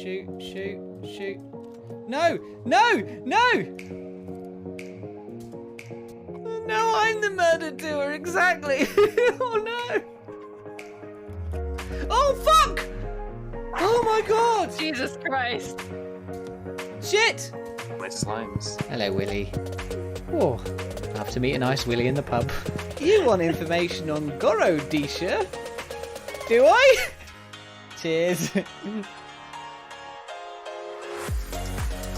shoot. No! No, I'm the murder doer, exactly. Oh no! Oh fuck! Oh my god! Jesus Christ. Shit! My slimes. Hello, Willy. Oh, have to meet a nice Willy in the pub. You want information on Gorodisha? Do I? Cheers.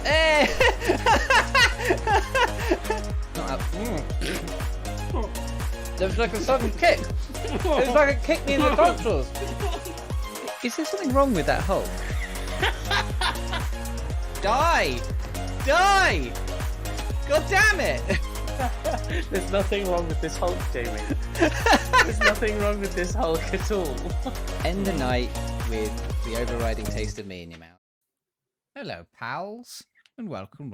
Eh. There was like a sudden kick. It was like a kick me in the tonsils. Is there something wrong with that Hulk? Die! God damn it! There's nothing wrong with this Hulk, Jamie. There's nothing wrong with this Hulk at all. End the night with the overriding taste of me in your mouth. Hello, pals, and welcome.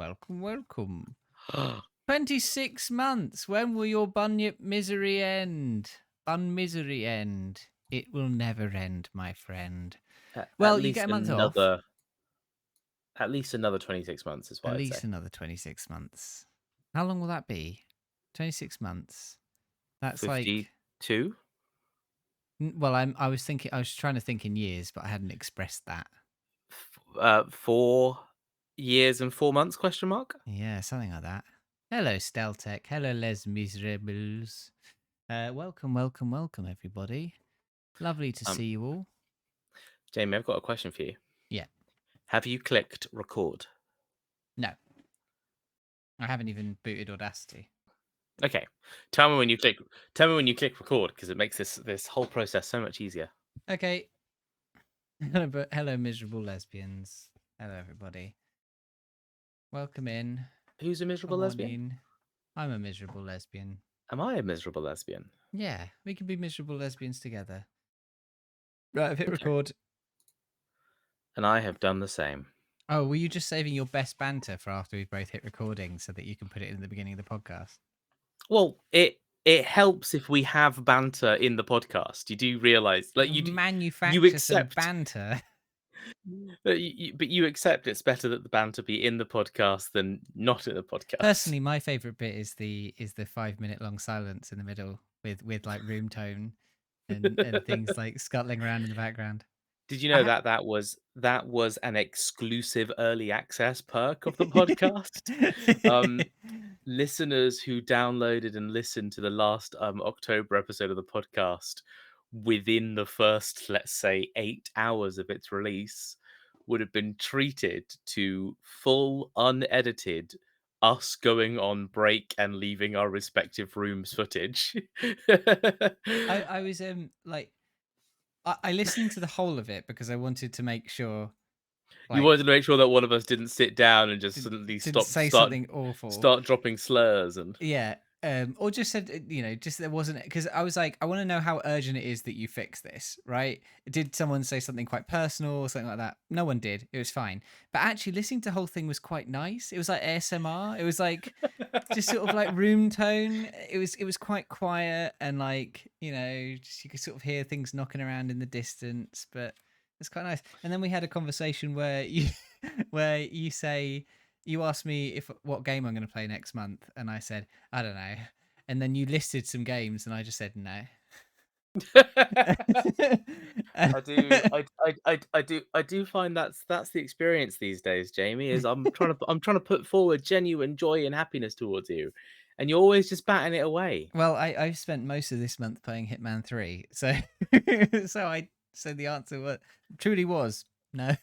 26 months. When will your Bunyip misery end? Bun misery end. It will never end, my friend. Well, you get a month off. At least another 26 months is what At I'd least say. another 26 months. How long will that be? 26 months. That's 52? Well, I was trying to think in years, but I hadn't expressed that. 4 years and 4 months, question mark? Yeah, something like that. Hello, Steltec. Hello, Les Miserables. Welcome, everybody. Lovely to see you all. Jamie, I've got a question for you. Yeah. Have you clicked record? No. I haven't even booted Audacity. Okay. Tell me when you click record, because it makes this whole process so much easier. Okay. Hello, miserable lesbians. Hello, everybody. Welcome in. Who's a miserable Come on lesbian? in. I'm a miserable lesbian. Am I a miserable lesbian? Yeah, we can be miserable lesbians together. Right, I've hit record. And I have done the same. Oh, were you just saving your best banter for after we both hit recording so that you can put it in the beginning of the podcast? Well, it helps if we have banter in the podcast. You do realize, like you manufacture some banter. But you accept it's better that the banter be in the podcast than not in the podcast. Personally, my favorite bit is the 5-minute long silence in the middle with like room tone and things like scuttling around in the background. Did you know that was an exclusive early access perk of the podcast? Listeners who downloaded and listened to the last October episode of the podcast within the first, let's say, 8 hours of its release would have been treated to full unedited us going on break and leaving our respective rooms footage. I was like I listened to the whole of it because I wanted to make sure. You wanted to make sure that one of us didn't sit down and just suddenly something awful, start dropping slurs, and or just said, just there wasn't, because I was like, I want to know how urgent it is that you fix this, right? Did someone say something quite personal or something like that? No one did. It was fine. But actually, listening to the whole thing was quite nice. It was like ASMR. It was like just sort of like room tone. It was quite quiet and like just you could sort of hear things knocking around in the distance, but it's quite nice. And then we had a conversation where you you asked me what game I'm going to play next month, and I said I don't know. And then you listed some games, and I just said no. I do find that's the experience these days, Jamie. Is I'm trying to put forward genuine joy and happiness towards you, and you're always just batting it away. Well, I've spent most of this month playing Hitman 3, so so the answer truly was no.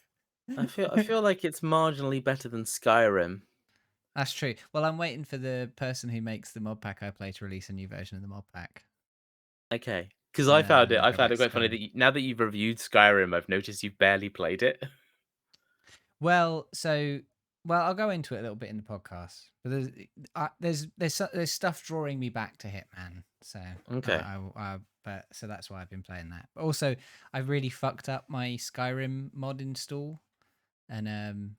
I feel like it's marginally better than Skyrim. That's true. Well, I'm waiting for the person who makes the mod pack I play to release a new version of the mod pack. Okay, because I found it quite funny that now that you've reviewed Skyrim, I've noticed you've barely played it. Well, I'll go into it a little bit in the podcast, but there's stuff drawing me back to Hitman, so okay. So that's why I've been playing that. But also, I really fucked up my Skyrim mod install, and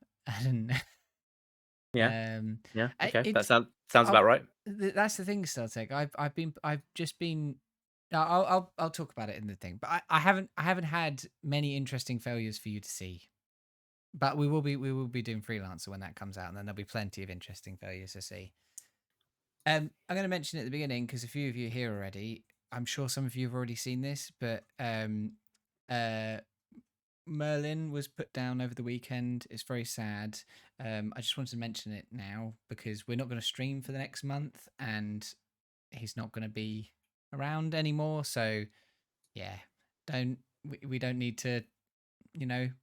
okay, that sounds about right. That's the thing, Steltec. I've just been. I'll talk about it in the thing, but I haven't had many interesting failures for you to see. But we will be doing Freelancer when that comes out, and then there'll be plenty of interesting failures to see. I'm going to mention it at the beginning because a few of you are here already. I'm sure some of you have already seen this, but uh, Merlin was put down over the weekend. It's very sad. I just wanted to mention it now because we're not going to stream for the next month, and he's not going to be around anymore. So yeah, we don't need to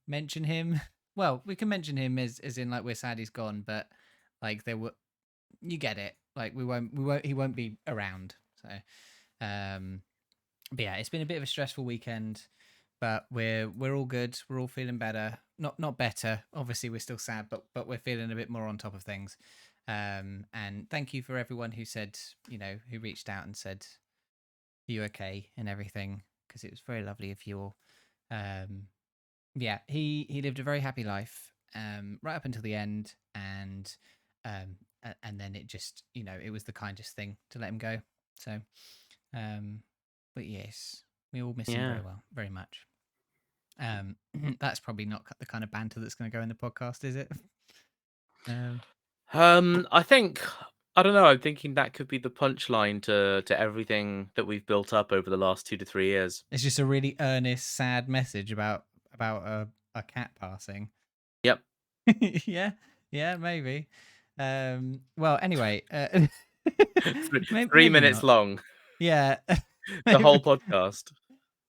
mention him. Well, we can mention him as in like we're sad he's gone, but like there were you get it. Like he won't be around. So but yeah, it's been a bit of a stressful weekend, but we're all good. We're all feeling better. Not better. Obviously, we're still sad, but we're feeling a bit more on top of things. And thank you for everyone who said, who reached out and said, "Are you okay?" and everything, because it was very lovely of you all. Yeah, he lived a very happy life, right up until the end, and then it just, it was the kindest thing to let him go. So, but yes, we all miss him Yeah. very well, very much. That's probably not the kind of banter that's going to go in the podcast, is it? I think I don't know. I'm thinking that could be the punchline to everything that we've built up over the last 2 to 3 years. It's just a really earnest, sad message about a cat passing. Yep. yeah, maybe. Well, anyway, Three maybe minutes not. long. Yeah, The whole podcast.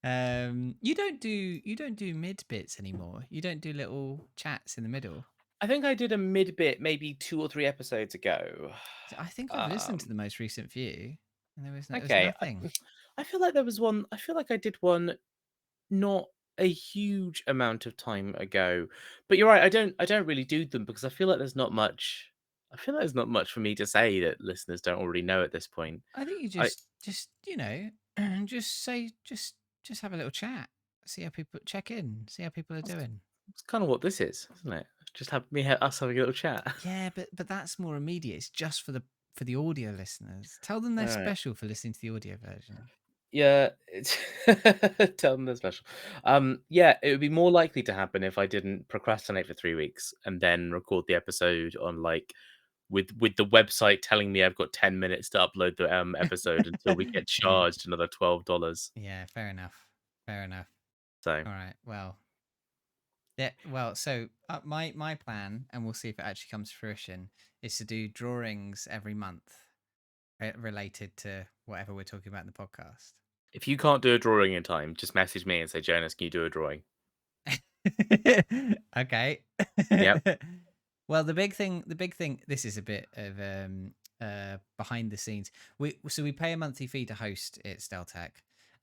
You don't do mid bits anymore. You don't do little chats in the middle. I think I did a mid bit maybe 2 or 3 episodes ago. I think I've listened to the most recent few, and there was Okay. nothing. I feel like there was one. I feel like I did one not a huge amount of time ago. But you're right. I don't really do them because I feel like there's not much. I feel like there's not much for me to say that listeners don't already know at this point. I think you I just just say just have a little chat, see how people check in, see how people are doing. It's kind of what this is, isn't it? Just us having a little chat. Yeah, but that's more immediate. It's just for the audio listeners. Tell them they're All right. special for listening to the audio version. Yeah, it's tell them they're special. Yeah, it would be more likely to happen if I didn't procrastinate for 3 weeks and then record the episode on like with the website telling me I've got 10 minutes to upload the episode until we get Yeah. charged another $12. Yeah, fair enough. Fair enough. So All right. Well, yeah. Well, so my plan, and we'll see if it actually comes to fruition, is to do drawings every month related to whatever we're talking about in the podcast. if you can't do a drawing in time, just message me and say, Jonas, can you do a drawing? Okay. Yep. Well, the big thing. This is a bit of behind the scenes. We pay a monthly fee to host at Steltech,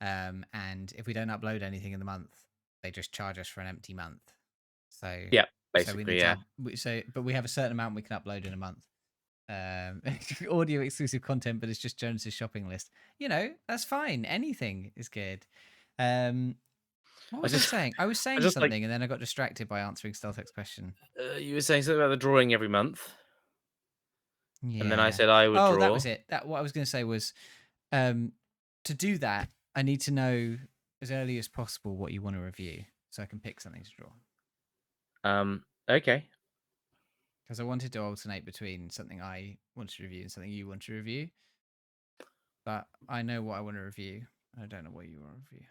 and if we don't upload anything in the month, they just charge us for an empty month. So Yeah, so we basically, need yeah. but we have a certain amount we can upload in a month. Audio exclusive content, but it's just Jonas's shopping list. That's fine. Anything is good. What was I saying? I was saying just like something, and then I got distracted by answering Steltech's question. you were saying something about the drawing every month, and then I Yeah. said I would Oh, draw. that was it. What I was going to say was, to do that, I need to know as early as possible what you want to review, so I can pick something to draw. Okay. Because I wanted to alternate between something I want to review and something you want to review, but I know what I want to review. I don't know what you want to review.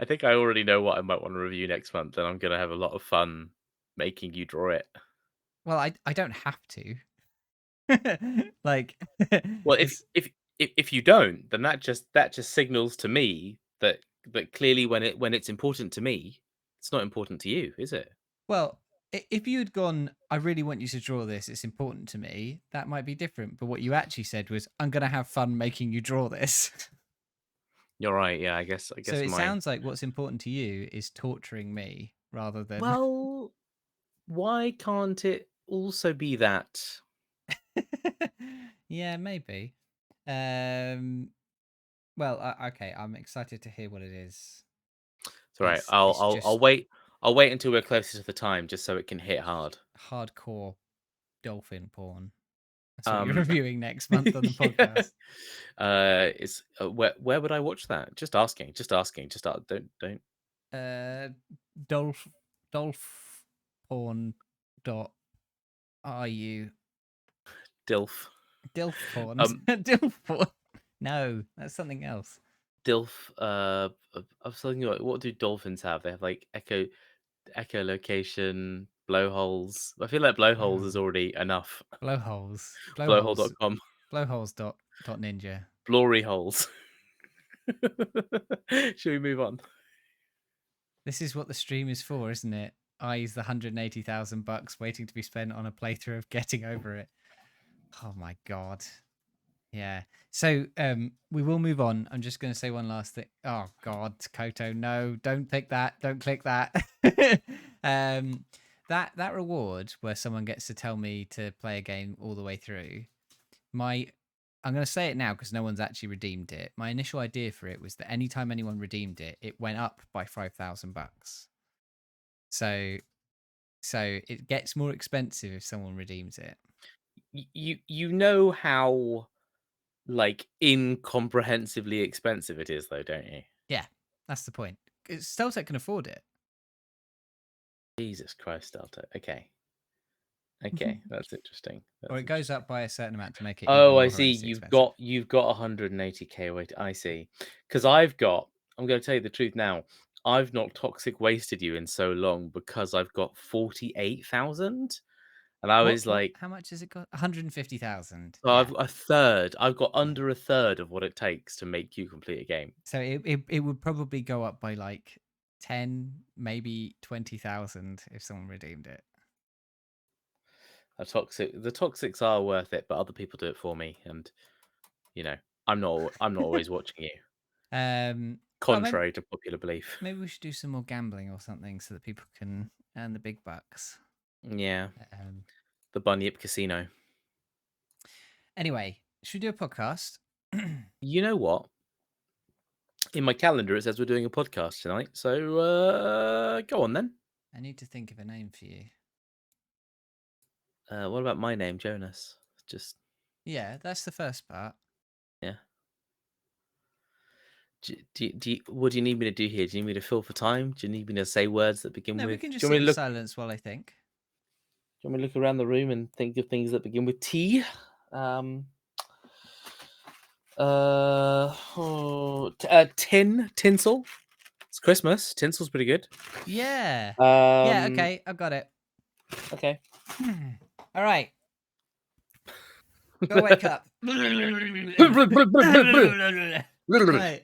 I think I already know what I might want to review next month, and I'm gonna have a lot of fun making you draw it. Well, I don't have to. Like, Well, it's if you don't, then that just signals to me that clearly when it's important to me, it's not important to you, is it? well, if you had gone, I really want you to draw this, it's important to me, that might be different. But what you actually said was, I'm going to have fun making you draw this. You're right. Yeah, I So guess it my sounds like what's important to you is torturing me rather than. well, why can't it also be that? Yeah, maybe. Um, well, okay, I'm excited to hear what it is. It's all right. It's I'll just wait. I'll wait until we're closer to the time, just so it can hit hard. hardcore dolphin porn. That's what you're Um, reviewing next month on the yeah. podcast. It's where would I watch that? Just asking. Just asking. Don't. Uh, Dolph dilfporn.ru. Dilf. Dilf porn. Um, Dilf porn. No, that's something else. Dilf. I was thinking, like, what do dolphins have? They have like echolocation, blowholes. I feel like blowholes is already enough. Blowholes. Blowholes. Blowhole.com. Blowholes. Ninja. Glory holes. Should we move on? This is what the stream is for, isn't it? I use the $180,000 waiting to be spent on a playthrough of Getting Over It. Oh my god. Yeah. So we will move on. I'm just going to say one last thing. Oh god, Koto, no, don't pick that. Don't click that. That reward where someone gets to tell me to play a game all the way through. I'm going to say it now because no one's actually redeemed it. My initial idea for it was that anytime anyone redeemed it, it went up by $5,000. So it gets more expensive if someone redeems it. You know how like incomprehensibly expensive it is, though, don't you? Yeah, that's the point. Steltec can afford it. Jesus Christ, Delta. Okay, that's interesting. Or it goes up by a certain amount to make it even Oh, more I see. horrendously You've expensive. got 180k weight. I see. Because I'm going to tell you the truth now. I've not toxic wasted you in so long because I've got 48,000, and I was What? like, How much has it got? 150,000. oh, Yeah. I've got a third. I've got under a third of what it takes to make you complete a game. So it would probably go up by like 10, maybe 20,000 if someone redeemed it. The toxics are worth it, but other people do it for me, and I'm not always watching you. Well, Contrary to popular belief. maybe we should do some more gambling or something so that people can earn the big bucks. Yeah. The Bunyip Casino. Anyway, should we do a podcast? You know what? In my calendar, it says we're doing a podcast tonight. So go on then. I need to think of a name for you. What about my name, Jonas? Yeah, that's the first part. Yeah. What do you need me to do here? Do you need me to fill for time? Do you need me to say words that begin No, with? we can just Do you sit want me in to look? silence while I think. Do you want me to look around the room and think of things that begin with T? Tinsel. It's Christmas. Tinsel's pretty good. Yeah. Yeah, okay, I've got it. Okay. All right. Go wake up. All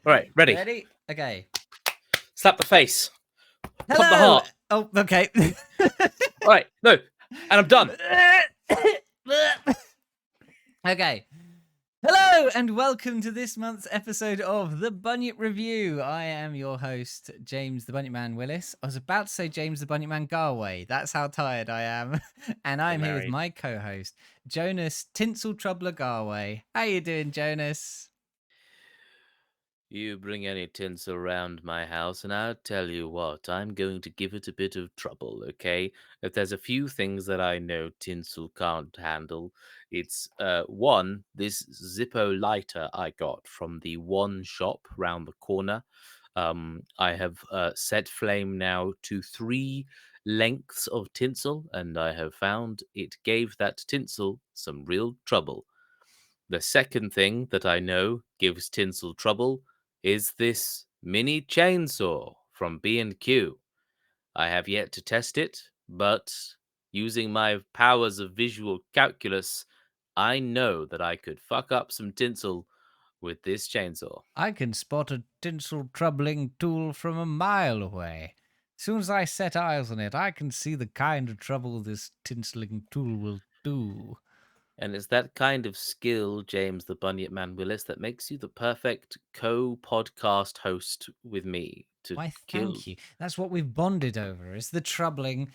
right, ready? Ready? Okay. Slap the face. Hello. Pump the heart. Oh, okay. All right, no, and I'm done. Okay. Hello and welcome to this month's episode of the Bunyip Review. I am your host, James the Bunyip Man Willis. I was about to say James the Bunyip Man Galway. That's how tired I am. And I'm here with married. my co-host, Jonas Tinsel Troubler Galway. How you doing, Jonas? You bring any tinsel around my house, and I'll tell you what, I'm going to give it a bit of trouble, okay? If there's a few things that I know tinsel can't handle, it's one, this Zippo lighter I got from the one shop round the corner. I have set flame now to 3 lengths of tinsel, and I have found it gave that tinsel some real trouble. The second thing that I know gives tinsel trouble is this mini chainsaw from B&Q. I have yet to test it, but using my powers of visual calculus, I know that I could fuck up some tinsel with this chainsaw. I can spot a tinsel troubling tool from a mile away. As soon as I set eyes on it, I can see the kind of trouble this tinseling tool will do. And it's that kind of skill, James the Bunyip Man Willis, that makes you the perfect co-podcast host with me to Why, kill. thank you. That's what we've bonded over, is the troubling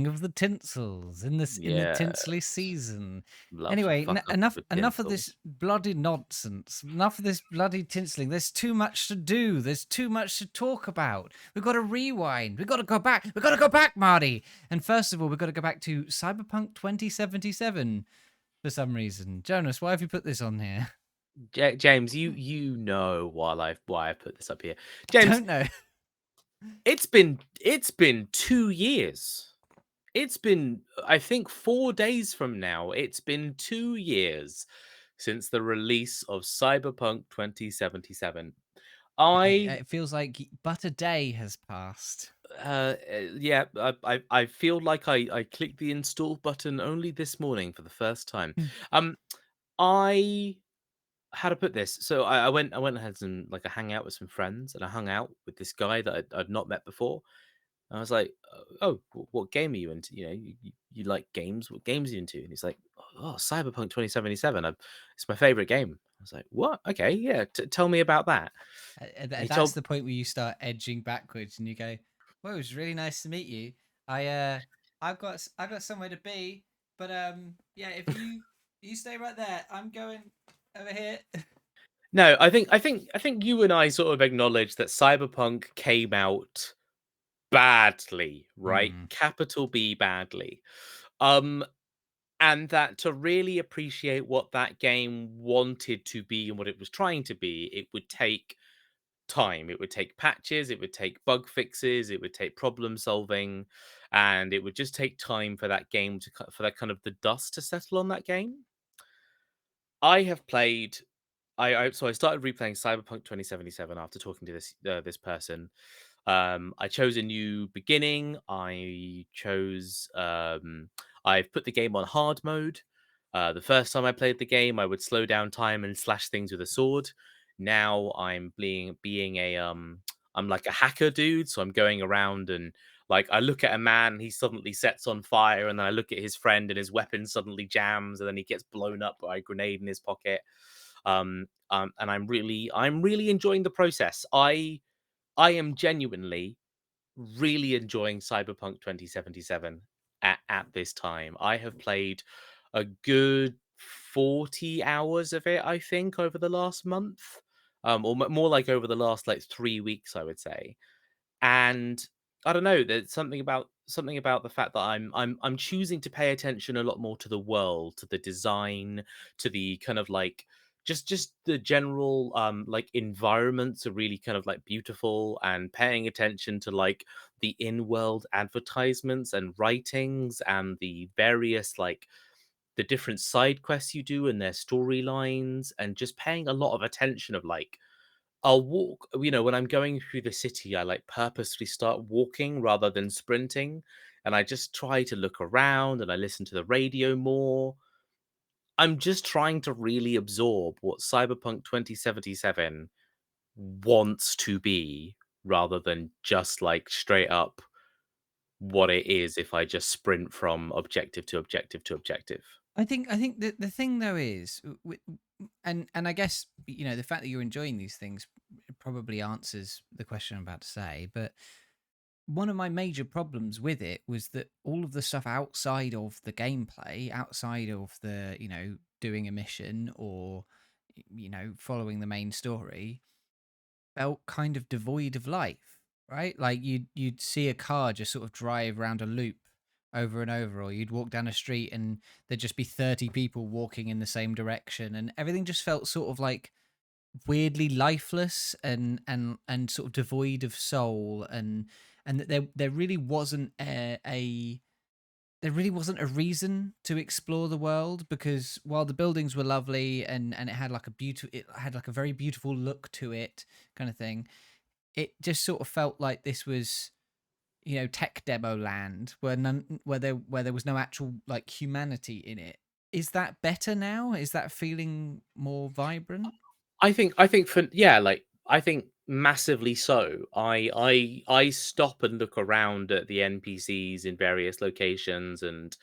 of the tinsels in the tinsely season. Love to Anyway, fuck up enough with of tinsel. this bloody nonsense. Enough of this bloody tinseling. There's too much to do. There's too much to talk about. We've got to rewind. We've got to go back. We've got to go back, Marty. And first of all, we've got to go back to Cyberpunk 2077 for some reason. Jonas, why have you put this on here? James, you know why I put this up here. I James, don't know. it's been 2 years It's been, I think, 4 days from now, it's been 2 years since the release of Cyberpunk 2077. I It feels like but a day has passed. yeah, I feel like I clicked the install button only this morning for the first time. Mm. Um, I how to put this? So I went and had some like a hangout with some friends, and I hung out with this guy that I'd not met before. And I was like, "Oh, what game are you into? You know, you like games. What games are you into?" And he's like, "Oh, Cyberpunk 2077. It's my favorite game." I was like, "What? Okay, yeah. Tell me about that." And he That's told the point where you start edging backwards and you go, "Well, it was really nice to meet you. I I've got somewhere to be, but yeah, if you stay right there, I'm going over here." no. I think you and I sort of acknowledge that Cyberpunk came out badly, right? Hmm. Capital B badly. Um, and that to really appreciate what that game wanted to be and what it was trying to be, it would take time. It would take patches, it would take bug fixes, it would take problem solving, and it would just take time for that game to for that kind of the dust to settle on that game. I have played I started replaying Cyberpunk 2077 after talking to this person. I chose a new beginning. I've put the game on hard mode. The first time I played the game, I would slow down time and slash things with a sword. Now I'm being a I'm like a hacker dude, so I'm going around and like I look at a man, he suddenly sets on fire, and then I look at his friend and his weapon suddenly jams, and then he gets blown up by a grenade in his pocket. And I'm really enjoying the process. I am genuinely really enjoying Cyberpunk 2077 at this time. I have played a good 40 hours of it, I think, over the last month. Or more like over the last like 3 weeks, I would say. And I don't know, there's something about the fact that I'm choosing to pay attention a lot more to the world, to the design, to the kind of like just the general like environments are really kind of like beautiful, and paying attention to like the in-world advertisements and writings and the various like the different side quests you do and their storylines, and just paying a lot of attention of like I'll walk, when I'm going through the city, I like purposely start walking rather than sprinting. And I just try to look around and I listen to the radio more. I'm just trying to really absorb what Cyberpunk 2077 wants to be rather than just like straight up what it is if I just sprint from objective to objective to objective. I think the thing though is, and I guess the fact that you're enjoying these things probably answers the question I'm about to say, but one of my major problems with it was that all of the stuff outside of the gameplay, outside of the, doing a mission or, following the main story, felt kind of devoid of life, right? Like you'd see a car just sort of drive around a loop over and over, or you'd walk down a street and there'd just be 30 people walking in the same direction, and everything just felt sort of like weirdly lifeless and sort of devoid of soul, and that there really wasn't a there really wasn't a reason to explore the world, because while the buildings were lovely and it had like a very beautiful look to it, kind of thing, it just sort of felt like this was tech demo land where there was no actual like humanity in it. Is that better now? Is that feeling more vibrant? I think for yeah, like I think massively so. I stop and look around at the NPCs in various locations, and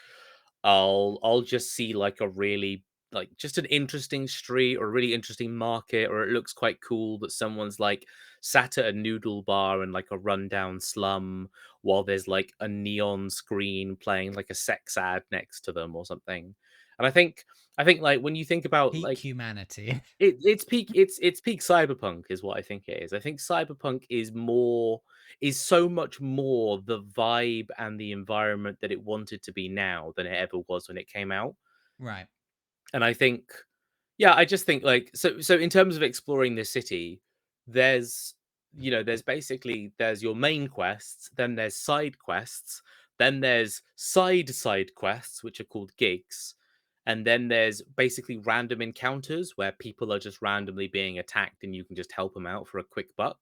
I'll just see like a really like just an interesting street or a really interesting market, or it looks quite cool that someone's like sat at a noodle bar in like a rundown slum while there's like a neon screen playing like a sex ad next to them or something. And I think like when you think about Peak like humanity. it's peak cyberpunk is what I think it is. I think cyberpunk is so much more the vibe and the environment that it wanted to be now than it ever was when it came out. Right. And I think yeah, I just think like so in terms of exploring this city, there's there's basically there's your main quests, then there's side quests, Then there's side quests, which are called gigs. And then there's basically random encounters where people are just randomly being attacked and you can just help them out for a quick buck.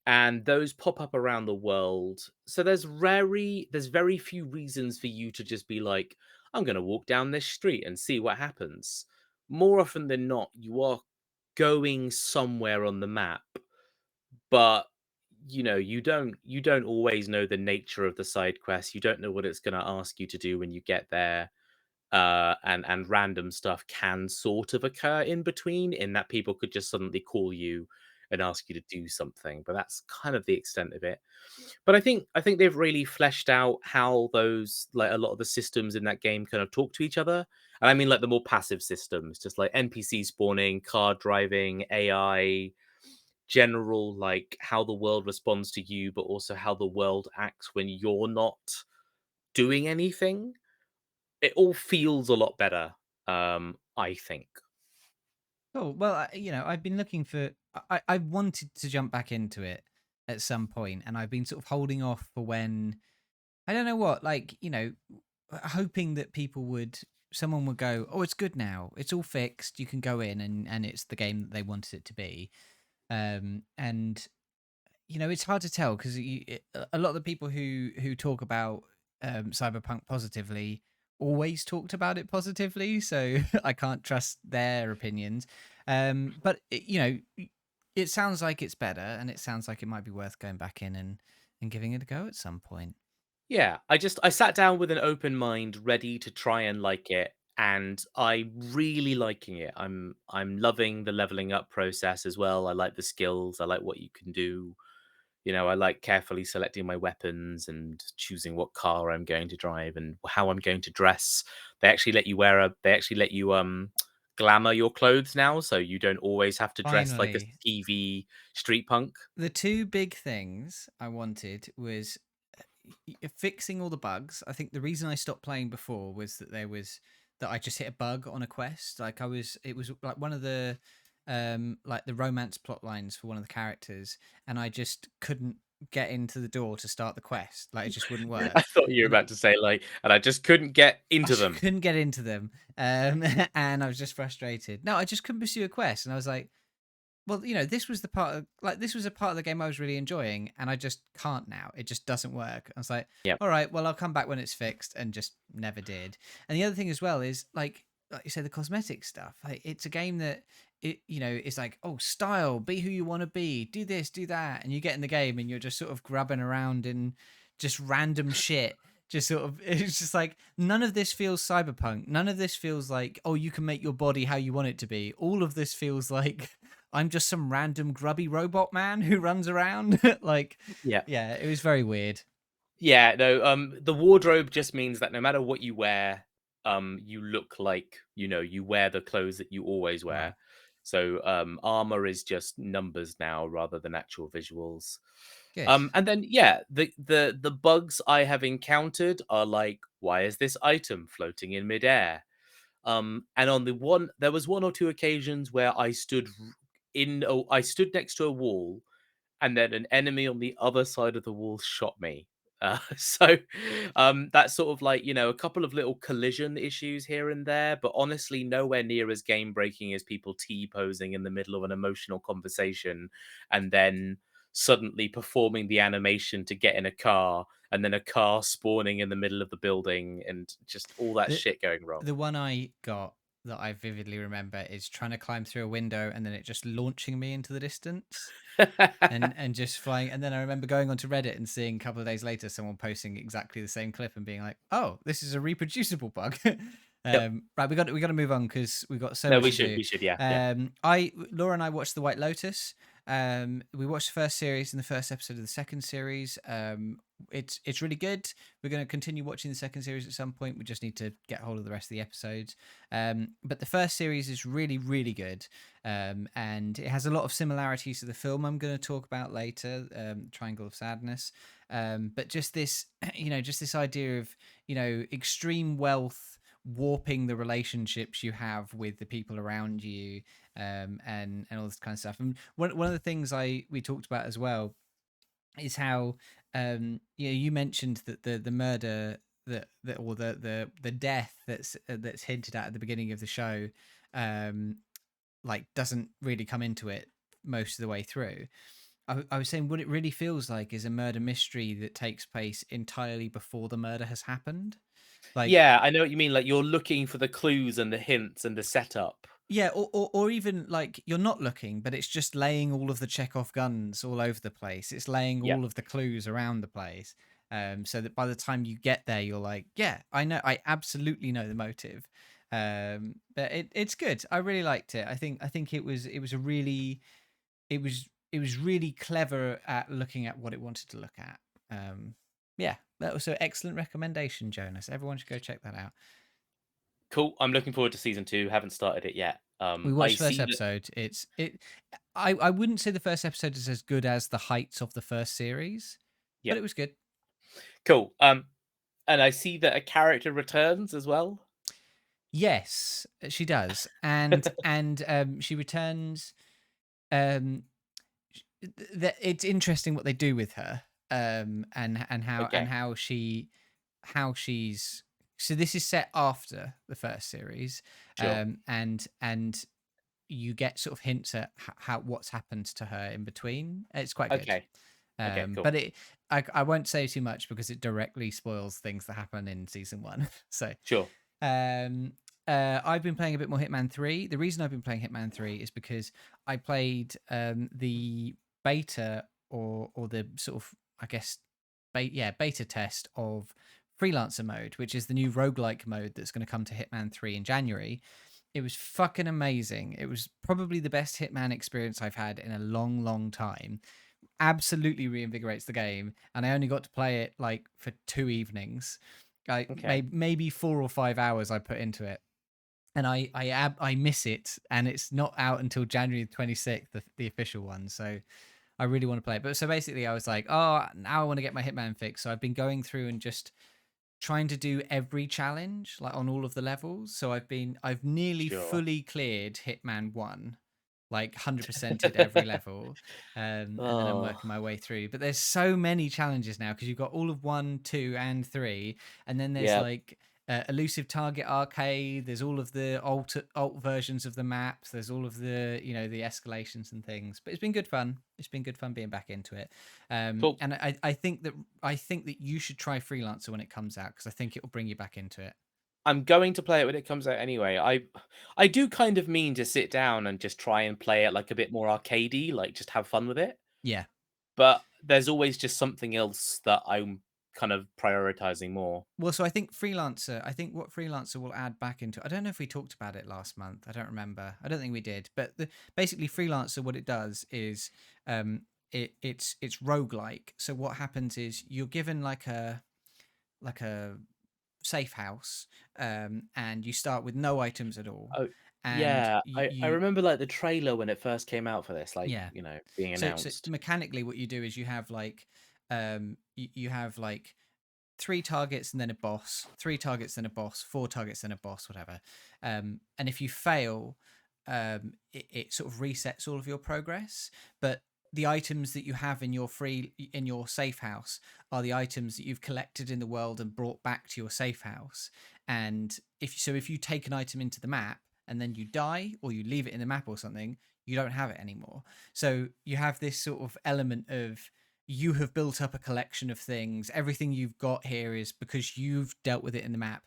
And those pop up around the world. So there's very few reasons for you to just be like, I'm going to walk down this street and see what happens. More often than not, you are going somewhere on the map, but you don't always know the nature of the side quest. You don't know what it's going to ask you to do when you get there. And random stuff can sort of occur in between, in that people could just suddenly call you and ask you to do something, but that's kind of the extent of it. But I think they've really fleshed out how those, like, a lot of the systems in that game kind of talk to each other. And I mean, like, the more passive systems, just like NPC spawning, car driving, AI, general, like, how the world responds to you, but also how the world acts when you're not doing anything. It all feels a lot better, I think. Cool. Well, I've been looking for. I wanted to jump back into it at some point, and I've been sort of holding off for when I don't know what, like hoping that someone would go, "Oh, it's good now. It's all fixed. You can go in, and it's the game that they wanted it to be." And it's hard to tell because a lot of the people who talk about cyberpunk positively always talked about it positively, so I can't trust their opinions. But it sounds like it's better, and it sounds like it might be worth going back in and giving it a go at some point. Yeah, I sat down with an open mind, ready to try and like it, and I'm really liking it. I'm loving the leveling up process as well. I like the skills. I like what you can do. I like carefully selecting my weapons and choosing what car I'm going to drive and how I'm going to dress. They actually let you glamour your clothes now, so you don't always have to dress like a Finally, skeevy street punk. the two big things I wanted was fixing all the bugs. I think the reason I stopped playing before was that I just hit a bug on a quest. Like it was like one of the like the romance plot lines for one of the characters, and I just couldn't get into the door to start the quest. Like it just wouldn't I work. thought you were And about to say, like, and I just couldn't get I into just them. couldn't get into them. And I was just frustrated. No, I just couldn't pursue a quest, and I was like, well, this was the part of like this was a part of the game I was really enjoying, and I just can't now. It just doesn't work. I was like, Yeah. all right, well, I'll come back when it's fixed, and just never did. And the other thing as well is like you said, the cosmetic stuff. Like it's a game that it's like, oh, style, be who you want to be, do this, do that, and you get in the game and you're just sort of grubbing around in just random shit. Just sort of, it's just like none of this feels cyberpunk. None of this feels like, oh, you can make your body how you want it to be. All of this feels like I'm just some random grubby robot man who runs around. Like, Yeah. yeah, it was very weird. Yeah, no, the wardrobe just means that no matter what you wear, you look like, you wear the clothes that you always Wow, wear. So, armor is just numbers now rather than actual visuals. good. And then, yeah, the bugs I have encountered are like, why is this item floating in midair? And there was one or two occasions where I stood next to a wall, and then an enemy on the other side of the wall shot me. So that's sort of like, a couple of little collision issues here and there, but honestly, nowhere near as game breaking as people T posing in the middle of an emotional conversation and then suddenly performing the animation to get in a car and then a car spawning in the middle of the building and just all that The shit going wrong. the one I got that I vividly remember is trying to climb through a window and then it just launching me into the distance. And just flying. And then I remember going onto Reddit and seeing a couple of days later someone posting exactly the same clip and being like, "Oh, this is a reproducible bug." Yep. Right, we got to move on because we got so No, much we to should. do. We should. Yeah. Yeah. I Laura and I watched The White Lotus. We watched the first series and the first episode of the second series. It's really good. We're going to continue watching the second series at some point. We just need to get hold of the rest of the episodes. But the first series is really, really good. And it has a lot of similarities to the film I'm going to talk about later, Triangle of Sadness. But just this, just this idea of, extreme wealth warping the relationships you have with the people around you, and all this kind of stuff. And one of the things we talked about as well is how you mentioned that the murder that or the death that's hinted at the beginning of the show, um like doesn't really come into it most of the way through. I was saying what it really feels like is a murder mystery that takes place entirely before the murder has happened. Like, Yeah, I know what you mean. Like you're looking for the clues and the hints and the setup. yeah, or even like you're not looking, but it's just laying all of the Chekhov guns all over the place. It's laying Yeah. all of the clues around the place. So that by the time you get there, you're like, yeah, I know, I absolutely know the motive. But it's good. I really liked it. I think it was a really it was really clever at looking at what it wanted to look at. Yeah, that was an excellent recommendation, Jonas. Everyone should go check that out. Cool. I'm looking forward to season 2. Haven't started it yet. We I watched first see that. episode. I wouldn't say the first episode is as good as the heights of the first series, but Yeah. it was good. Cool. And I see that a character returns as well. Yes, she does, and she returns. Um, it's interesting what they do with her, and how Okay. how she's. So this is set after the first series, Sure. and you get sort of hints at how what's happened to her in between. It's quite good. Okay. Okay. Cool. But I won't say too much because it directly spoils things that happen in season one. So, Sure. um, I've been playing a bit more Hitman 3. The reason I've been playing Hitman 3 is because I played the beta or the sort of, I guess, beta test of Freelancer mode, which is the new roguelike mode that's going to come to Hitman 3 in January. It was fucking amazing. It was probably the best Hitman experience I've had in a long, long time. Absolutely reinvigorates the game, and I only got to play it like for 2 evenings. Okay. Maybe 4 or 5 hours I put into it, and I miss it. And it's not out until January 26th, the official one. So I really want to play it. But so basically, I was like, oh, now I want to get my Hitman fix. So I've been going through and just trying to do every challenge like on all of the levels. So I've nearly Sure. fully cleared Hitman 1, like 100%ed every level. And then I'm Oh. working my way through. But there's so many challenges now because you've got all of 1, 2 and 3, and then there's Yeah. like elusive target arcade, there's all of the alt versions of the maps, there's all of the the escalations and things. But it's been good fun being back into it. Cool. And I think that you should try Freelancer when it comes out because I think it will bring you back into it. I'm going to play it when it comes out anyway. I do kind of mean to sit down and just try and play it like a bit more arcadey, like just have fun with it. Yeah. But there's always just something else that I'm kind of prioritizing more. Well, so I think what Freelancer will add back into, I don't know if we talked about it last month. I don't remember. I don't think we did. But basically Freelancer, what it does is it's roguelike. So what happens is you're given like a safe house, and you start with no items at all. Oh, And yeah. I you remember like the trailer when it first came out for this, like, yeah. being So announced. mechanically what you do is you have like you have like 3 targets and then a boss, 3 targets then a boss, 4 targets then a boss, whatever. And if you fail, it sort of resets all of your progress. But the items that you have in your safe house are the items that you've collected in the world and brought back to your safe house. And if you take an item into the map and then you die or you leave it in the map or something, you don't have it anymore. So you have this sort of element of you have built up a collection of things. Everything you've got here is because you've dealt with it in the map.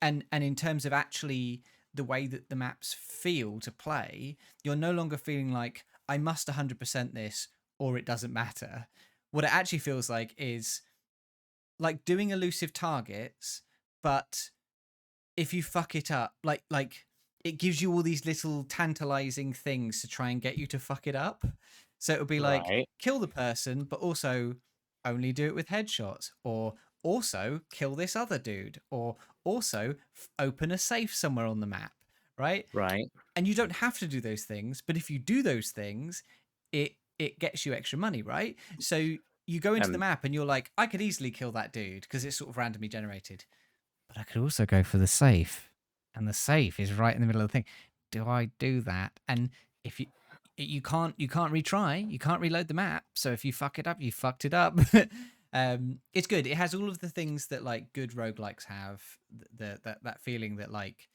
And in terms of actually the way that the maps feel to play, you're no longer feeling like I must 100% this or it doesn't matter. What it actually feels like is like doing elusive targets, but if you fuck it up, like it gives you all these little tantalizing things to try and get you to fuck it up. So it'll be like Right. kill the person, but also only do it with headshots, or also kill this other dude, or also open a safe somewhere on the map, right? Right. And you don't have to do those things, but if you do those things, it gets you extra money, right? So you go into the And map and you're like, I could easily kill that dude because it's sort of randomly generated, but I could also go for the safe, and the safe is right in the middle of the thing. Do I do that? And if you you can't retry, you can't reload the map. So if you fuck it up, you fucked it up. It's good. It has all of the things that like good roguelikes have. That feeling that like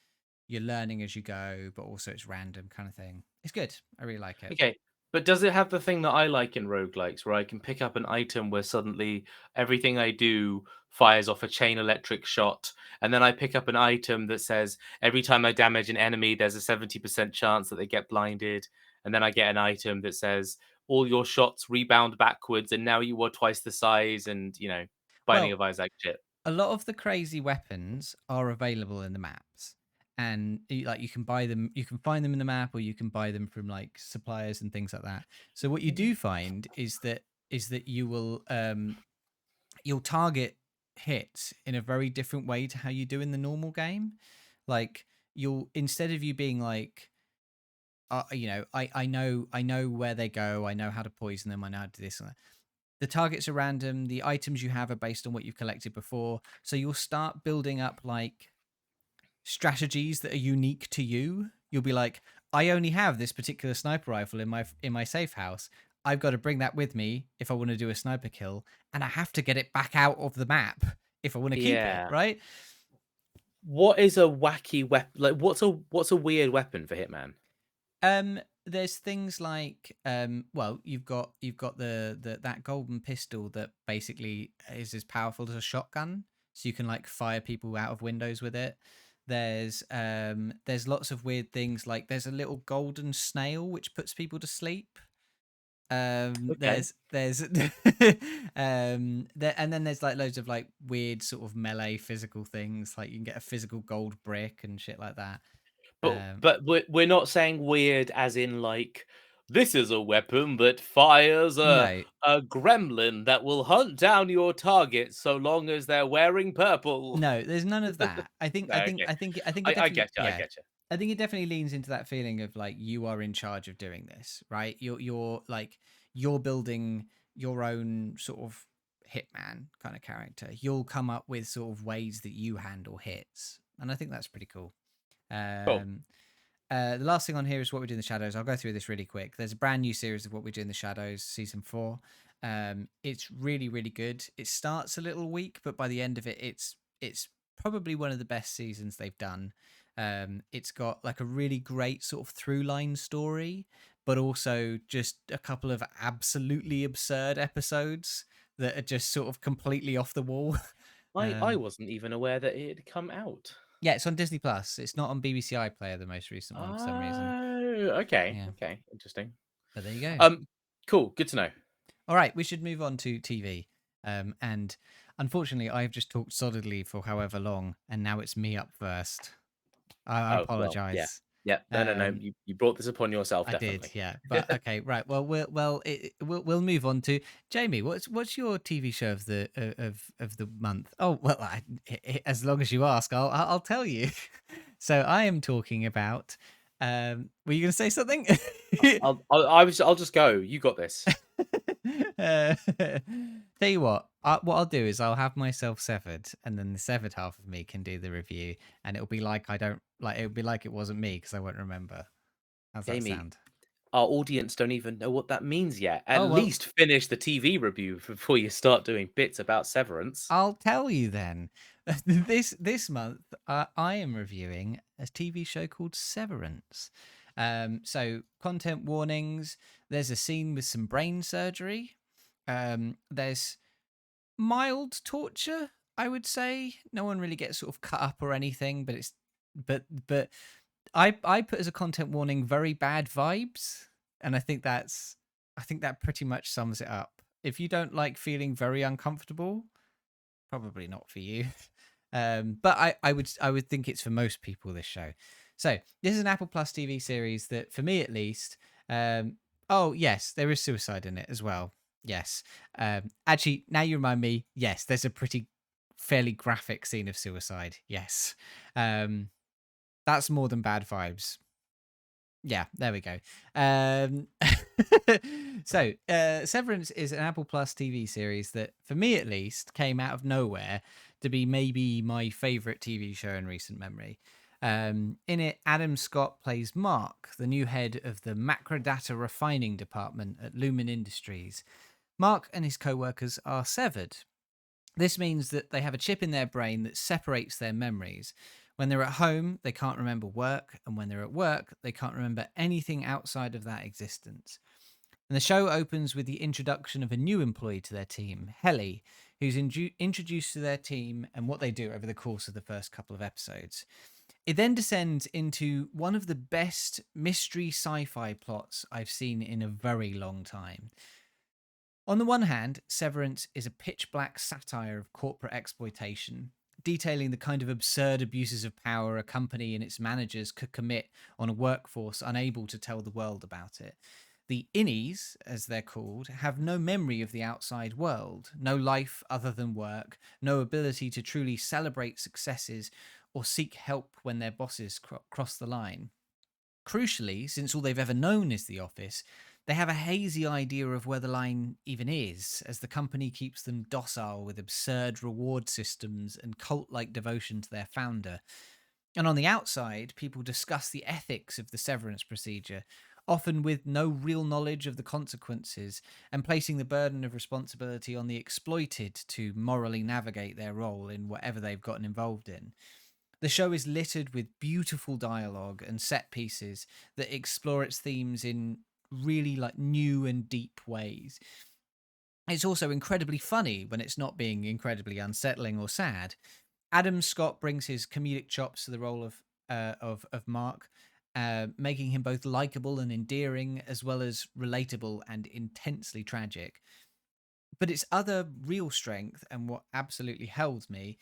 you're learning as you go, but also it's random kind of thing. It's good. I really like it. Okay. But does it have the thing that I like in roguelikes, where I can pick up an item where suddenly everything I do fires off a chain electric shot, and then I pick up an item that says every time I damage an enemy, there's a 70% chance that they get blinded, and then I get an item that says all your shots rebound backwards, and now you are twice the size, and Binding Well, of Isaac shit. a lot of the crazy weapons are available in the maps, and like you can buy them, you can find them in the map, or you can buy them from like suppliers and things like that. So what you do find is that you will you'll target hits in a very different way to how you do in the normal game. Like you'll, instead of you being like I know where they go, I know how to poison them, I know how to do this and that. The targets are random, the items you have are based on what you've collected before, so you'll start building up like strategies that are unique to you. You'll be like, I only have this particular sniper rifle in my safe house. I've got to bring that with me if I want to do a sniper kill, and I have to get it back out of the map if I want to keep it, Yeah. right? What is a wacky weapon? Like, what's a weird weapon for Hitman? There's things like well, you've got the that golden pistol that basically is as powerful as a shotgun, so you can like fire people out of windows with it. There's lots of weird things, like there's a little golden snail which puts people to sleep. Okay. There's there, and then there's like loads of like weird sort of melee physical things, like you can get a physical gold brick and shit like that. But um but we're not saying weird as in like this is a weapon that fires no, a gremlin that will hunt down your target so long as they're wearing purple. no, there's none of that. No, okay. I think it I definitely, get you. I yeah, get you. I think it definitely leans into that feeling of like you are in charge of doing this, right? You're like you're building your own sort of hitman kind of character. You'll come up with sort of ways that you handle hits, and I think that's pretty cool. Cool. Um, the last thing on here is What We Do in the Shadows. I'll go through this really quick. There's a brand new series of What We Do in the Shadows, season 4. It's really, really good. It starts a little weak, but by the end of it, it's probably one of the best seasons they've done. It's got like a really great sort of through line story, but also just a couple of absolutely absurd episodes that are just sort of completely off the wall. I wasn't even aware that it had come out. Yeah, it's on Disney Plus. It's not on BBC iPlayer, the most recent one, for some reason. Oh, okay. Yeah, Okay. Interesting. but there you go. Cool. Good to know. All right, we should move on to TV. And unfortunately, I've just talked solidly for however long, and now it's me up first. I Oh, well, yeah. apologize. Yeah. No. Um, You brought this upon yourself, I did, definitely. yeah. But okay, right. Well, we'll move on to Jamie. What's your TV show of the of the month? Oh, well, as long as you ask, I'll tell you. So I am talking about. Were you going to say something? I'll just go. You got this. Tell you what I'll do is I'll have myself severed, and then the severed half of me can do the review, and it'll be like I don't like. It'll be like it wasn't me because I won't remember. How's that Jamie, sound? our audience don't even know what that means yet. At Oh well, least finish the TV review before you start doing bits about Severance. I'll tell you then. This month, I am reviewing a TV show called Severance. So content warnings. There's a scene with some brain surgery. There's mild torture, I would say. No one really gets sort of cut up or anything, but it's but I put as a content warning very bad vibes, and I think that pretty much sums it up. If you don't like feeling very uncomfortable, probably not for you. But I would think it's for most people, this show. So this is an Apple Plus TV series that, for me at least, oh yes, there is suicide in it as well. Yes. Actually, now you remind me, yes, there's a pretty fairly graphic scene of suicide. Yes. That's more than bad vibes. Yeah, there we go. So, Severance is an Apple Plus TV series that, for me at least, came out of nowhere to be maybe my favorite TV show in recent memory. In it, Adam Scott plays Mark, the new head of the macrodata refining department at Lumen Industries. Mark and his co-workers are severed. This means that they have a chip in their brain that separates their memories. When they're at home, they can't remember work, and when they're at work, they can't remember anything outside of that existence. And the show opens with the introduction of a new employee to their team, Helly, who's introduced to their team and what they do over the course of the first couple of episodes. It then descends into one of the best mystery sci-fi plots I've seen in a very long time. On the one hand, Severance is a pitch black satire of corporate exploitation, detailing the kind of absurd abuses of power a company and its managers could commit on a workforce unable to tell the world about it. The innies, as they're called, have no memory of the outside world, no life other than work, no ability to truly celebrate successes or seek help when their bosses cross the line. Crucially, since all they've ever known is the office, they have a hazy idea of where the line even is, as the company keeps them docile with absurd reward systems and cult like devotion to their founder. And on the outside, people discuss the ethics of the severance procedure, often with no real knowledge of the consequences, and placing the burden of responsibility on the exploited to morally navigate their role in whatever they've gotten involved in. The show is littered with beautiful dialogue and set pieces that explore its themes in really new and deep ways. It's also incredibly funny when it's not being incredibly unsettling or sad. Adam Scott brings his comedic chops to the role of Mark, making him both likable and endearing, as well as relatable and intensely tragic. But its other real strength, and what absolutely held me,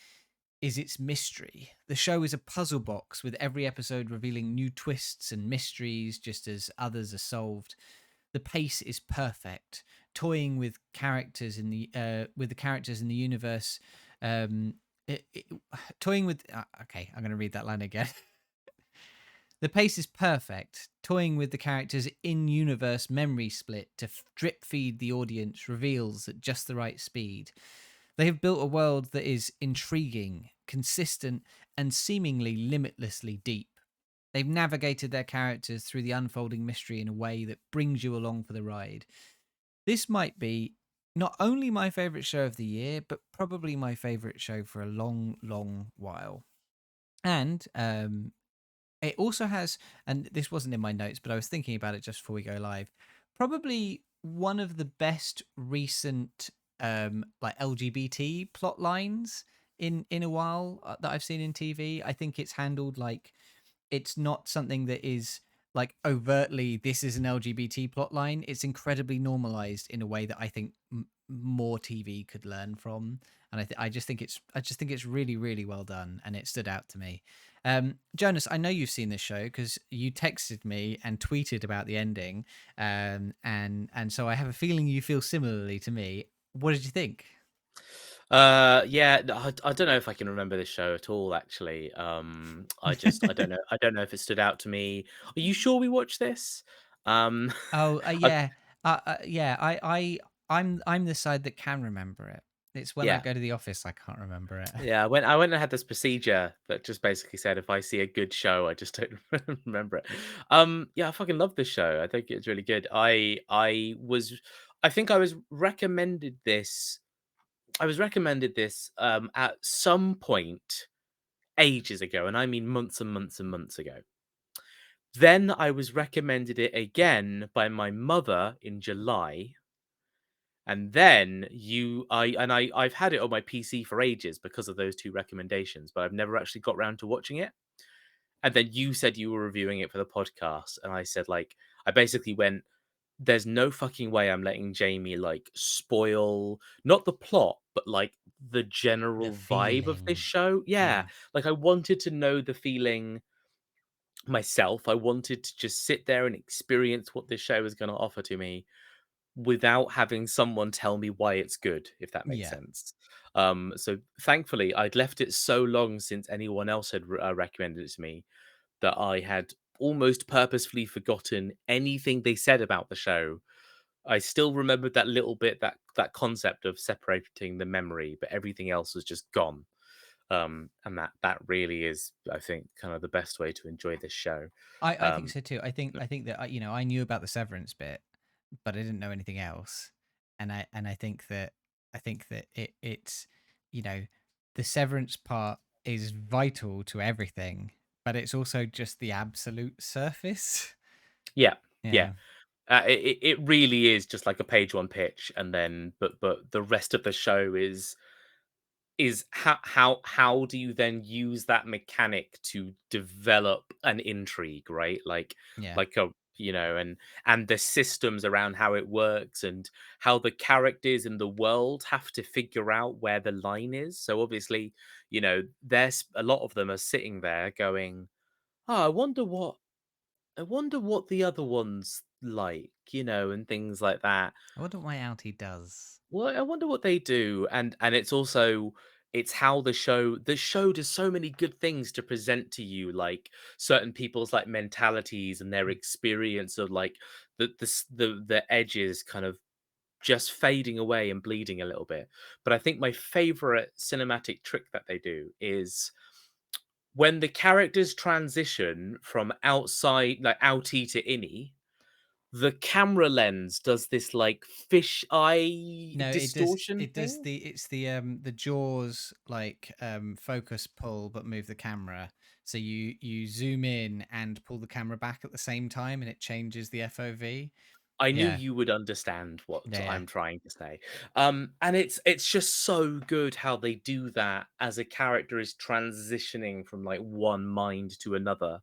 is its mystery. The show is a puzzle box, with every episode revealing new twists and mysteries just as others are solved. The pace is perfect, toying with characters in the characters in the universe. Um, toying with okay, I'm going to read that line again. The pace is perfect, toying with the characters' in universe memory split to drip feed the audience reveals at just the right speed. They have built a world that is intriguing, consistent, and seemingly limitlessly deep. They've navigated their characters through the unfolding mystery in a way that brings you along for the ride. This might be not only my favourite show of the year, but probably my favourite show for a long, long while. And it also has, and this wasn't in my notes, but I was thinking about it just before we go live, probably one of the best recent LGBT plot lines in a while that I've seen in TV. I think it's handled like it's not something that is like overtly this is an LGBT plot line. It's incredibly normalized in a way that I think more TV could learn from, and I just think it's really really well done, and it stood out to me. Jonas, I know you've seen this show because you texted me and tweeted about the ending, and so I have a feeling you feel similarly to me. What did you think? Yeah, no, I don't know if I can remember this show at all, actually. I don't know. I don't know if it stood out to me. Are you sure we watched this? Oh, I, yeah. Yeah, I'm the side that can remember it. It's when I yeah, go to the office I can't remember it. yeah. I went and had this procedure that just basically said if I see a good show, I just don't remember it. Yeah, I fucking love this show. I think it's really good. I think I was recommended this. I was recommended this at some point ages ago, and I mean months and months and months ago. Then I was recommended it again by my mother in July, and then I've had it on my PC for ages because of those two recommendations, but I've never actually got round to watching it. And then you said you were reviewing it for the podcast, and I said like I basically went, "There's no fucking way I'm letting Jamie like spoil not the plot, but like the The general vibe of this feeling. show." Yeah, Yeah. like I wanted to know the feeling myself. I wanted to just sit there and experience what this show is going to offer to me without having someone tell me why it's good, if that makes Yeah. sense. So thankfully, I'd left it so long since anyone else had recommended it to me that I had almost purposefully forgotten anything they said about the show. I still remembered that little bit, that concept of separating the memory, but everything else was just gone. And that really is, I think, kind of the best way to enjoy this show. I think Um, so too. I think that I knew about the Severance bit, but I didn't know anything else, and I think that it's you know the Severance part is vital to everything, but it's also just the absolute surface. yeah, yeah. Yeah, It really is just like a page one pitch, and then but the rest of the show is how do you then use that mechanic to develop an intrigue, right? yeah, Like a and the systems around how it works, and how the characters in the world have to figure out where the line is. So obviously, there's a lot of them are sitting there going, "Oh, I wonder what the other one's like," and things like that. I wonder what my outie does. Well, I wonder what they do, and it's how the show does so many good things to present to you, like certain people's like mentalities and their experience of like the edges kind of just fading away and bleeding a little bit. But I think my favorite cinematic trick that they do is when the characters transition from outside, like outie to innie, the camera lens does this like fish eye No, it does. distortion It does thing. the jaws like focus pull, but move the camera. So you zoom in and pull the camera back at the same time, and it changes the FOV. I knew Yeah, you would understand what yeah. I'm trying to say. And it's just so good how they do that as a character is transitioning from like one mind to another.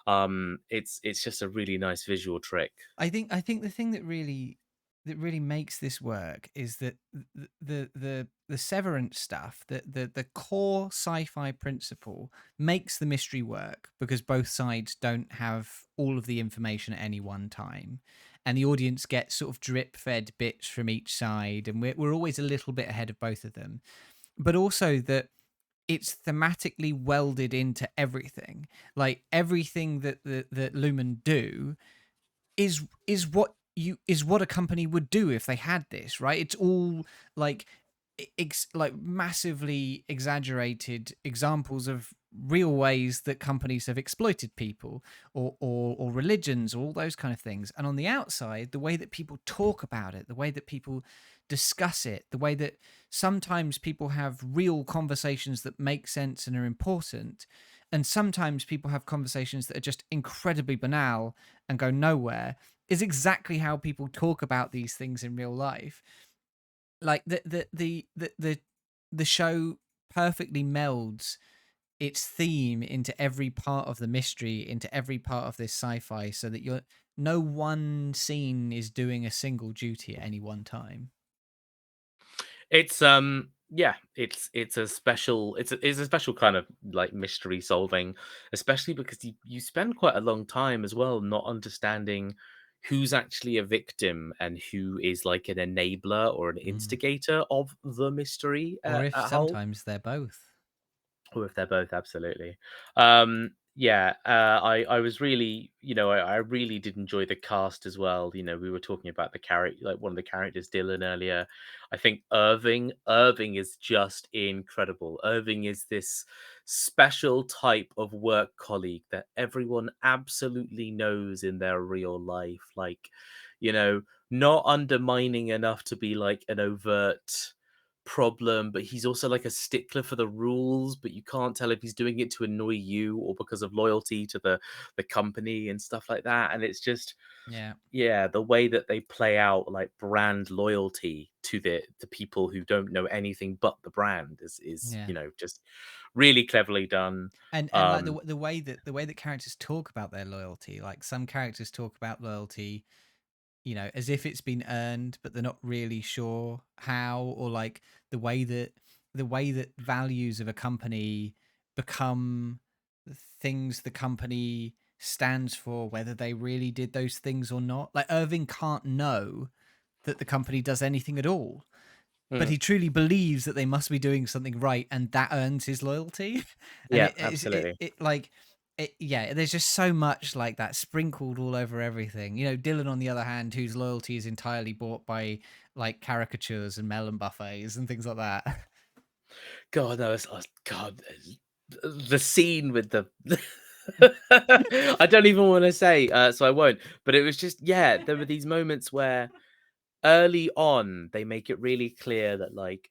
It's just a really nice visual trick. I think the thing that really makes this work is that the Severance stuff, the core sci-fi principle makes the mystery work because both sides don't have all of the information at any one time. And the audience gets sort of drip fed bits from each side, and we're always a little bit ahead of both of them. But also that it's thematically welded into everything. Like everything that Lumen do is what a company would do if they had this, right? It's all like like massively exaggerated examples of real ways that companies have exploited people or religions or all those kind of things. And on the outside, the way that people talk about it, the way that people discuss it, the way that sometimes people have real conversations that make sense and are important, and sometimes people have conversations that are just incredibly banal and go nowhere, is exactly how people talk about these things in real life. Like the show perfectly melds its theme into every part of the mystery, into every part of this sci-fi, so that you're no one scene is doing a single duty at any one time. It's yeah, it's a special kind of like mystery solving, especially because you spend quite a long time as well not understanding who's actually a victim and who is like an enabler or an Mm. instigator of the mystery Or if at whole. sometimes they're both. Or if they're both, absolutely. Yeah, I was really, I really did enjoy the cast as well. We were talking about the character, like one of the characters, Dylan, earlier. I think Irving is just incredible. Irving is this special type of work colleague that everyone absolutely knows in their real life. Like, not undermining enough to be like an overt problem, but he's also like a stickler for the rules, but you can't tell if he's doing it to annoy you or because of loyalty to the company and stuff like that. And it's just, Yeah, yeah, the way that they play out like brand loyalty to the people who don't know anything but the brand is yeah. just really cleverly done. And like um the way that characters talk about their loyalty, like some characters talk about loyalty, as if it's been earned, but they're not really sure how, or like the way that values of a company become the things the company stands for, whether they really did those things or not. Like Irving can't know that the company does anything at all, but mm, he truly believes that they must be doing something right, and that earns his loyalty. And yeah, it absolutely. like yeah, there's just so much like that sprinkled all over everything. Dylan, on the other hand, whose loyalty is entirely bought by like caricatures and melon buffets and things like that. God, no, God, the scene with the I don't even wanna say, so I won't, but it was just yeah, there were these moments where early on, they make it really clear that, like,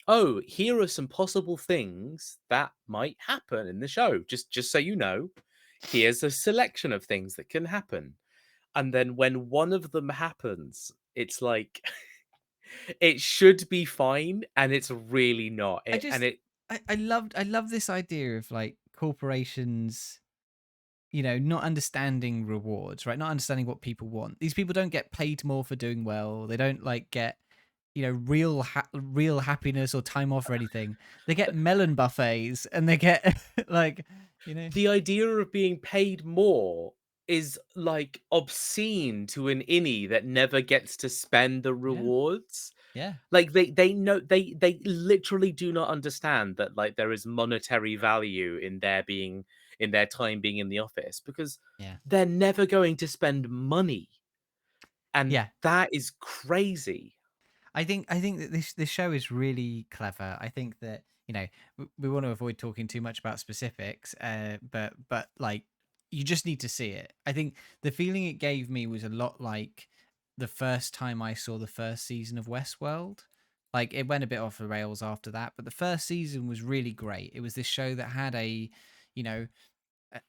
"Oh, here are some possible things that might happen in the show, just so you know. Here's a selection of things that can happen." And then when one of them happens, it's like, it should be fine, and it's really not. I It and just it I love this idea of like corporations, you know, not understanding rewards, right? Not understanding what people want. These people don't get paid more for doing well. They don't like get, you know, real happiness or time off or anything. They get melon buffets and they get like, you know, the idea of being paid more is, like, obscene to an innie that never gets to spend the yeah, rewards. yeah, Like, they know they literally do not understand that, like, there is monetary value in their time being in the office because yeah, they're never going to spend money, and yeah. that is crazy. I think that this show is really clever. I think that, you know, we want to avoid talking too much about specifics, but like you just need to see it. I think the feeling it gave me was a lot like the first time I saw the first season of Westworld. Like it went a bit off the rails after that, but the first season was really great. It was this show that had a, you know,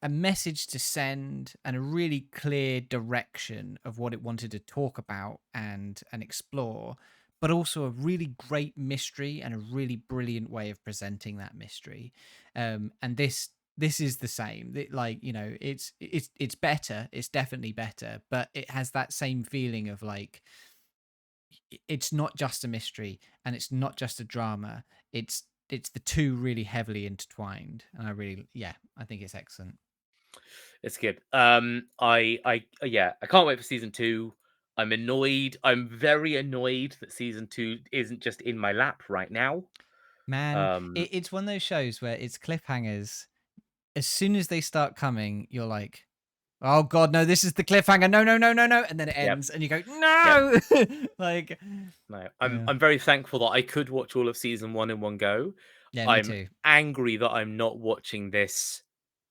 a message to send and a really clear direction of what it wanted to talk about and explore, but also a really great mystery and a really brilliant way of presenting that mystery. And this is the same. Like, you know, it's better. It's definitely better, but it has that same feeling of like it's not just a mystery and it's not just a drama. It's the two really heavily intertwined, and I really, yeah, I think it's excellent. It's good. Yeah, I can't wait for season 2. I'm annoyed. I'm very annoyed that season 2 isn't just in my lap right now. Man, Um, it's one of those shows where it's cliffhangers. As soon as they start coming, you're like, "Oh God, no! This is the cliffhanger! No, no, no, no, no!" And then it yep, ends, and you go, yep. "No!" Like, No, yeah, I'm very thankful that I could watch all of season 1 in one go. yeah, me I'm too. angry that I'm not watching this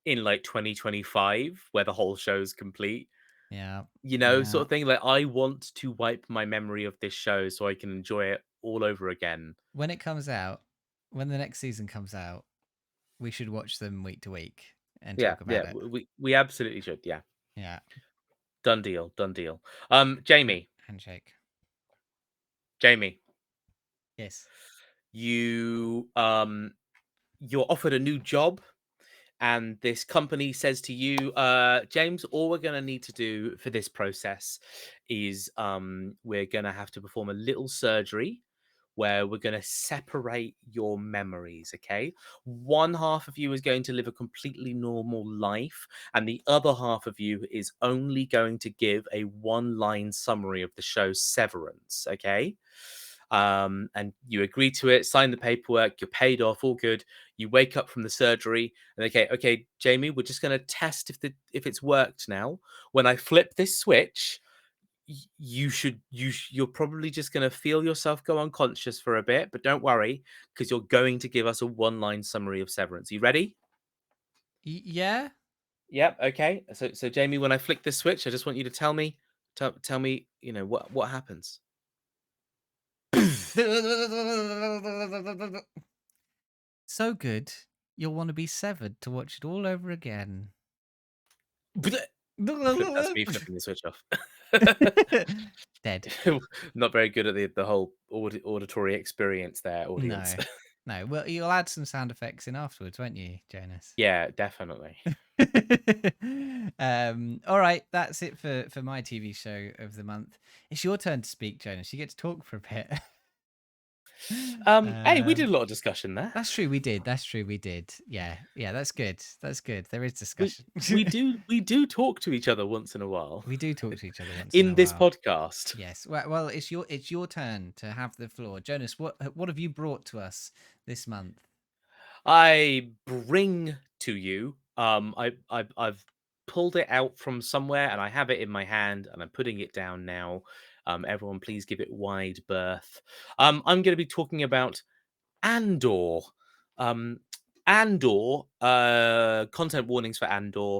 in, like, 2025 where the whole show's complete, Yeah, sort yeah. of thing. Like, I want to wipe my memory of this show so I can enjoy it all over again. When it comes out, when the next season comes out, we should watch them week to week and Yeah, talk yeah, about it. we absolutely should, yeah. Yeah, Done deal, done deal. Ha- Jamie, handshake. Jamie, Yes. you, you're offered a new job and this company says to you, James, all we're going to need to do for this process is we're going to have to perform a little surgery where we're going to separate your memories. Okay, one half of you is going to live a completely normal life, and the other half of you is only going to give a one-line summary of the show Severance. Okay, and you agree to it, sign the paperwork, you're paid off, all good. You wake up from the surgery, and okay, Jamie, we're just going to test if it's worked now. When I flip this switch, you're probably just going to feel yourself go unconscious for a bit, but don't worry because you're going to give us a one-line summary of Severance. You ready? Yeah. Yep. Okay. So Jamie, when I flick this switch, I just want you to tell me, what happens. So good, you'll want to be severed to watch it all over again. That's me flipping the switch off. Dead. Not very good at the whole auditory experience there, audience. No, no. Well, you'll add some sound effects in afterwards, won't you, Jonas? Yeah, definitely. All right, that's it for my TV show of the month. It's your turn to speak, Jonas. You get to talk for a bit. Hey, we did um, a lot of discussion there. that's true. We did. That's true. We did. Yeah, yeah. That's good. That's good. There is We discussion. we do talk to each other once in a while We do talk to each other once in in a this while. podcast. Yes. Well, it's your turn to have the floor, Jonas. What have you brought to us this month? I bring to you. I've pulled it out from somewhere and I have it in my hand and I'm putting it down now. Everyone, please give it wide berth. I'm going to be talking about Andor. Um, Andor, content warnings for Andor.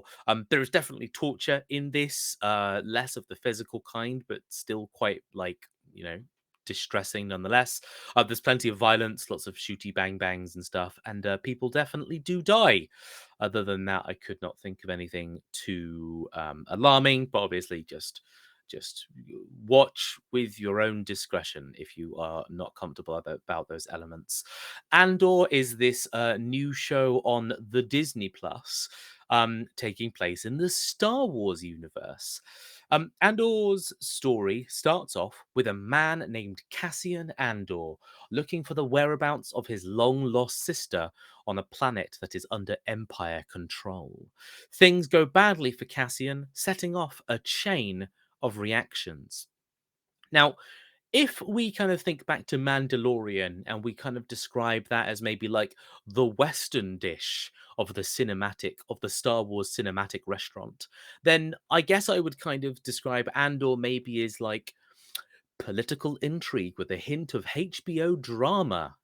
There is definitely torture in this, less of the physical kind, but still quite like, you know, distressing nonetheless. There's plenty of violence, lots of shooty bang bangs and stuff, and people definitely do die. Other than that, I could not think of anything too alarming, but obviously just watch with your own discretion if you are not comfortable about those elements. Andor is this new show on the Disney Plus, taking place in the Star Wars universe. Andor's story starts off with a man named Cassian Andor looking for the whereabouts of his long lost sister on a planet that is under Empire control. Things go badly for Cassian, setting off a chain of reactions. Now, if we kind of think back to Mandalorian and we kind of describe that as maybe like the Western dish of the Star Wars cinematic restaurant, then I guess I would kind of describe Andor maybe as like political intrigue with a hint of HBO drama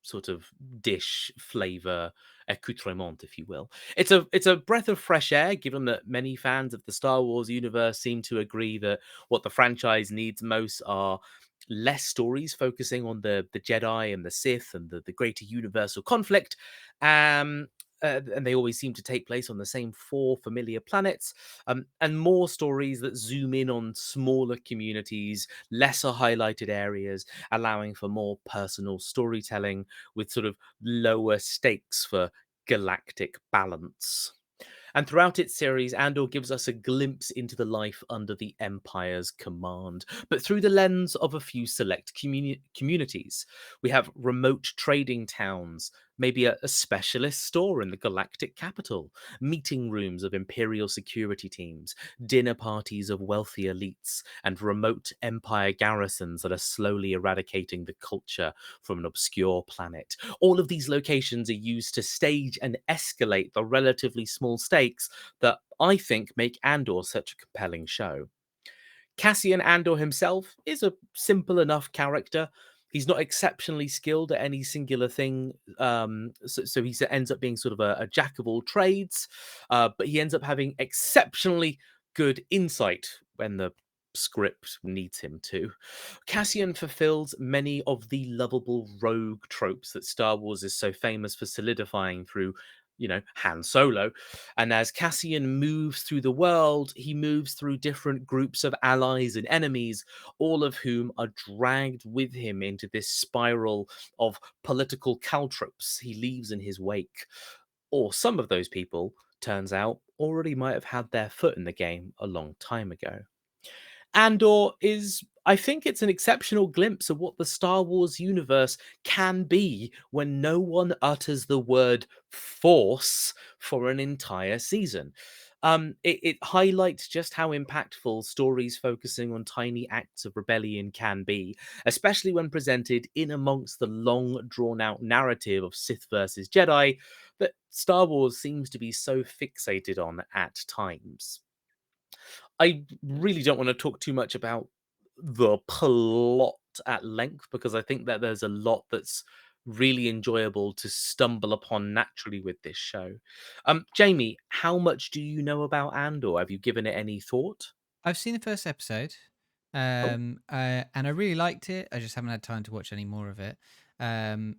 sort of dish flavor accoutrement, if you will. It's a breath of fresh air, given that many fans of the Star Wars universe seem to agree that what the franchise needs most are less stories focusing on the Jedi and the Sith and the greater universal conflict. Um, and they always seem to take place on the same four familiar planets, and more stories that zoom in on smaller communities, lesser highlighted areas, allowing for more personal storytelling with sort of lower stakes for galactic balance. And throughout its series, Andor gives us a glimpse into the life under the Empire's command, but through the lens of a few select communities. We have remote trading towns, maybe a specialist store in the galactic capital, meeting rooms of Imperial security teams, dinner parties of wealthy elites, and remote Empire garrisons that are slowly eradicating the culture from an obscure planet. All of these locations are used to stage and escalate the relatively small stakes that I think make Andor such a compelling show. Cassian Andor himself is a simple enough character. He's not exceptionally skilled at any singular thing, so he ends up being sort of a jack of all trades, but he ends up having exceptionally good insight when the script needs him to. Cassian fulfills many of the lovable rogue tropes that Star Wars is so famous for solidifying through, Han Solo. And as Cassian moves through the world, he moves through different groups of allies and enemies, all of whom are dragged with him into this spiral of political caltrops he leaves in his wake. Or some of those people, turns out, already might have had their foot in the game a long time ago. Andor is, I think it's an exceptional glimpse of what the Star Wars universe can be when no one utters the word force for an entire season. It highlights just how impactful stories focusing on tiny acts of rebellion can be, especially when presented in amongst the long drawn out narrative of Sith versus Jedi that Star Wars seems to be so fixated on at times. I really don't want to talk too much about the plot at length because I think that there's a lot that's really enjoyable to stumble upon naturally with this show. Jamie, how much do you know about Andor? Have you given it any thought? I've seen the first episode, Oh, and I really liked it. I just haven't had time to watch any more of it. I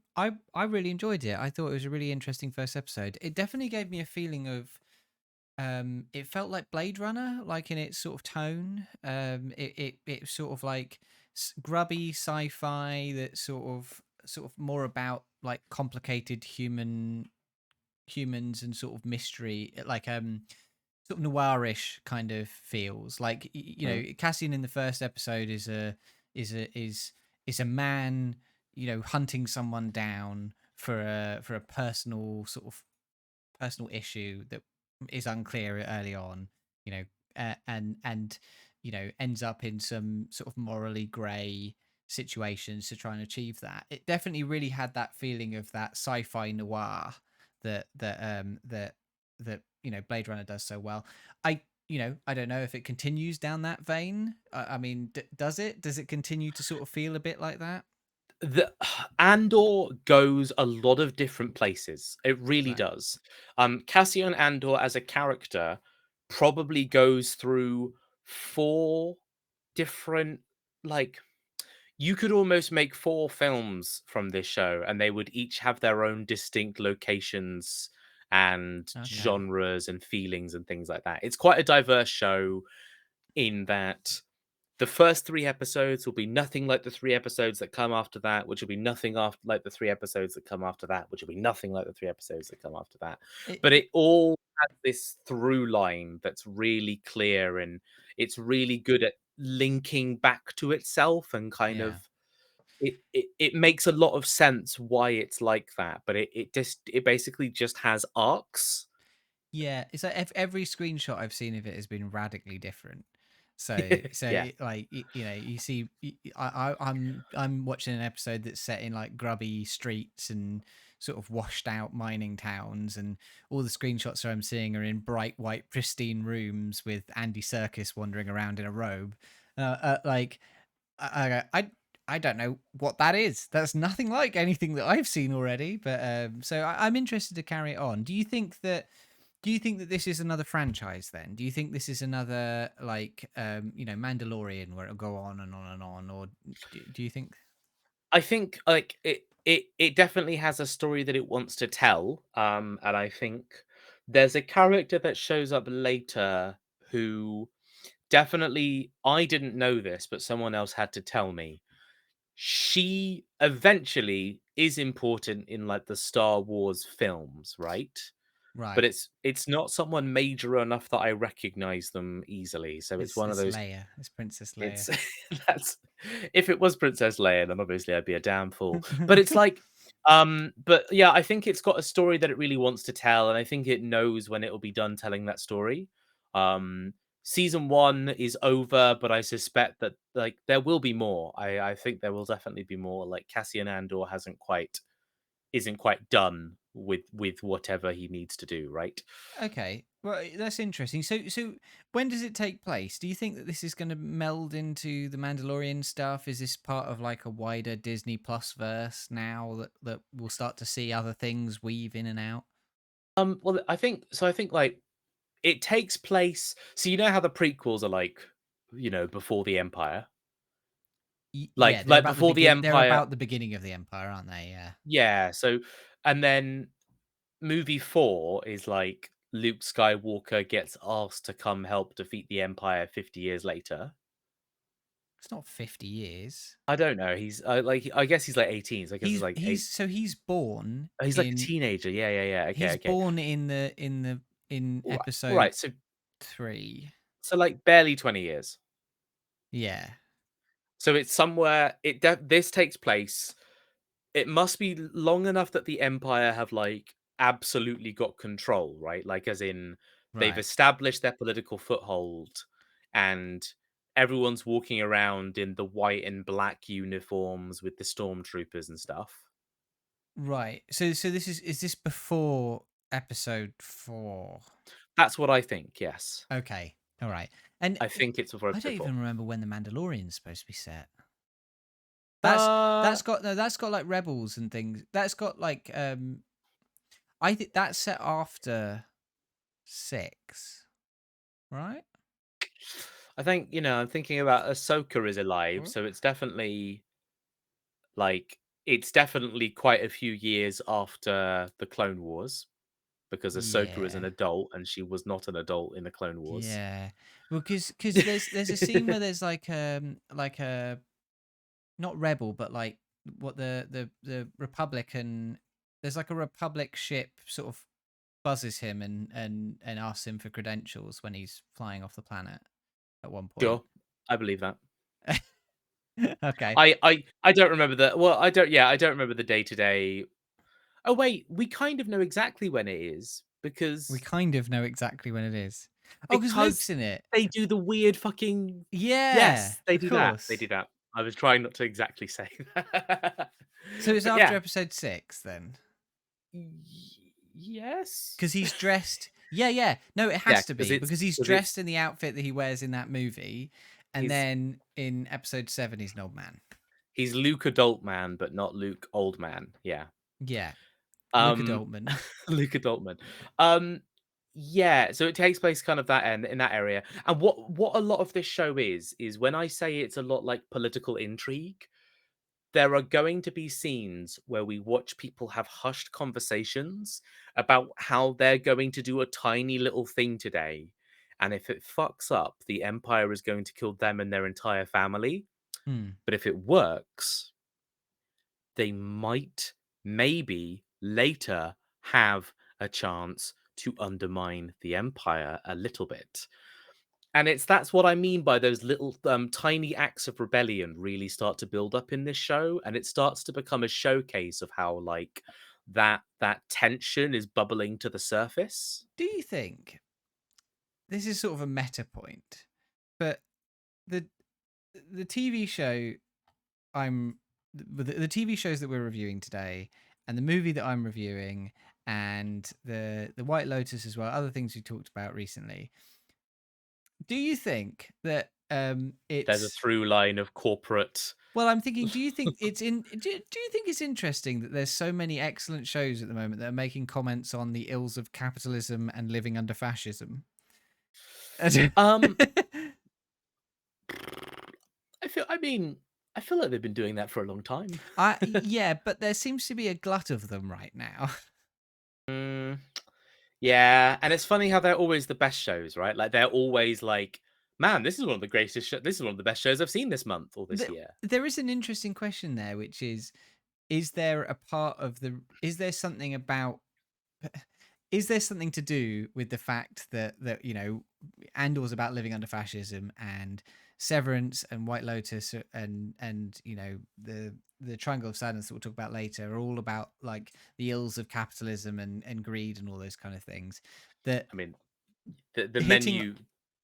really enjoyed it. I thought it was a really interesting first episode. It definitely gave me a feeling of it felt like Blade Runner, like in its sort of tone. It sort of like grubby sci-fi that sort of more about like complicated humans and sort of mystery, like sort of noirish kind of feels. Like mm, Cassian in the first episode is a is a man, hunting someone down for a personal sort of personal issue that is unclear early on, you know, and ends up in some sort of morally grey situations to try and achieve that. It definitely really had that feeling of that sci-fi noir that Blade Runner does so well. I don't know if it continues down that vein. I mean, does it? Does it continue to sort of feel a bit like that? The Andor goes a lot of different places. It really Right. does. Cassian Andor as a character probably goes through 4 different, like, you could almost make 4 films from this show, and they would each have their own distinct locations and Okay. genres and feelings and things like that. It's quite a diverse show in that the first 3 episodes will be nothing like the 3 episodes that come after that, which will be nothing after like the 3 episodes that come after that, which will be nothing like the 3 episodes that come after that. It, But it all has this through line that's really clear, and it's really good at linking back to itself, and kind yeah. of it makes a lot of sense why it's like that, but it basically just has arcs. Yeah, it's like every screenshot I've seen of it has been radically different. So Yeah. like you know, you see, I'm watching an episode that's set in like grubby streets and sort of washed out mining towns, and all the screenshots I'm seeing are in bright white pristine rooms with Andy Serkis wandering around in a robe. Like I don't know what that is. That's nothing like anything that I've seen already. But so I'm interested to carry it on. Do you think that this is another franchise then? Do you think this is another like you know, Mandalorian where it'll go on and on and on, or do you think? I think, like, it definitely has a story that it wants to tell, and I think there's a character that shows up later who definitely, I didn't know this, but someone else had to tell me. She eventually is important in, like, the Star Wars films, right? But Right. it's not someone major enough that I recognize them easily, so it's one of It's those. Leia. It's Princess Leia. It's that's if it was Princess Leia, then obviously I'd be a damn fool. But it's like, but yeah, I think it's got a story that it really wants to tell, and I think it knows when it'll be done telling that story. Um, Season 1 is over, but I suspect that, like, there will be more. I think there will definitely be more. Like, Cassian Andor isn't quite done with whatever he needs to do, right? Okay. Well, that's interesting. So when does it take place? Do you think that this is going to meld into the Mandalorian stuff? Is this part of like a wider Disney Plus verse now that we'll start to see other things weave in and out? Well, I think so. I think, like, it takes place, so you know how the prequels are, like, before the Empire? Yeah, Like before the they're Empire. about the beginning of the Empire, aren't they? Yeah. Yeah, so and then movie 4 is like Luke Skywalker gets asked to come help defeat the Empire 50 years later. It's not 50 years. I don't know, he's, like, I guess he's like 18, so I guess it's like 8. He's born Oh, he's like a in teenager, yeah, yeah, yeah, okay, okay. in Right, episode right, so 3. like barely 20 years. Yeah. So it's somewhere this takes place. It must be long enough that the Empire have, like, absolutely got control, right? Like, as in, they've Right. established their political foothold, and everyone's walking around in the white and black uniforms with the stormtroopers and stuff. Right. So is this before episode 4? That's what I think, yes. Okay. All right. And I think it's before I don't episode 4. even remember when the Mandalorian's supposed to be set. Uh, That's got like rebels and things. That's got like I think that's set after 6, right? I think, I'm thinking about Ahsoka is alive, Or- so it's definitely quite a few years after the Clone Wars, because Ahsoka is an Yeah. adult and she was not an adult in the Clone Wars. Yeah. Well, because there's a scene where there's like a not rebel but like what the Republican, there's like a Republic ship sort of buzzes him and asks him for credentials when he's flying off the planet at one point. Sure, I believe that. Okay. I don't remember I don't remember the day-to-day. Oh, wait, we kind of know exactly when it is, We because kind of know exactly when it is. Oh, because because Luke's in it. they do the weird fucking. Yeah, Yes, they of do that, they course. do that. I was trying not to exactly say that. So it's But after yeah. episode 6 then. Yes? Because he's dressed. Yeah, yeah. No, it Yeah, has to because be because he's it's dressed in the outfit that he wears in that movie, and he's then in episode 7 he's an old man. He's Luke adult man, but not Luke old man. Yeah. Yeah, Luke Um, Adultman. Luke Adultman. Um, yeah, so it takes place kind of that end in that area. And what a lot of this show is when I say it's a lot like political intrigue, there are going to be scenes where we watch people have hushed conversations about how they're going to do a tiny little thing today. And if it fucks up, the Empire is going to kill them and their entire family. Hmm. But if it works, they might, maybe later have a chance to undermine the Empire a little bit. And that's what I mean by those little tiny acts of rebellion really start to build up in this show, and it starts to become a showcase of how like that tension is bubbling to the surface. Do you think this is sort of a meta point, but the the TV show I'm the TV shows that we're reviewing today, and the movie that I'm reviewing, and the White Lotus as well, other things we talked about recently. Do you think that There's a it's through line of corporate. well? I'm thinking. Do you think it's in? Do you think it's interesting that there's so many excellent shows at the moment that are making comments on the ills of capitalism and living under fascism? Um, I feel like they've been doing that for a long time. Yeah, but there seems to be a glut of them right now. Mm, yeah, and it's funny how they're always the best shows, right? Like they're always like, man, this is one of the greatest. This is one of the best shows I've seen this month or this year. There is an interesting question there, which is there a part of the is there something about is there something to do with the fact that Andor's about living under fascism, and Severance and White Lotus and the Triangle of Sadness that we'll talk about later are all about like the ills of capitalism and greed and all those kind of things that I mean, the hitting menu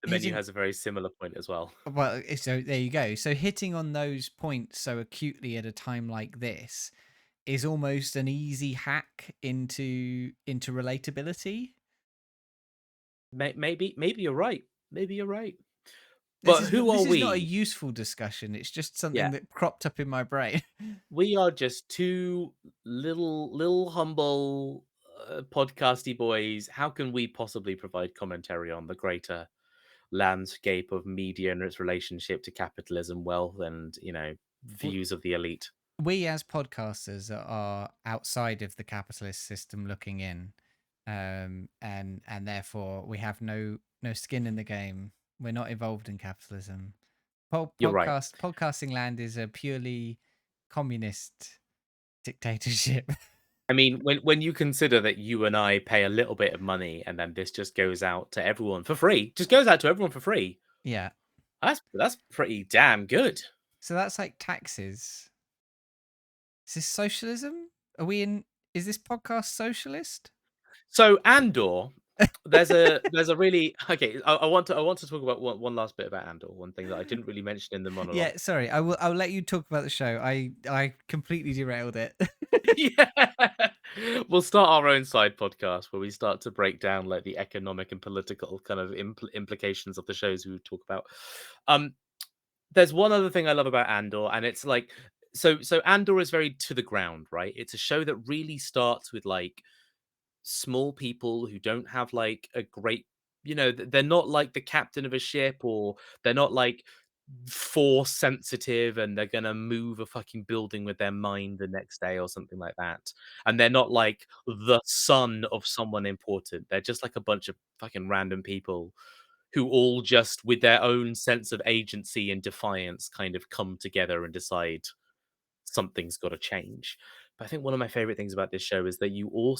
hitting has a very similar point as well. well, so there you go. So hitting on those points so acutely at a time like this is almost an easy hack into relatability. Maybe you're right. Maybe you're right. This But is who are this is not a we? useful discussion. It's just Yeah, something that cropped up in my brain. we are just two little humble podcasty boys. How can we possibly provide commentary on the greater landscape of media and its relationship to capitalism, wealth, and views of the elite? We as podcasters are outside of the capitalist system looking in, and therefore we have no skin in the game. We're not involved in capitalism. You're right. Podcasting land is a purely communist dictatorship. I mean, when you consider that you and I pay a little bit of money and then this just goes out to everyone for free, just goes out to everyone for free. Yeah. That's pretty damn good. So that's like taxes. Is this socialism? Are we in? Is this podcast socialist? So Andor, there's a really okay. I want to talk about one last bit about Andor. One thing that I didn't really mention in the monologue. Yeah, sorry. I'll let you talk about the show. I completely derailed it. Yeah, we'll start our own side podcast where we start to break down like the economic and political kind of implications of the shows we would talk about. Um, there's one other thing I love about Andor, and it's like so Andor is very to the ground, right? It's a show that really starts with like small people who don't have like a great they're not like the captain of a ship, or they're not like force sensitive and they're gonna move a fucking building with their mind the next day or something like that. And they're not like the son of someone important. They're just like a bunch of fucking random people who all just with their own sense of agency and defiance kind of come together and decide something's got to change. But I think one of my favorite things about this show is that you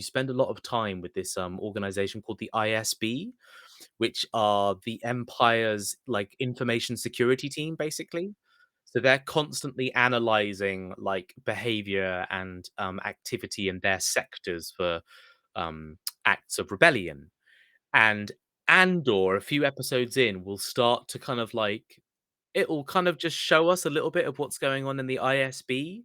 spend a lot of time with this organization called the ISB, which are the Empire's like information security team, basically. So they're constantly analyzing like behavior and activity in their sectors for acts of rebellion. And Andor, a few episodes in, will start to kind of like it'll kind of just show us a little bit of what's going on in the ISB,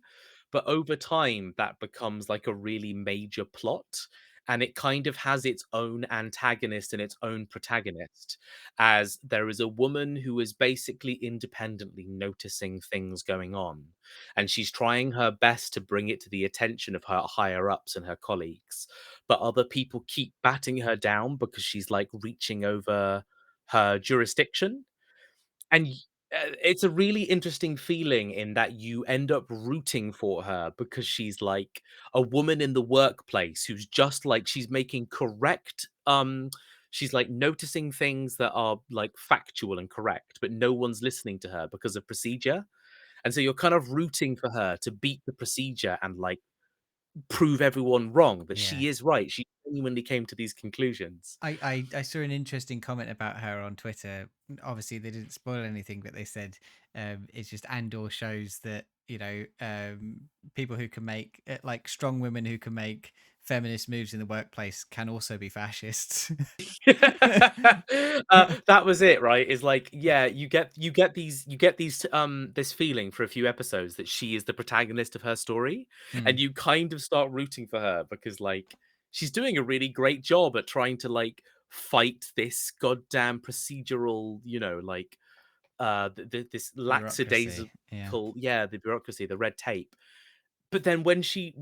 but over time that becomes like a really major plot. and it kind of has its own antagonist and its own protagonist, as there is a woman who is basically independently noticing things going on, and she's trying her best to bring it to the attention of her higher ups and her colleagues, but other people keep batting her down because she's like reaching over her jurisdiction. And it's a really interesting feeling in that you end up rooting for her because she's like a woman in the workplace who's just like she's making correct she's like noticing things that are like factual and correct, but no one's listening to her because of procedure. And so you're kind of rooting for her to beat the procedure and like prove everyone wrong that Yeah. she is right. She genuinely came to these conclusions. I saw an interesting comment about her on Twitter. Obviously, they didn't spoil anything, but they said it's just Andor shows that people who can make like strong women who can make feminist moves in the workplace can also be fascists. That was it, right? Is like, yeah, you get these this feeling for a few episodes that she is the protagonist of her story, and you kind of start rooting for her because like she's doing a really great job at trying to like fight this goddamn procedural, like this Bureaucracy. Yeah. lackadaisical, yeah, the bureaucracy, the red tape. But then when she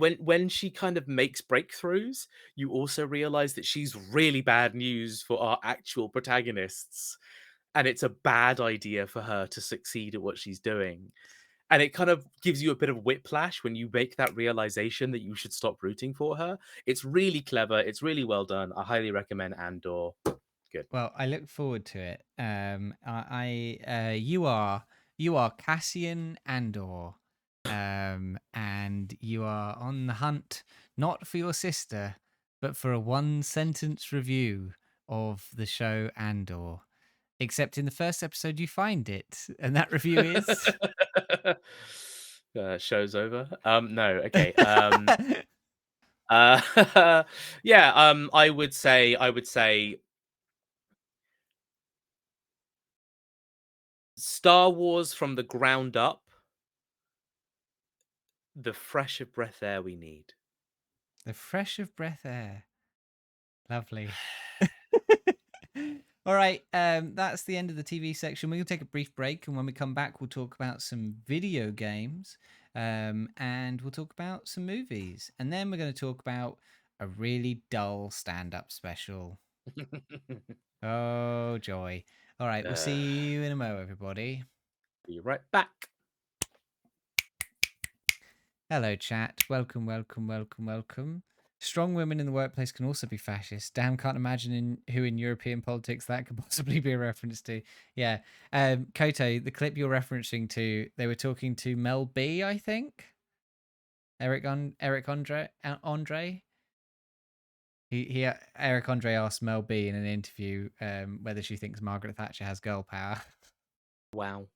kind of makes breakthroughs, you also realize that she's really bad news for our actual protagonists, and it's a bad idea for her to succeed at what she's doing. And it kind of gives you a bit of whiplash when you make that realization that you should stop rooting for her. It's really clever. It's really well done. I highly recommend Andor. Good. Well, I look forward to it. You are Cassian Andor, and you are on the hunt not for your sister, but for a one-sentence review of the show Andor. Except in the first episode, you find it, and that review is. Show's over. No, okay. Yeah. I would say Star Wars from the ground up, the fresh of breath air we need. The fresh of breath air. Lovely. All right, that's the end of the TV section. We're going to take a brief break, and when we come back, we'll talk about some video games, and we'll talk about some movies, and then we're going to talk about a really dull stand-up special. Oh, joy. All right, we'll see you in a mo, everybody. Be right back. Hello, chat. Welcome, welcome, welcome, welcome. Strong women in the workplace can also be fascist. Damn, can't imagine who in European politics that could possibly be a reference to. Yeah. Koto, the clip you're referencing to, they were talking to Mel B, I think. Eric Andre. Eric Andre asked Mel B in an interview whether she thinks Margaret Thatcher has girl power. Wow.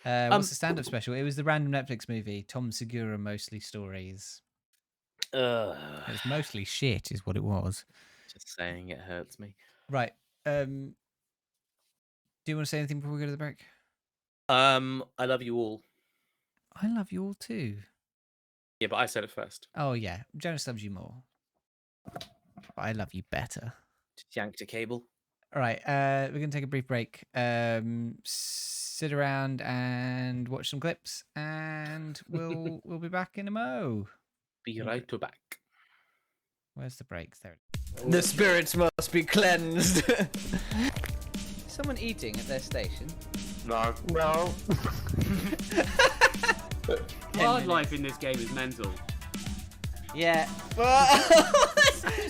What's the stand-up special? It was the random Netflix movie, Tom Segura Mostly Stories. It was mostly shit, is what it was. Just saying, it hurts me. Right. Do you want to say anything before we go to the break? I love you all. I love you all too. Yeah, but I said it first. Oh yeah, Jonas loves you more. But I love you better. Just yanked a cable. All right. We're gonna take a brief break. Sit around and watch some clips, and we'll be back in a mo. Be right back. Where's the breaks? There. The spirits must be cleansed. Someone eating at their station? No. Wildlife in this game is mental. Yeah.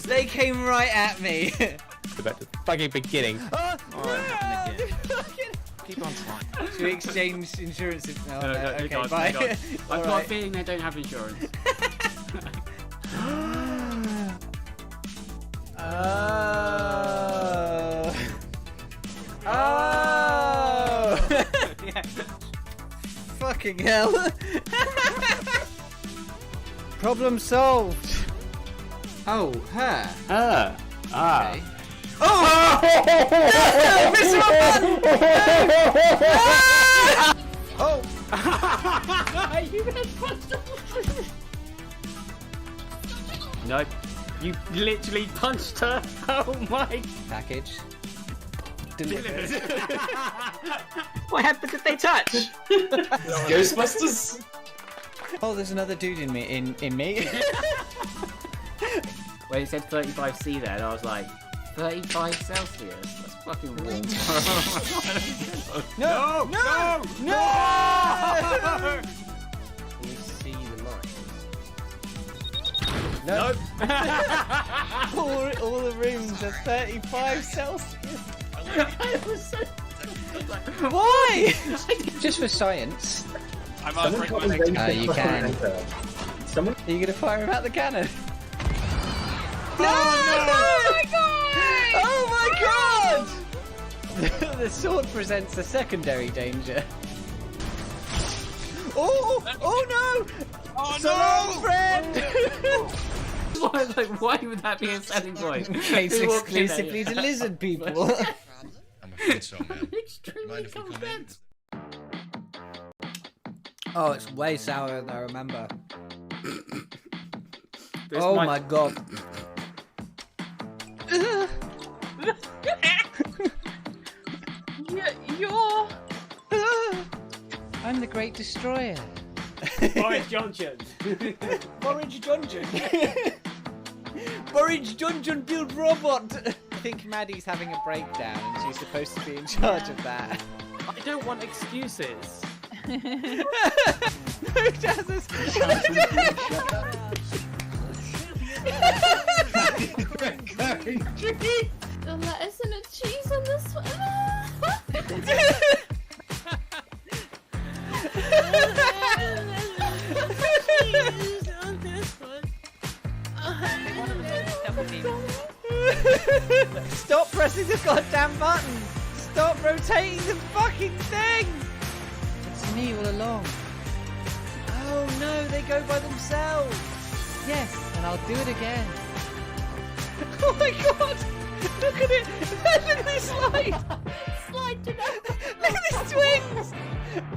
They came right at me. Back to the fucking beginning. Keep on trying. Should we exchange insurances now? No, Okay, you bye. can't. I've got a feeling they don't have insurance. Yeah. Fucking hell. Problem solved. Oh, her. Okay. Oh! No! Mr. Oh! Nope. You literally punched her. Oh my. Package. Delivered. What happened if they touch? Ghostbusters? Oh, there's another dude in me. In me. When it said 35C there, and I was like, 35 Celsius? That's fucking warm. No! Can you see the light? No! all the rooms are 35 Celsius. Why? Just for science. I'm offering my next. You can. Someone? Are you gonna fire him out the cannon? Oh Oh my god! The sword presents a secondary danger. Oh! Oh no! Oh So long, friend! Why would that be a selling point? It's Who walked in there? exclusively to lizard people. I'm a good song, man. Extremely Mind if we come in? content. Oh, it's way sourer than I remember. This Oh might- my god. You're... I'm the Great Destroyer. Boris Johnson. Borage Dungeon. Borage Dungeon build robot. I think Maddie's having a breakdown and she's supposed to be in charge of that. I don't want excuses. Who does this? The lettuce and the cheese on this one. Cheese on this one. Stop pressing the goddamn button! Stop rotating the fucking thing! It's me all along. Oh no, they go by themselves! Yes, and I'll do it again. Oh my god! Look at it! Look at this slide! Slide to that. Look at these swings!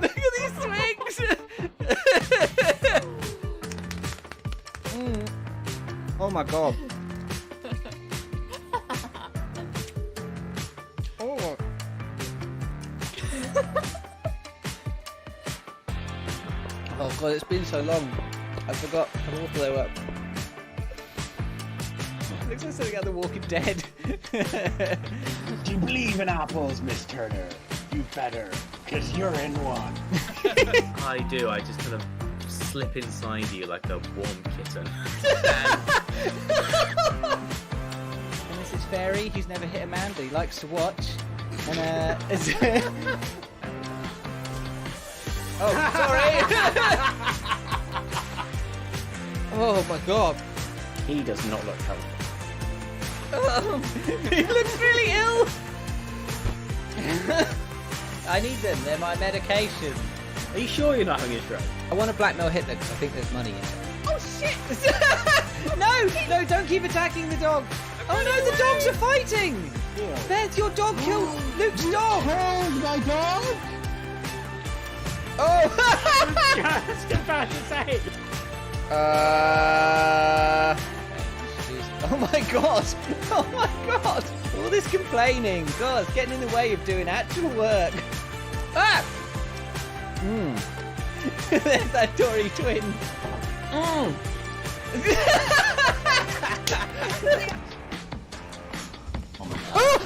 Look at these swings! Oh my god. Oh. Oh god, it's been so long. I forgot how awful they were. Looks like something out of The Walking Dead. Do you believe in apples, Miss Turner? You better, because you're in one. I do. I just kind of slip inside you like a warm kitten. And this is Fairy. He's never hit a man, but he likes to watch. And oh, sorry. Oh my god. He does not look healthy. He looks really ill. I need them. They're my medication. Are you sure you're not having a stroke? I want to blackmail Hitler because I think there's money in it. Oh shit! No, don't keep attacking the dog. Oh no, the dogs are fighting. Beth, your dog killed Luke's dog. Killed my dog? Oh. That's about to say. Oh my god! Oh my god! All this complaining, God, it's getting in the way of doing actual work. Ah! There's that Dory twin. Oh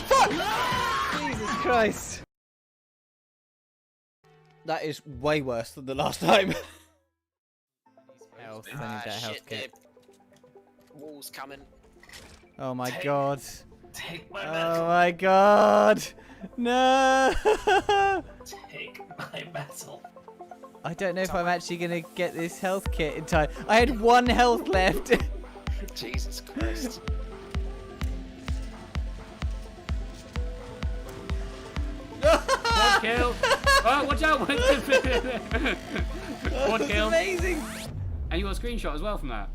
fuck! Jesus Christ! That is way worse than the last time. Health, I need that health kit. Wall's coming. Oh my god. Take my Oh my god. No. Take my metal. I don't know if I'm actually gonna get this health kit in time. I had 1 health left. Jesus Christ. One kill. Oh, watch out. One That's kill. amazing. And you got a screenshot as well from that.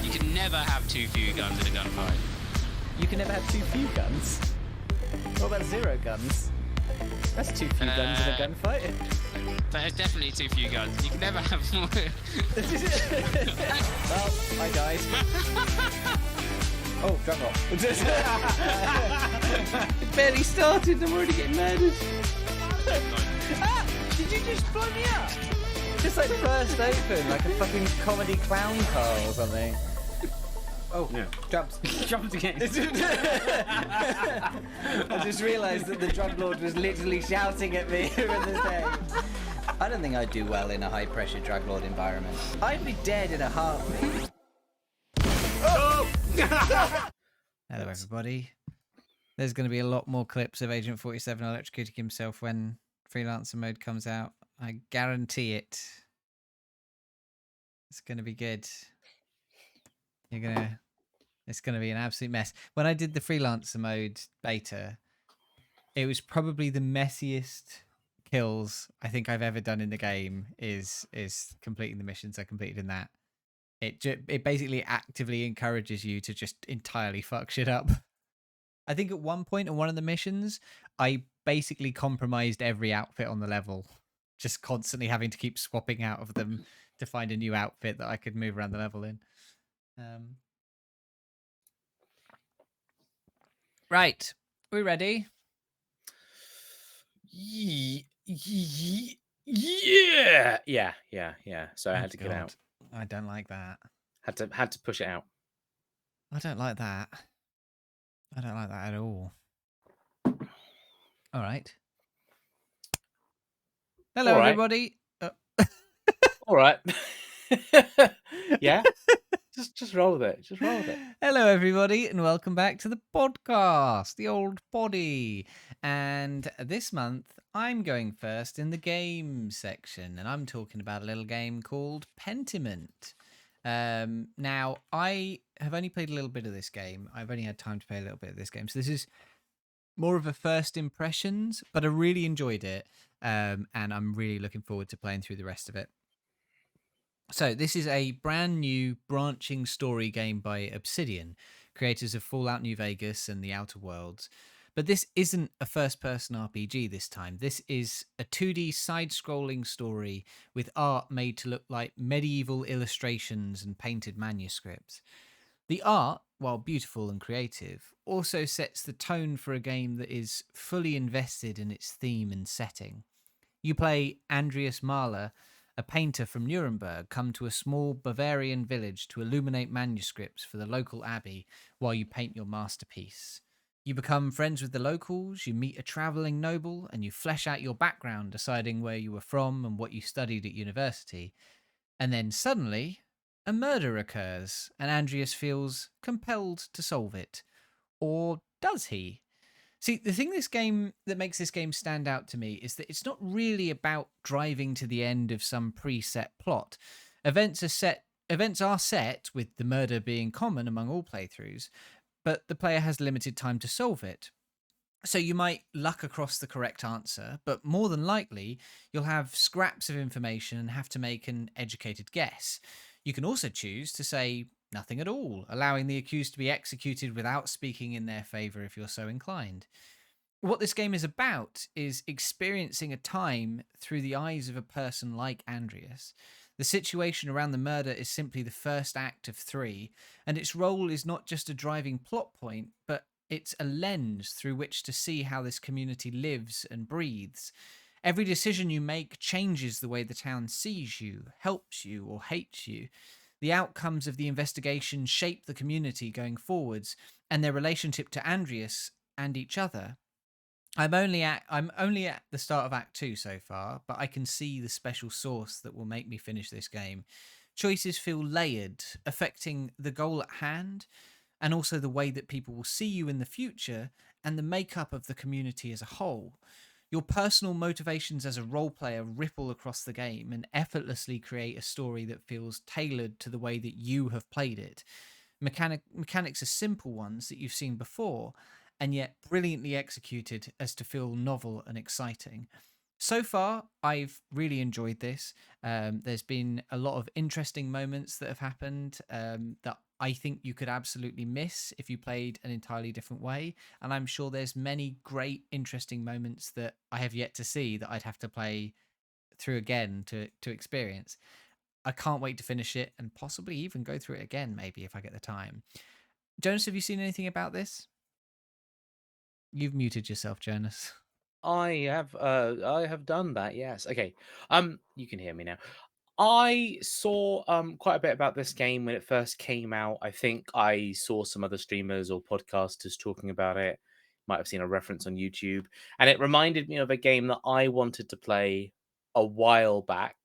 You can never have too few guns in a gunfight. You can never have too few guns. What about 0 guns? That's too few guns in a gunfight. That is definitely too few guns. You can never have more. Well, I died. Oh, drum roll. It barely started. I'm already getting murdered. Did you just blow me up? Just like burst open like a fucking comedy clown car or something. Oh, Yeah. jumps. Jumped again. I just realised that the drug lord was literally shouting at me in the day. I don't think I'd do well in a high-pressure drug lord environment. I'd be dead in a heartbeat. Hello, everybody. There's going to be a lot more clips of Agent 47 electrocuting himself when freelancer mode comes out. I guarantee it. It's going to be good. It's going to be an absolute mess. When I did the freelancer mode beta, it was probably the messiest kills I think I've ever done in the game. Is completing the missions I completed in that. It basically actively encourages you to just entirely fuck shit up. I think at one point in one of the missions, I basically compromised every outfit on the level, just constantly having to keep swapping out of them to find a new outfit that I could move around the level in. Right, we ready? Yeah. So I had to get out. I don't like that. Had to push it out. I don't like that. I don't like that at all. All right. Hello, All right. everybody. All right. Yeah. Just roll with it. Just roll with it. Hello, everybody, and welcome back to the podcast, the old body. And this month, I'm going first in the game section, and I'm talking about a little game called Pentiment. Now, I have only played a little bit of this game. I've only had time to play a little bit of this game, so this is more of a first impressions, but I really enjoyed it, and I'm really looking forward to playing through the rest of it. So this is a brand new branching story game by Obsidian, creators of Fallout New Vegas and The Outer Worlds. But this isn't a first-person RPG this time. This is a 2D side-scrolling story with art made to look like medieval illustrations and painted manuscripts. The art, while beautiful and creative, also sets the tone for a game that is fully invested in its theme and setting. You play Andreas Mahler, a painter from Nuremberg, come to a small Bavarian village to illuminate manuscripts for the local abbey while you paint your masterpiece. You become friends with the locals, you meet a travelling noble, and you flesh out your background, deciding where you were from and what you studied at university. And then suddenly, a murder occurs, and Andreas feels compelled to solve it. Or does he? See, the thing that makes this game stand out to me is that it's not really about driving to the end of some preset plot. Events are set with the murder being common among all playthroughs, but the player has limited time to solve it. So you might luck across the correct answer, but more than likely, you'll have scraps of information and have to make an educated guess. You can also choose to say nothing at all, allowing the accused to be executed without speaking in their favour if you're so inclined. What this game is about is experiencing a time through the eyes of a person like Andreas. The situation around the murder is simply the first act of 3, and its role is not just a driving plot point, but it's a lens through which to see how this community lives and breathes. Every decision you make changes the way the town sees you, helps you, or hates you. The outcomes of the investigation shape the community going forwards and their relationship to Andreas and each other. I'm only at the start of Act 2 so far, but I can see the special sauce that will make me finish this game. Choices feel layered, affecting the goal at hand, and also the way that people will see you in the future and the makeup of the community as a whole. Your personal motivations as a role player ripple across the game and effortlessly create a story that feels tailored to the way that you have played it. Mechanics are simple ones that you've seen before, and yet brilliantly executed as to feel novel and exciting. So far, I've really enjoyed this. There's been a lot of interesting moments that have happened that I think you could absolutely miss if you played an entirely different way. And I'm sure there's many great, interesting moments that I have yet to see that I'd have to play through again to experience. I can't wait to finish it and possibly even go through it again, maybe if I get the time. Jonas, have you seen anything about this? You've muted yourself, Jonas. I have done that, yes. Okay. You can hear me now. I saw quite a bit about this game when it first came out. I think I saw some other streamers or podcasters talking about it. Might have seen a reference on YouTube. And it reminded me of a game that I wanted to play a while back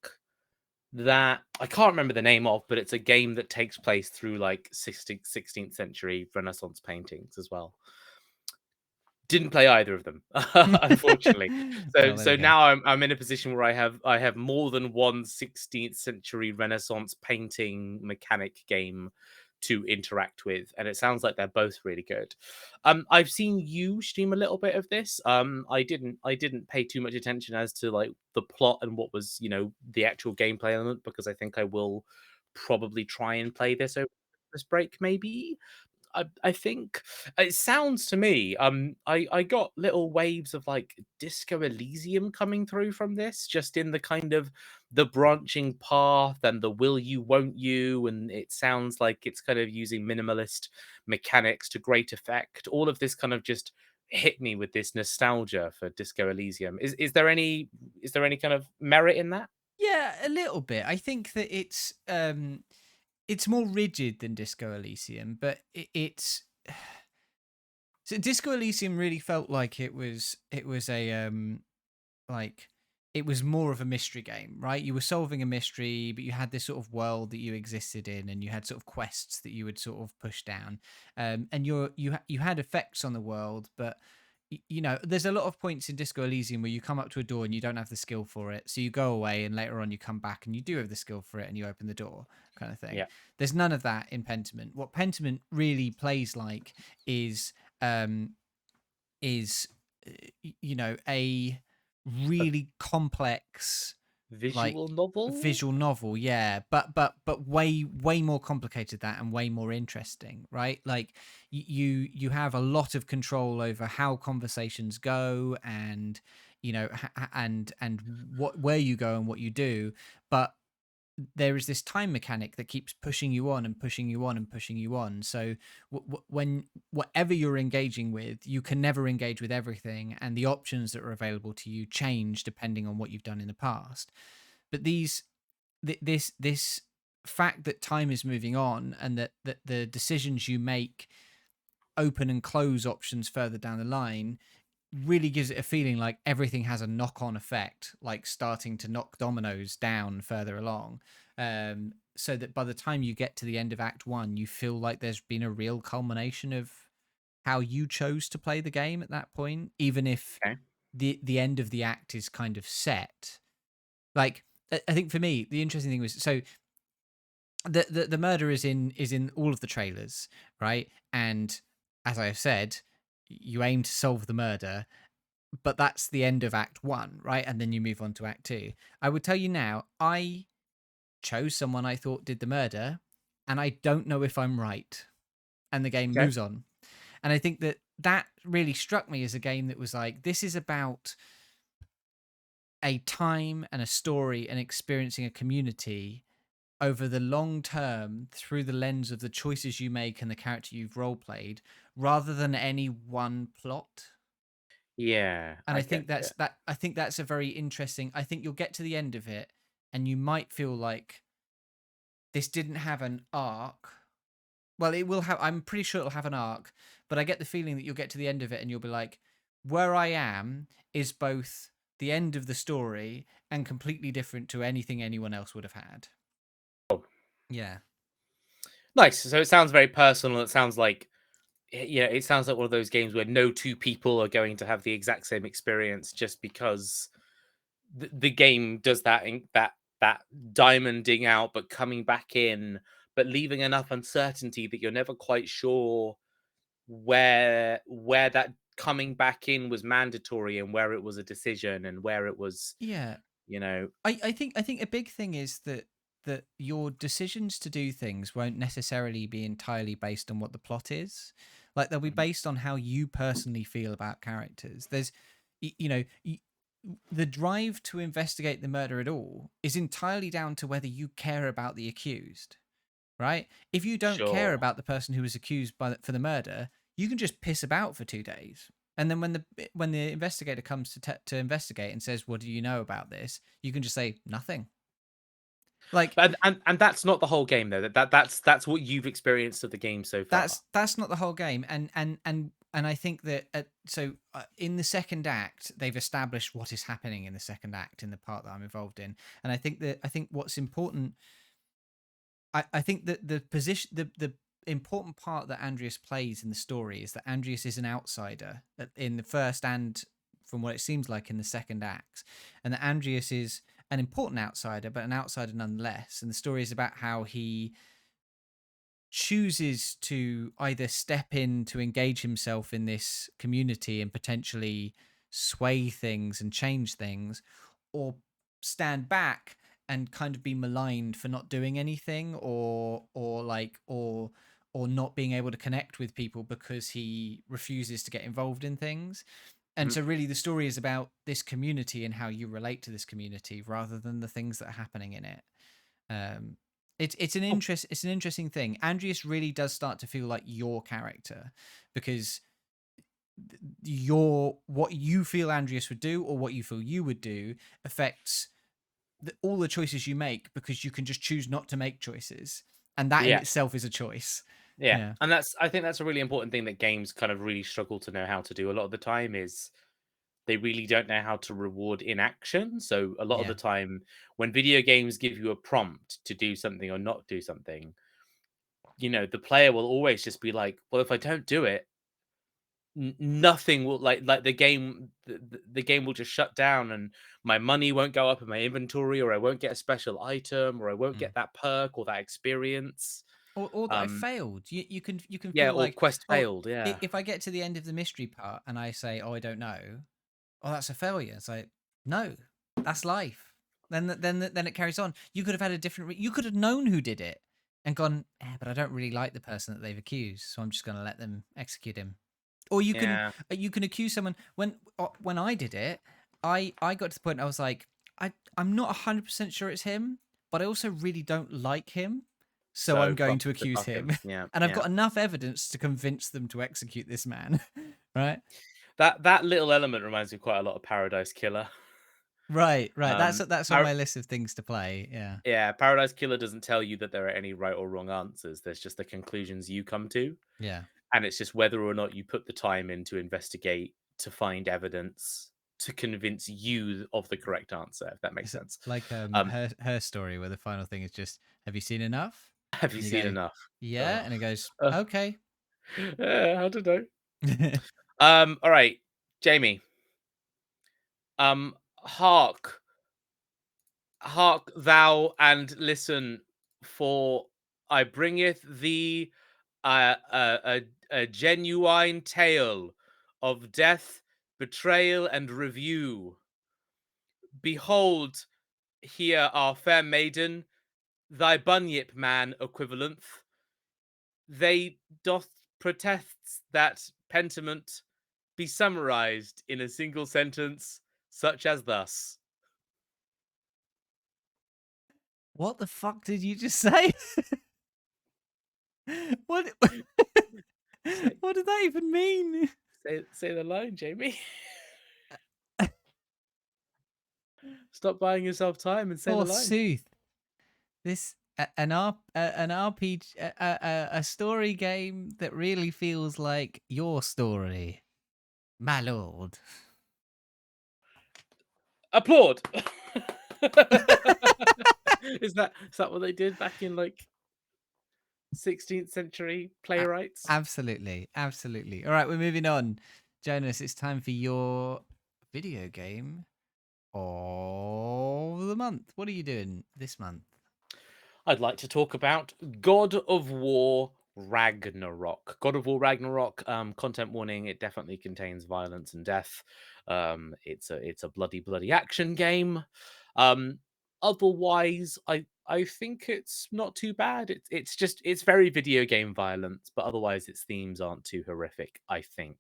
that I can't remember the name of, but it's a game that takes place through like 16th century Renaissance paintings as well. Didn't play either of them, unfortunately. Well, there So we go. now I'm in a position where I have more than one 16th century Renaissance painting mechanic game to interact with, and it sounds like they're both really good. I've seen you stream a little bit of this. I didn't pay too much attention as to like the plot and what was, you know, the actual gameplay element, because I think I will probably try and play this over this break maybe. I think it sounds to me, I got little waves of like Disco Elysium coming through from this, just in the kind of the branching path and the will you, won't you, and it sounds like it's kind of using minimalist mechanics to great effect. All of this kind of just hit me with this nostalgia for Disco Elysium. Is there any kind of merit in that? Yeah, a little bit. I think that it's more rigid than Disco Elysium, but it's so Disco Elysium really felt like it was a like it was more of a mystery game, right? You were solving a mystery, but you had this sort of world that you existed in, and you had sort of quests that you would sort of push down, and you had effects on the world, but you know, there's a lot of points in Disco Elysium where you come up to a door and you don't have the skill for it, so you go away, and later on you come back and you do have the skill for it, and you open the door, kind of thing. Yeah. There's none of that in Pentiment. What Pentiment really plays like is um is you know, a A really complex like visual novel? visual novel, yeah, but way more complicated that, and way more interesting, right? Like you have a lot of control over how conversations go, and you know, and what, where you go and what you do, but there is this time mechanic that keeps pushing you on and pushing you on and pushing you on. So when whatever you're engaging with, you can never engage with everything, and the options that are available to you change depending on what you've done in the past. But this fact that time is moving on, and that the decisions you make open and close options further down the line, really gives it a feeling like everything has a knock-on effect, like starting to knock dominoes down further along, so that by the time you get to the end of Act 1, you feel like there's been a real culmination of how you chose to play the game at that point, even if Okay. the end of the act is kind of set. Like, I think for me the interesting thing was, so the murder is in all of the trailers, right? And as I have said, you aim to solve the murder, but that's the end of Act 1, right? And then you move on to Act 2. I would tell you now, I chose someone I thought did the murder, and I don't know if I'm right. And the game Okay. moves on. And I think that really struck me as a game that was like, this is about a time and a story and experiencing a community over the long term through the lens of the choices you make and the character you've role played, rather than any one plot. Yeah, And I I think get you. I think that's a very interesting. I think you'll get to the end of it and you might feel like this didn't have an arc. Well, it will have, I'm pretty sure it'll have an arc, but I get the feeling that you'll get to the end of it and you'll be like, where I am is both the end of the story and completely different to anything anyone else would have had. Oh, Yeah. nice. So it sounds very personal. It sounds like, yeah, it sounds like one of those games where no two people are going to have the exact same experience, just because the game does that that diamonding out, but coming back in, but leaving enough uncertainty that you're never quite sure where that coming back in was mandatory and where it was a decision and where it was, Yeah. you know. I think a big thing is that that your decisions to do things won't necessarily be entirely based on what the plot is. Like they'll be based on how you personally feel about characters. There's, you know, the drive to investigate the murder at all is entirely down to whether you care about the accused, right? If you don't care Sure. about the person who was accused for the murder, you can just piss about for 2 days. And then when the investigator comes to investigate and says, "What do you know about this?" you can just say nothing. Like And that's not the whole game though. That's what you've experienced of the game so far. that's not the whole game. And I think that in the second act they've established what is happening in the second act in the part that I'm involved in. And I think what's important, I think that the important part that Andreas plays in the story is that Andreas is an outsider in the first and, from what it seems like, in the second act, and that Andreas is an important outsider, but an outsider nonetheless. And the story is about how he chooses to either step in to engage himself in this community and potentially sway things and change things, or stand back and kind of be maligned for not doing anything, or not being able to connect with people because he refuses to get involved in things. And so really the story is about this community and how you relate to this community rather than the things that are happening in it. It's an interesting thing. Andreas really does start to feel like your character, because what you feel Andreas would do or what you feel you would do affects all the choices you make, because you can just choose not to make choices, and that in itself is a choice. Yeah. And I think that's a really important thing that games kind of really struggle to know how to do a lot of the time, is they really don't know how to reward inaction. So a lot of the time when video games give you a prompt to do something or not do something, the player will always just be like, well, if I don't do it, nothing will, like the game the game will just shut down, and my money won't go up in my inventory, or I won't get a special item, or I won't get that perk or that experience. Or that I failed. You can Yeah, feel or like, quest oh, failed. Yeah. if I get to the end of the mystery part and I say, "Oh, I don't know," oh, that's a failure. It's like, no, that's life. Then it carries on. You could have had a different. You could have known who did it and gone, but I don't really like the person that they've accused, so I'm just going to let them execute him. Or you can accuse someone. When I did it, I got to the point I was like, I'm not 100% sure it's him, but I also really don't like him. So I'm going to accuse him. Yeah. And I've got enough evidence to convince them to execute this man. Right? That little element reminds me quite a lot of Paradise Killer. Right. That's on Par- my list of things to play. Yeah. Yeah, Paradise Killer doesn't tell you that there are any right or wrong answers. There's just the conclusions you come to. Yeah. And it's just whether or not you put the time in to investigate, to find evidence, to convince you of the correct answer, if that makes sense. Like her story, where the final thing is just, have you seen enough? Have you seen enough? Yeah. And it goes, Ugh. okay. I don't know. All right, Jamie. Hark thou and listen, for I bringeth thee a genuine tale of death, betrayal, and review. Behold, here our fair maiden, thy Bunyip man equivalent. They doth protest that Pentiment be summarized in a single sentence, such as thus. What the fuck did you just say? What? What did that even mean? Say the line, Jamie. Stop buying yourself time and say the line. Forsooth, this an RPG, a story game that really feels like your story, my lord. Applaud. Is that what they did back in like 16th century playwrights? Absolutely. All right, we're moving on. Jonas, it's time for your video game of the month. What are you doing this month? I'd like to talk about God of War Ragnarok. God of War Ragnarok, content warning, it definitely contains violence and death. It's a bloody action game. Otherwise, I think it's not too bad. It's very video game violence, but otherwise its themes aren't too horrific, I think.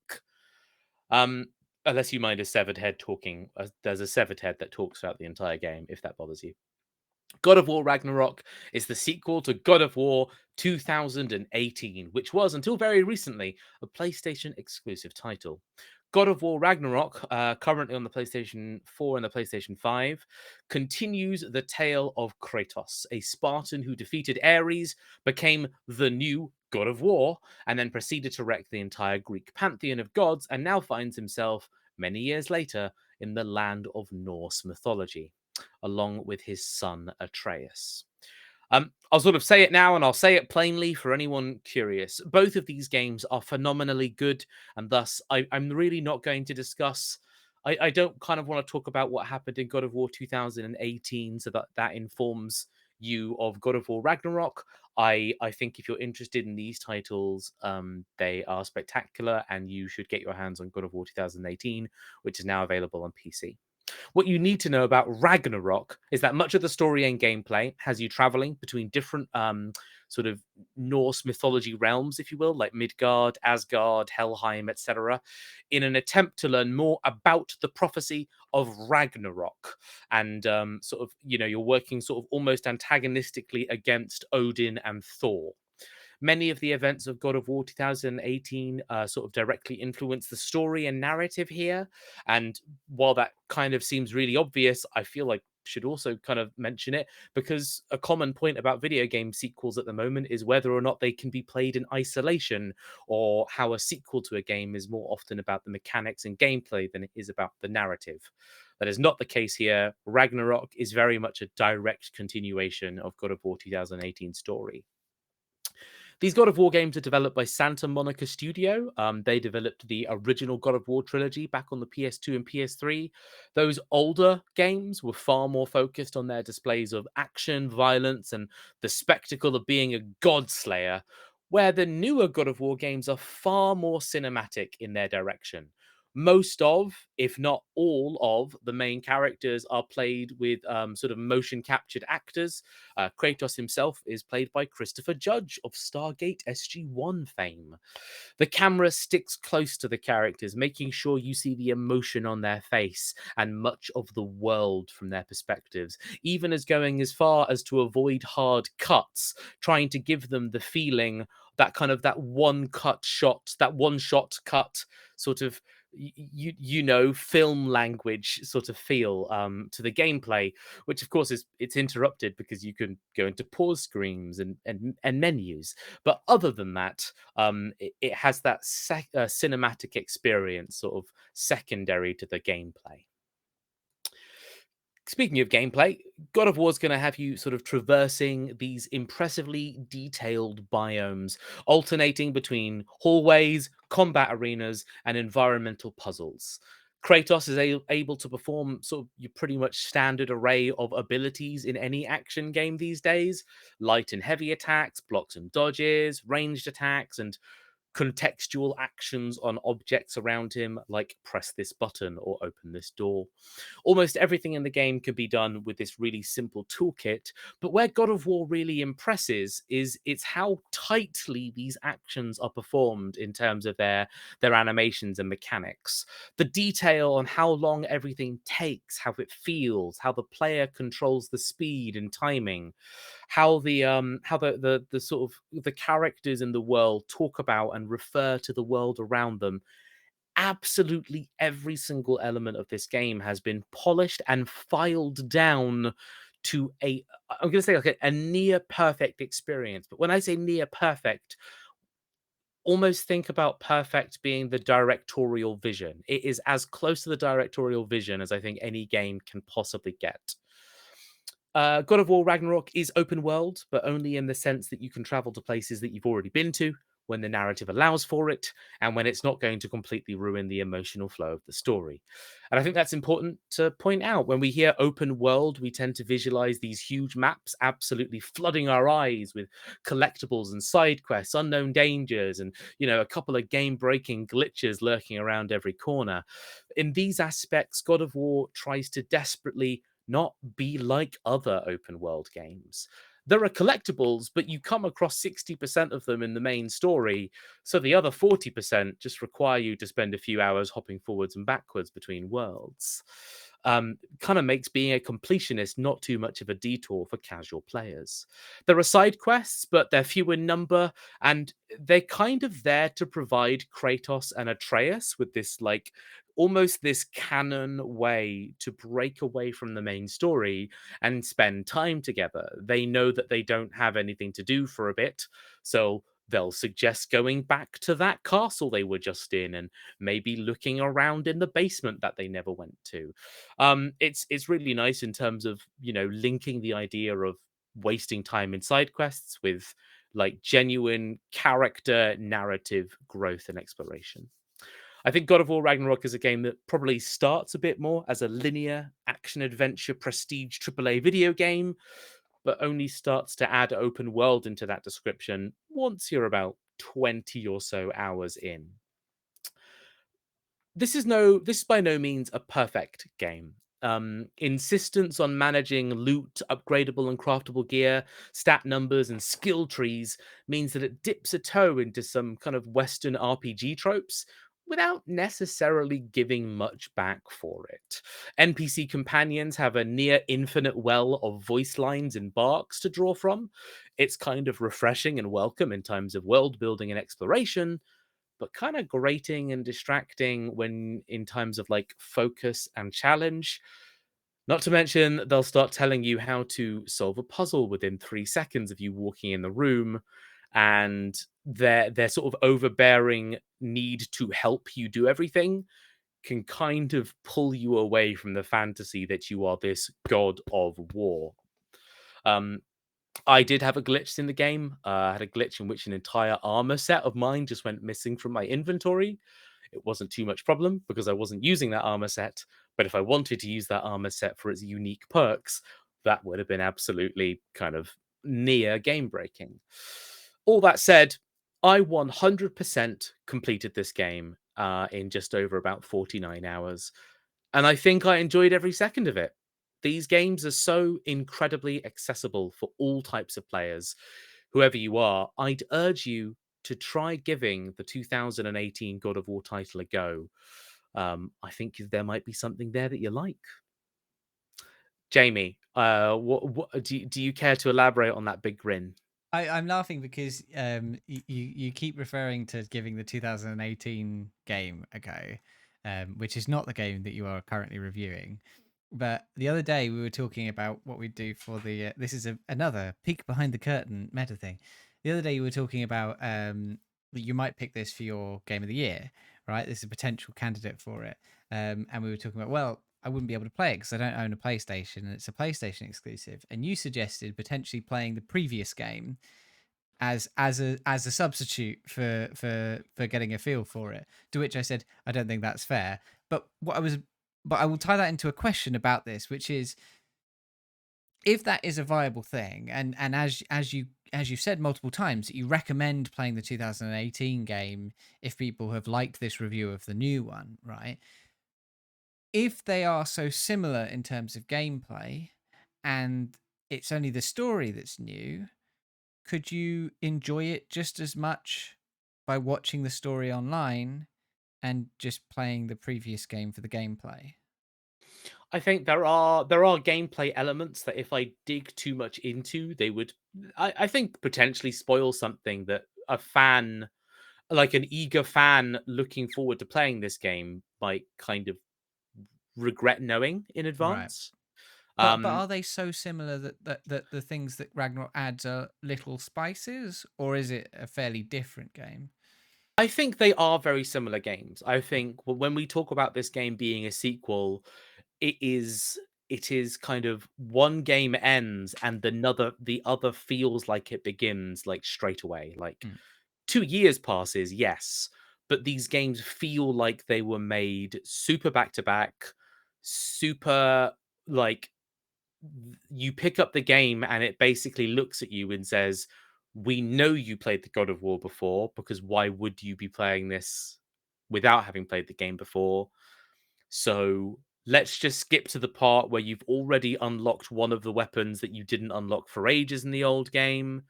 Um, unless you mind a severed head talking. There's a severed head that talks throughout the entire game, if that bothers you. God of War Ragnarok is the sequel to God of War 2018, which was, until very recently, a PlayStation exclusive title. God of War Ragnarok, currently on the PlayStation 4 and the PlayStation 5, continues the tale of Kratos, a Spartan who defeated Ares, became the new God of War, and then proceeded to wreck the entire Greek pantheon of gods, and now finds himself, many years later, in the land of Norse mythology, along with his son Atreus. I'll sort of say it now and I'll say it plainly for anyone curious. Both of these games are phenomenally good, and thus I'm really not going to discuss. I don't kind of want to talk about what happened in God of War 2018, so that informs you of God of War Ragnarok. I think if you're interested in these titles, they are spectacular, and you should get your hands on God of War 2018, which is now available on PC. What you need to know about Ragnarok is that much of the story and gameplay has you traveling between different sort of Norse mythology realms, if you will, like Midgard, Asgard, Helheim, etc., in an attempt to learn more about the prophecy of Ragnarok. And sort of, you're working sort of almost antagonistically against Odin and Thor. Many of the events of God of War 2018 sort of directly influence the story and narrative here. And while that kind of seems really obvious, I feel like should also kind of mention it, because a common point about video game sequels at the moment is whether or not they can be played in isolation, or how a sequel to a game is more often about the mechanics and gameplay than it is about the narrative. That is not the case here. Ragnarok is very much a direct continuation of God of War 2018 story. These God of War games are developed by Santa Monica Studio. They developed the original God of War trilogy back on the PS2 and PS3. Those older games were far more focused on their displays of action, violence, and the spectacle of being a god slayer, where the newer God of War games are far more cinematic in their direction. Most of, if not all of, the main characters are played with sort of motion captured actors. Kratos himself is played by Christopher Judge of Stargate SG-1 fame. The camera sticks close to the characters, making sure you see the emotion on their face and much of the world from their perspectives, even as going as far as to avoid hard cuts, trying to give them the feeling that kind of that one shot cut sort of film language sort of feel to the gameplay, which of course it's interrupted because you can go into pause screens and menus. But other than that, it has that cinematic experience sort of secondary to the gameplay. Speaking of gameplay, God of War is going to have you sort of traversing these impressively detailed biomes, alternating between hallways, combat arenas, and environmental puzzles. Kratos is able to perform sort of your pretty much standard array of abilities in any action game these days: light and heavy attacks, blocks and dodges, ranged attacks, and contextual actions on objects around him, like press this button or open this door. Almost everything in the game can be done with this really simple toolkit, but where God of War really impresses is it's how tightly these actions are performed in terms of their animations and mechanics. The detail on how long everything takes, how it feels, how the player controls the speed and timing, how the sort of the characters in the world talk about and refer to the world around them. Absolutely every single element of this game has been polished and filed down to I'm going to say like a near perfect experience. But when I say near perfect, almost think about perfect being the directorial vision. It is as close to the directorial vision as I think any game can possibly get. God of War Ragnarok is open world, but only in the sense that you can travel to places that you've already been to when the narrative allows for it, and when it's not going to completely ruin the emotional flow of the story. And I think that's important to point out. When we hear open world, we tend to visualize these huge maps absolutely flooding our eyes with collectibles and side quests, unknown dangers, and a couple of game-breaking glitches lurking around every corner. In these aspects, God of War tries to desperately not be like other open world games. There are collectibles, but you come across 60% of them in the main story, so the other 40% just require you to spend a few hours hopping forwards and backwards between worlds. Kind of makes being a completionist not too much of a detour for casual players. There are side quests, but they're few in number, and they're kind of there to provide Kratos and Atreus with this, like, almost this canon way to break away from the main story and spend time together. They know that they don't have anything to do for a bit, so they'll suggest going back to that castle they were just in and maybe looking around in the basement that they never went to. It's really nice in terms of, linking the idea of wasting time in side quests with, like, genuine character narrative growth and exploration. I think God of War Ragnarok is a game that probably starts a bit more as a linear action adventure prestige AAA video game, but only starts to add open world into that description once you're about 20 or so hours in. This is by no means a perfect game. Insistence on managing loot, upgradable and craftable gear, stat numbers, and skill trees means that it dips a toe into some kind of Western RPG tropes without necessarily giving much back for it. NPC companions have a near infinite well of voice lines and barks to draw from. It's kind of refreshing and welcome in times of world building and exploration, but kind of grating and distracting when in times of, like, focus and challenge. Not to mention, they'll start telling you how to solve a puzzle within 3 seconds of you walking in the room, and their sort of overbearing need to help you do everything can kind of pull you away from the fantasy that you are this god of war. Um, I did have a glitch in the game. I had a glitch in which an entire armor set of mine just went missing from my inventory. It wasn't too much problem because I wasn't using that armor set. But if I wanted to use that armor set for its unique perks, that would have been absolutely kind of near game breaking. All that said, I 100% completed this game in just over about 49 hours. And I think I enjoyed every second of it. These games are so incredibly accessible for all types of players. Whoever you are, I'd urge you to try giving the 2018 God of War title a go. I think there might be something there that you like. Jamie, what do you care to elaborate on that big grin? I'm laughing because you keep referring to giving the 2018 game a go, which is not the game that you are currently reviewing. But the other day we were talking about what we'd do for the. This is another peek behind the curtain meta thing. The other day you were talking about that you might pick this for your game of the year, right? This is a potential candidate for it, and we were talking about, well, I wouldn't be able to play it because I don't own a PlayStation and it's a PlayStation exclusive. And you suggested potentially playing the previous game as a substitute for getting a feel for it. To which I said, I don't think that's fair. But I will tie that into a question about this, which is, if that is a viable thing, and as you've said multiple times, that you recommend playing the 2018 game if people have liked this review of the new one, right? If they are so similar in terms of gameplay, and it's only the story that's new, could you enjoy it just as much by watching the story online and just playing the previous game for the gameplay? I think there are gameplay elements that if I dig too much into, they would, I think, potentially spoil something that a fan, like an eager fan looking forward to playing this game, might kind of regret knowing in Right. advance. But Um, are they so similar that the things that Ragnarok adds are little spices, or is it a fairly different game? I think they are very similar games. I think when we talk about this game being a sequel, it is it is kind of one game ends and the other feels like it begins, like, straight away. Like, Mm. 2 years passes, yes, but these games feel like they were made super back to back, super, like, you pick up the game and it basically looks at you and says, "We know you played the God of War before, because why would you be playing this without having played the game before? So let's just skip to the part where you've already unlocked one of the weapons that you didn't unlock for ages in the old game.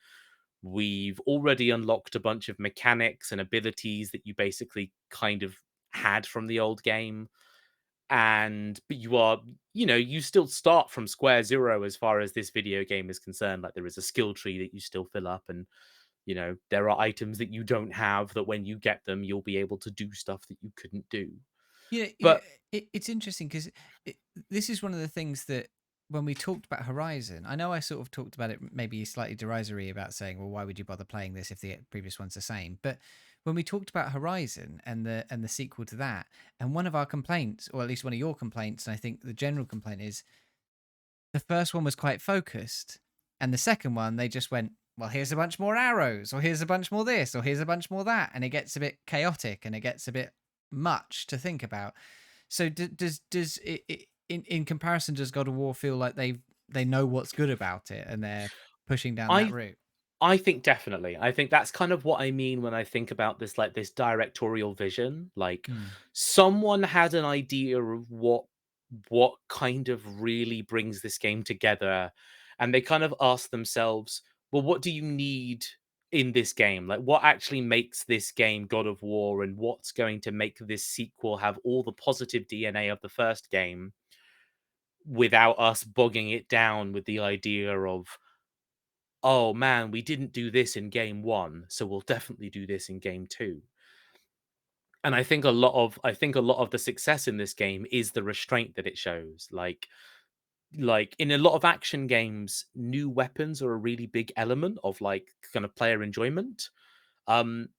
We've already unlocked a bunch of mechanics and abilities that you basically kind of had from the old game. But you are, you still start from square zero as far as this video game is concerned. Like, there is a skill tree that you still fill up, and there are items that you don't have that when you get them, you'll be able to do stuff that you couldn't do. But It's interesting because this is one of the things that when we talked about Horizon, I know I sort of talked about it maybe slightly derisory about saying, well, why would you bother playing this if the previous one's the same? But when we talked about Horizon and the sequel to that, and one of our complaints, or at least one of your complaints, and I think the general complaint is the first one was quite focused, and the second one they just went, well, here's a bunch more arrows, or here's a bunch more this, or here's a bunch more that, and it gets a bit chaotic and it gets a bit much to think about. So does it in comparison, does God of War feel like they know what's good about it and they're pushing down that I route? I think definitely. I think that's kind of what I mean when I think about this, like, this directorial vision. Like, Mm. someone had an idea of what kind of really brings this game together, and they kind of ask themselves, well, what do you need in this game? Like, what actually makes this game God of War, and what's going to make this sequel have all the positive DNA of the first game without us bogging it down with the idea of, oh man, we didn't do this in game one, so we'll definitely do this in game two. And I think a lot of the success in this game is the restraint that it shows. Like in a lot of action games, new weapons are a really big element of, like, kind of player enjoyment. Um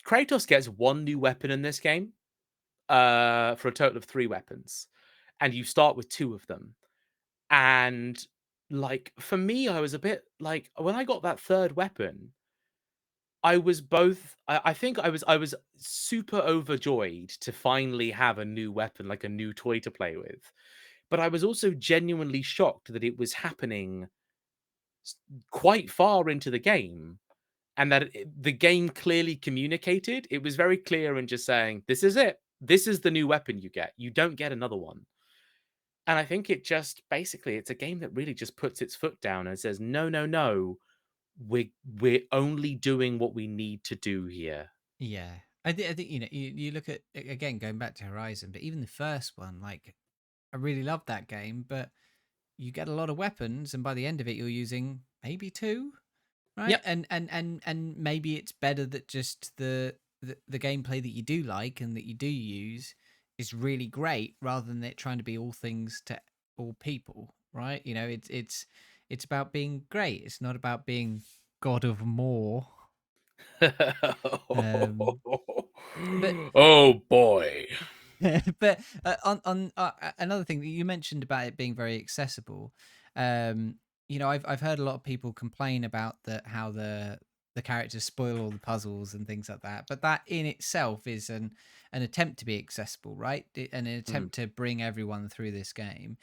Kratos gets one new weapon in this game, for a total of 3 weapons. And you start with 2 of them. And, like, for me, I was a bit like, when I got that third weapon, I was both I think I was super overjoyed to finally have a new weapon, like a new toy to play with. But I was also genuinely shocked that it was happening s quite far into the game, and that the game clearly communicated. It was very clear in just saying, "This is it. This is the new weapon you get. You don't get another one." And I think it just basically, it's a game that really just puts its foot down and says, "No, no, no. We're only doing what we need to do here." Yeah. I think you look at again going back to Horizon, but even the first one, like I really loved that game, but you get a lot of weapons, and by the end of it, you're using maybe two, right? Yep. And maybe it's better that just the gameplay that you do like and that you do use is really great, rather than it trying to be all things to all people, right? It's about being great. It's not about being God of more. Um, but Oh boy. but on another thing that you mentioned about it being very accessible, I've heard a lot of people complain about how the characters spoil all the puzzles and things like that. But that in itself is an attempt to be accessible, right? An Mm. attempt to bring everyone through this game.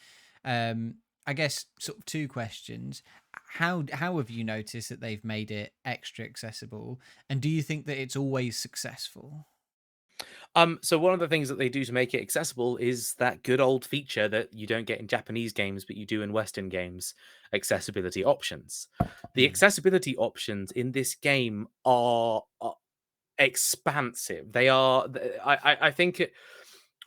Um, I guess sort of two questions. How have you noticed that they've made it extra accessible, and do you think that it's always successful? So one of the things that they do to make it accessible is that good old feature that you don't get in Japanese games, but you do in Western games: accessibility options. The Hmm. accessibility options in this game are expansive. They are. I think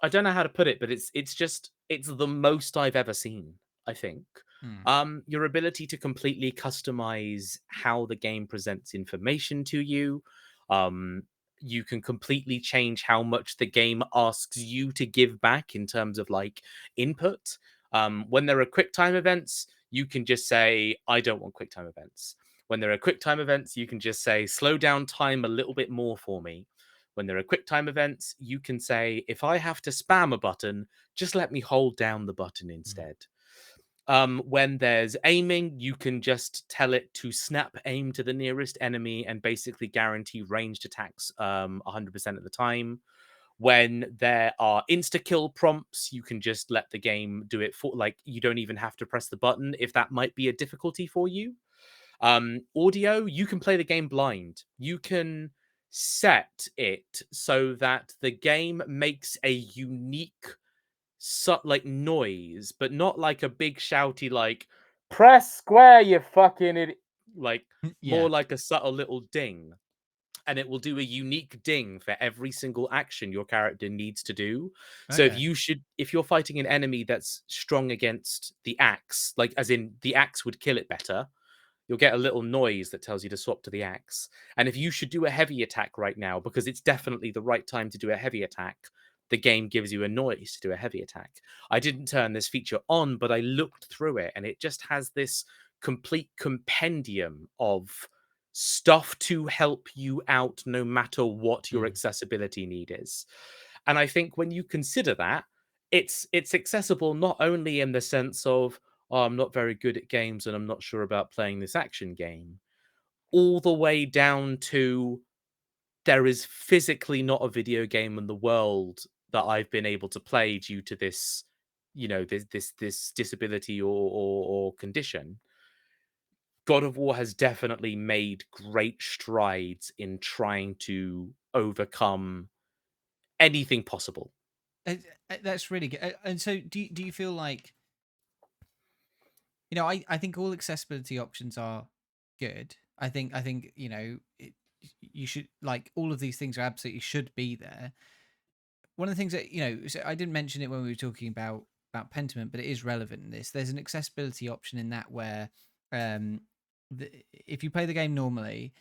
I don't know how to put it, but it's the most I've ever seen, I think. Hmm. Your ability to completely customize how the game presents information to you. Um, you can completely change how much the game asks you to give back in terms of, like, input. When there are quick time events, you can just say, I don't want quick time events. When there are quick time events, you can just say, slow down time a little bit more for me. When there are quick time events, you can say, if I have to spam a button, just let me hold down the button Hmm. instead. When there's aiming, you can just tell it to snap aim to the nearest enemy and basically guarantee ranged attacks 100% of the time. When there are insta kill prompts, you can just let the game do it for, like, you don't even have to press the button if that might be a difficulty for you. Audio, you can play the game blind. You can set it so that the game makes a unique like noise, but not like a big shouty like press square, you fucking idiot. Like Yeah. more like a subtle little ding. And it will do a unique ding for every single action your character needs to do. So Okay. if you're fighting an enemy that's strong against the axe, like as in the axe would kill it better, you'll get a little noise that tells you to swap to the axe. And if you should do a heavy attack right now, because it's definitely the right time to do a heavy attack, the game gives you a noise to do a heavy attack. I didn't turn this feature on, but I looked through it and it just has this complete compendium of stuff to help you out no matter what your Mm. accessibility need is. And I think when you consider that, it's accessible not only in the sense of, oh, I'm not very good at games and I'm not sure about playing this action game, all the way down to there is physically not a video game in the world that I've been able to play due to this, this disability or condition. God of War has definitely made great strides in trying to overcome anything possible. Uh, that's really good. And so, do you feel like, I think all accessibility options are good. I think you should, like, all of these things are absolutely should be there. One of the things that, so I didn't mention it when we were talking about Pentiment, but it is relevant in this. There's an accessibility option in that where, um, if you play the game normally,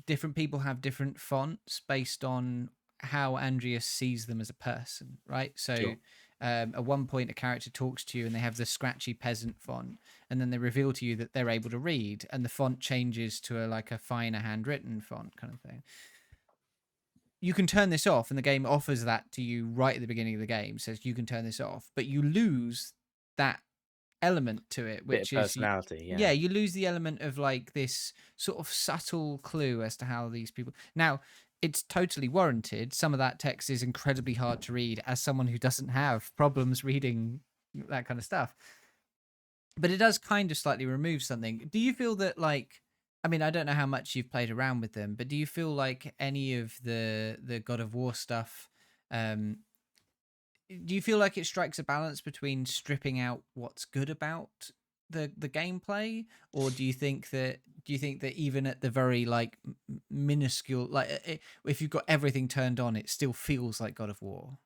different people have different fonts based on how Andreas sees them as a person, right? So, Sure. at one point, a character talks to you and they have the scratchy peasant font, and then they reveal to you that they're able to read, and the font changes to like a finer handwritten font kind of thing. You can turn this off, and the game offers that to you right at the beginning of the game. Says you can turn this off, but you lose that element to it, Bit of which is personality, yeah, yeah. you lose the element of like this sort of subtle clue as to how these people. Now, it's totally warranted. Some of that text is incredibly hard to read as someone who doesn't have problems reading that kind of stuff. But it does kind of slightly remove something. Do you feel that, like, I mean, I don't know how much you've played around with them, but do you feel like any of the God of War stuff, um do you feel like it strikes a balance between stripping out what's good about the gameplay, or do you think that even at the very like minuscule, like, if you've got everything turned on, it still feels like God of War?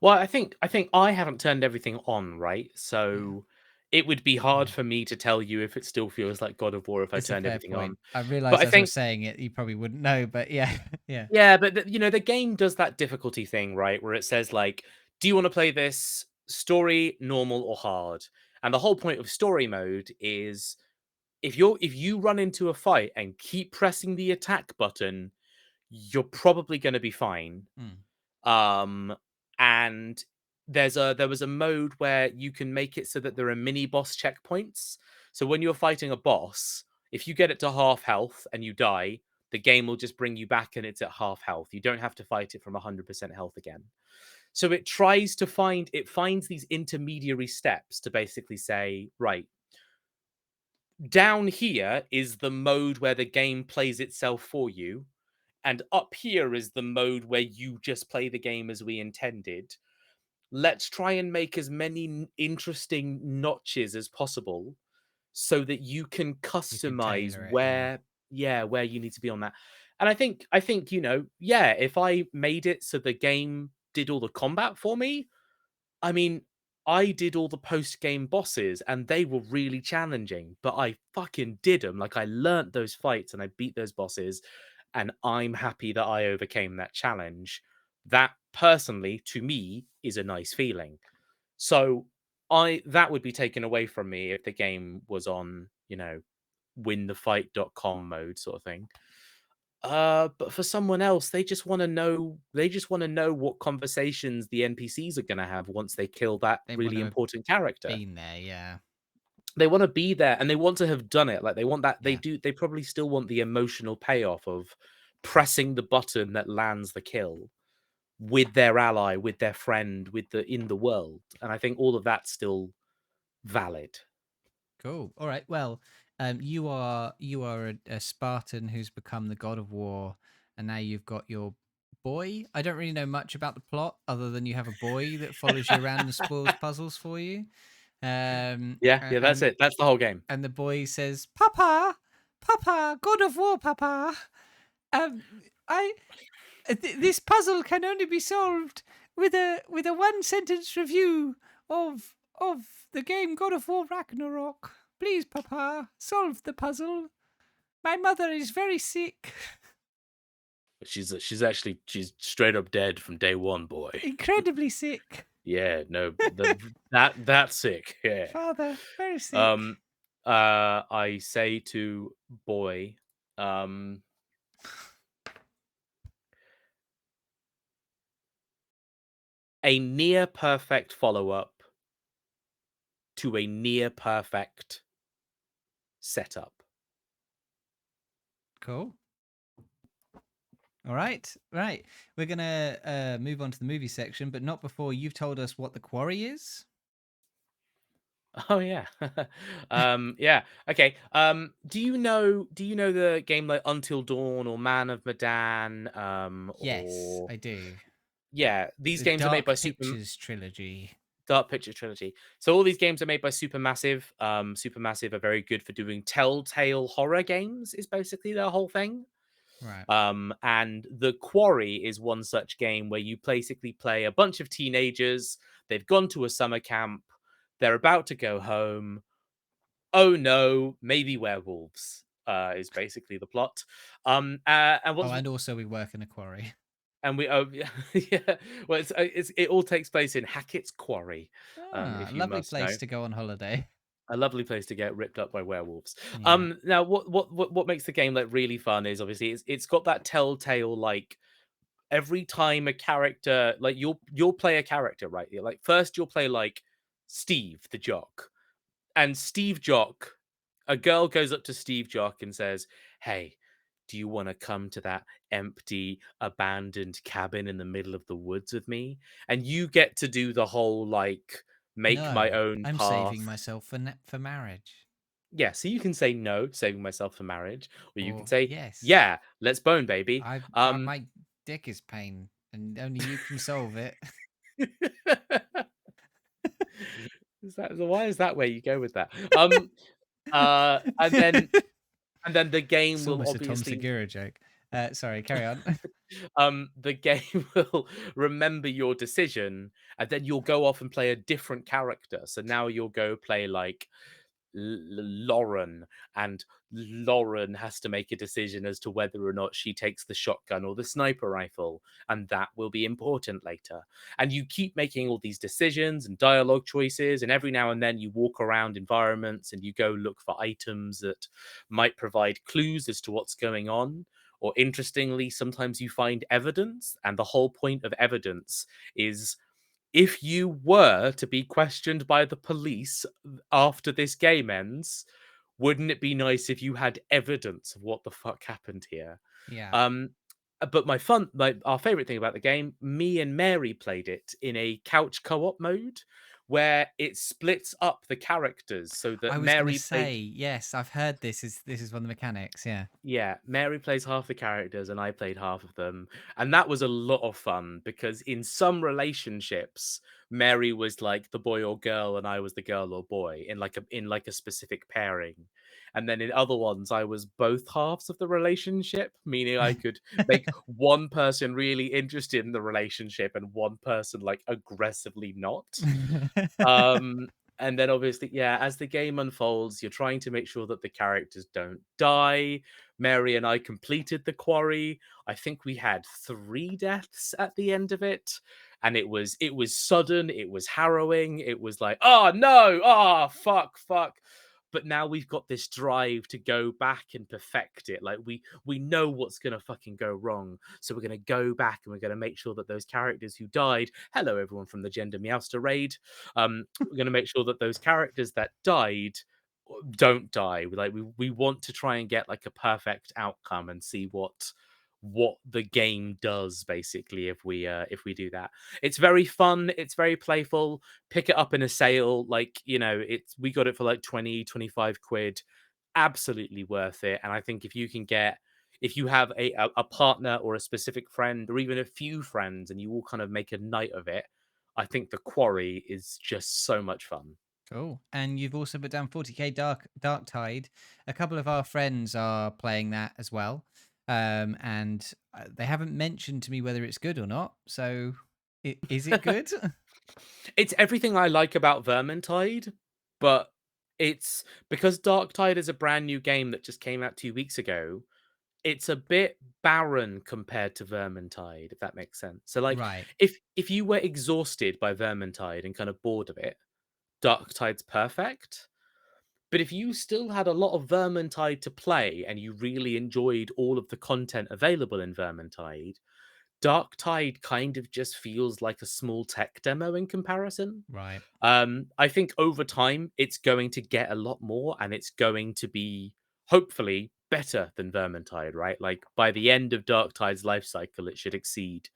Well, I think I haven't turned everything on, right? Yeah. So it would be hard for me to tell you if it still feels like God of War if I It's a turned fair everything on. point. I But realized I as I was think saying it, you probably wouldn't know, but yeah. Yeah. yeah, but the game does that difficulty thing, right? Where it says like, do you want to play this story, normal, or hard? And the whole point of story mode is if you run into a fight and keep pressing the attack button, you're probably going to be fine. Mm. Um, and there was a mode where you can make it so that there are mini boss checkpoints. So when you're fighting a boss, if you get it to half health and you die, the game will just bring you back and it's at half health. You don't have to fight it from 100% health again. So it finds these intermediary steps to basically say, right, down here is the mode where the game plays itself for you. And up here is the mode where you just play the game as we intended. Let's try and make as many interesting notches as possible so that you can You can customize tailor it, yeah. where you need to be on that. And I think yeah, if I made it so the game did all the combat for me, I mean, I did all the post game bosses and they were really challenging, but I fucking did them. Like I learnt those fights and I beat those bosses, and I'm happy that I overcame that challenge. That personally, to me, is a nice feeling. So I that would be taken away from me if the game was on, winthefight.com mode sort of thing. But for someone else, they just want to know what conversations the NPCs are going to have once they kill that They want really to have important character. been there, yeah. They want to be there and they want to have done it. Like they want that Yeah. they probably still want the emotional payoff of pressing the button that lands the kill with their ally, with their friend, with the in the world. And I think all of that's still valid. Cool. All right. Well, you are a Spartan who's become the god of war, and now you've got your boy. I don't really know much about the plot other than you have a boy that follows you around and spoils puzzles for you. Yeah, that's it. That's the whole game. And the boy says, "Papa, Papa, God of War, Papa. Um, this puzzle can only be solved with a one sentence review of the game God of War Ragnarok. Please, Papa, solve the puzzle. My mother is very sick, She's straight up dead from day one, boy. incredibly sick. Yeah, no, that's sick. Yeah. Father, very sick." I say to boy, a near perfect follow up to a near perfect setup. Cool. All right. We're gonna move on to the movie section, but not before you've told us what the quarry is. Oh yeah. Yeah. Okay. Do you know the game like Until Dawn or Man of Medan? Yes, Or I do. yeah, these The games are made by Dark Pictures trilogy. Dark Picture Trilogy. So all these games are made by Supermassive. Supermassive are very good for doing telltale horror games, is basically their whole thing. Right. And The Quarry is one such game where you basically play a bunch of teenagers. They've gone to a summer camp. They're about to go home. Oh no, maybe werewolves. Is basically the plot. And what's And also we work in a quarry. and we yeah, yeah. Well, it all takes place in Hackett's Quarry. A If you lovely must know. place to go on holiday. A lovely place to get ripped up by werewolves. Yeah. Now what makes the game like really fun is obviously it's got that telltale like every time a character like you'll play a character, right? Like first you'll play like Steve the jock. And Steve Jock, a girl goes up to Steve Jock and says, "Hey, do you want to come to that empty, abandoned cabin in the middle of the woods with me?" And you get to do the whole like make my No, own I'm path. saving myself for marriage. Yeah, so you can say no, saving myself for marriage, or you can Or say yes. yeah, let's bone, baby. My dick is pain, and only you can solve it. Why is that where you go with that? And then the game It's will almost a Tom obviously Segura joke. Sorry, carry on. the game will remember your decision, and then you'll go off and play a different character. So now you'll go play like Lauren, and Lauren has to make a decision as to whether or not she takes the shotgun or the sniper rifle, and that will be important later. And you keep making all these decisions and dialogue choices, and every now and then you walk around environments and you go look for items that might provide clues as to what's going on. Or interestingly, sometimes you find evidence, and the whole point of evidence is if you were to be questioned by the police after this game ends, wouldn't it be nice if you had evidence of what the fuck happened here? Yeah. But our favorite thing about the game, me and Mary played it in a couch co-op mode where it splits up the characters so that I was going to Mary say, played. yes, I've heard this is one of the mechanics, yeah. Yeah, Mary plays half the characters and I played half of them. And that was a lot of fun because in some relationships, Mary was like the boy or girl and I was the girl or boy in like a specific pairing. And then in other ones, I was both halves of the relationship, meaning I could make one person really interested in the relationship and one person like aggressively not. And then obviously, yeah, as the game unfolds, you're trying to make sure that the characters don't die. Mary and I completed the quarry. I think we had 3 deaths at the end of it. And it was sudden, it was harrowing, it was like, oh no, oh fuck. But now we've got this drive to go back and perfect it. Like we know what's gonna fucking go wrong. So we're gonna go back and we're gonna make sure that those characters who died, hello everyone from the Gender Meowster raid. We're gonna make sure that those characters that died don't die. We want to try and get like a perfect outcome and see what the game does basically if we do that. It's very fun, it's very playful. Pick it up in a sale, like we got it for like 20-25 quid. Absolutely worth it. And I think if you can get if you have a partner or a specific friend or even a few friends and you all kind of make a night of it, I think the Quarry is just so much fun. Cool. And you've also put down 40k Dark Tide. A couple of our friends are playing that as well. And they haven't mentioned to me whether it's good or not. So is it good? It's everything I like about Vermintide, but it's because Darktide is a brand new game that just came out 2 weeks ago. It's a bit barren compared to Vermintide, if that makes sense. So, like, Right. if you were exhausted by Vermintide and kind of bored of it, Darktide's perfect. But if you still had a lot of Vermintide to play and you really enjoyed all of the content available in Vermintide, Darktide kind of just feels like a small tech demo in comparison. Right. I think over time it's going to get a lot more and it's going to be hopefully better than Vermintide, right? Like by the end of Darktide's life cycle, it should exceed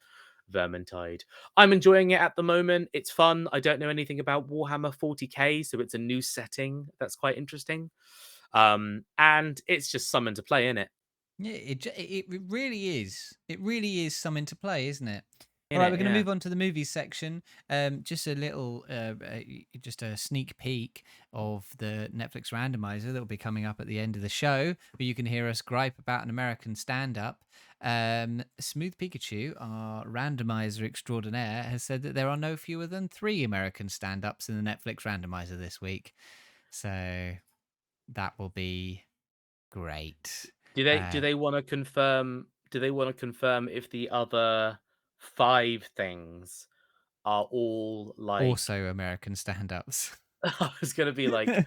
Vermintide. I'm enjoying it at the moment. It's fun. I don't know anything about Warhammer 40k, so it's a new setting that's quite interesting. And it's just something to play in it. Yeah, it really is. It really is something to play, isn't it? All In right, it, we're going to yeah. move on to the movies section. Just a little, just a sneak peek of the Netflix randomizer that will be coming up at the end of the show, where you can hear us gripe about an American stand-up. Smooth Pikachu, our randomizer extraordinaire, has said that there are no fewer than 3 American stand-ups in the Netflix randomizer this week. So that will be great. Do they want to confirm? Do they want to confirm if the other 5 things are all like? Also American stand-ups. I was gonna be like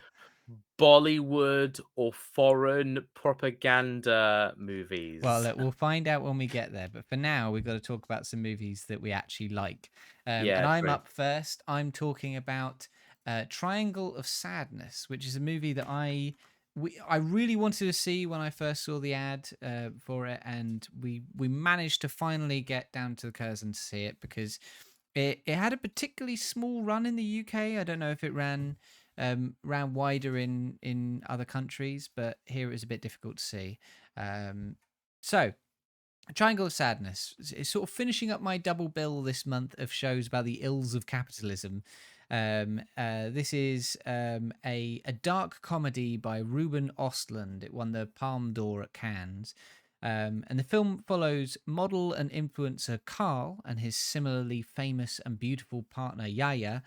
Bollywood or foreign propaganda Well, movies. look, we'll find out when we get there. But for now, we've got to talk about some movies that we actually like. And Yeah, I'm true. up first. I'm talking about Triangle of Sadness, which is a movie that I really wanted to see when I first saw the ad for it, and we managed to finally get down to the Curzon to see it because it had a particularly small run in the UK. I don't know if it ran wider in other countries, but here it was a bit difficult to see. So, Triangle of Sadness is sort of finishing up my double bill this month of shows about the ills of capitalism. This is a dark comedy by Ruben Ostlund. It won the Palme d'Or at Cannes. And the film follows model and influencer Carl and his similarly famous and beautiful partner Yaya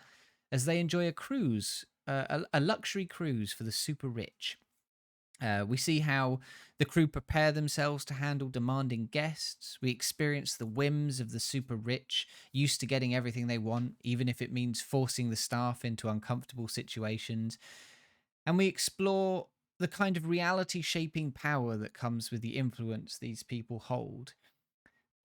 as they enjoy a cruise, a luxury cruise for the super rich. We see how the crew prepare themselves to handle demanding guests. We experience the whims of the super rich, used to getting everything they want, even if it means forcing the staff into uncomfortable situations. And we explore the kind of reality shaping power that comes with the influence these people hold.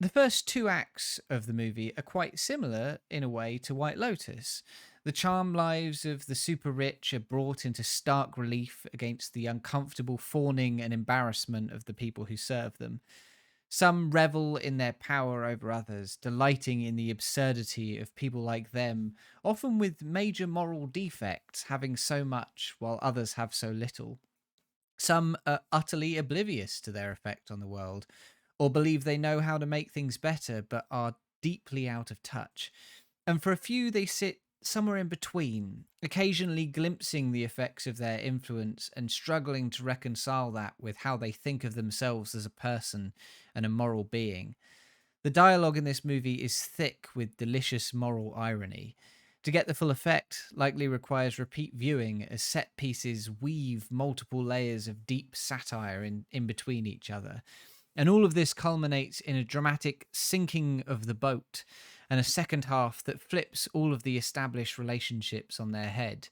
The first 2 acts of the movie are quite similar in a way to White Lotus. The charm lives of the super rich are brought into stark relief against the uncomfortable fawning and embarrassment of the people who serve them. Some revel in their power over others, delighting in the absurdity of people like them, often with major moral defects, having so much while others have so little. Some are utterly oblivious to their effect on the world, or believe they know how to make things better, but are deeply out of touch. And for a few, they sit somewhere in between, occasionally glimpsing the effects of their influence and struggling to reconcile that with how they think of themselves as a person and a moral being. The dialogue in this movie is thick with delicious moral irony. To get the full effect likely requires repeat viewing as set pieces weave multiple layers of deep satire in between each other. And all of this culminates in a dramatic sinking of the boat and a second half that flips all of the established relationships on their head.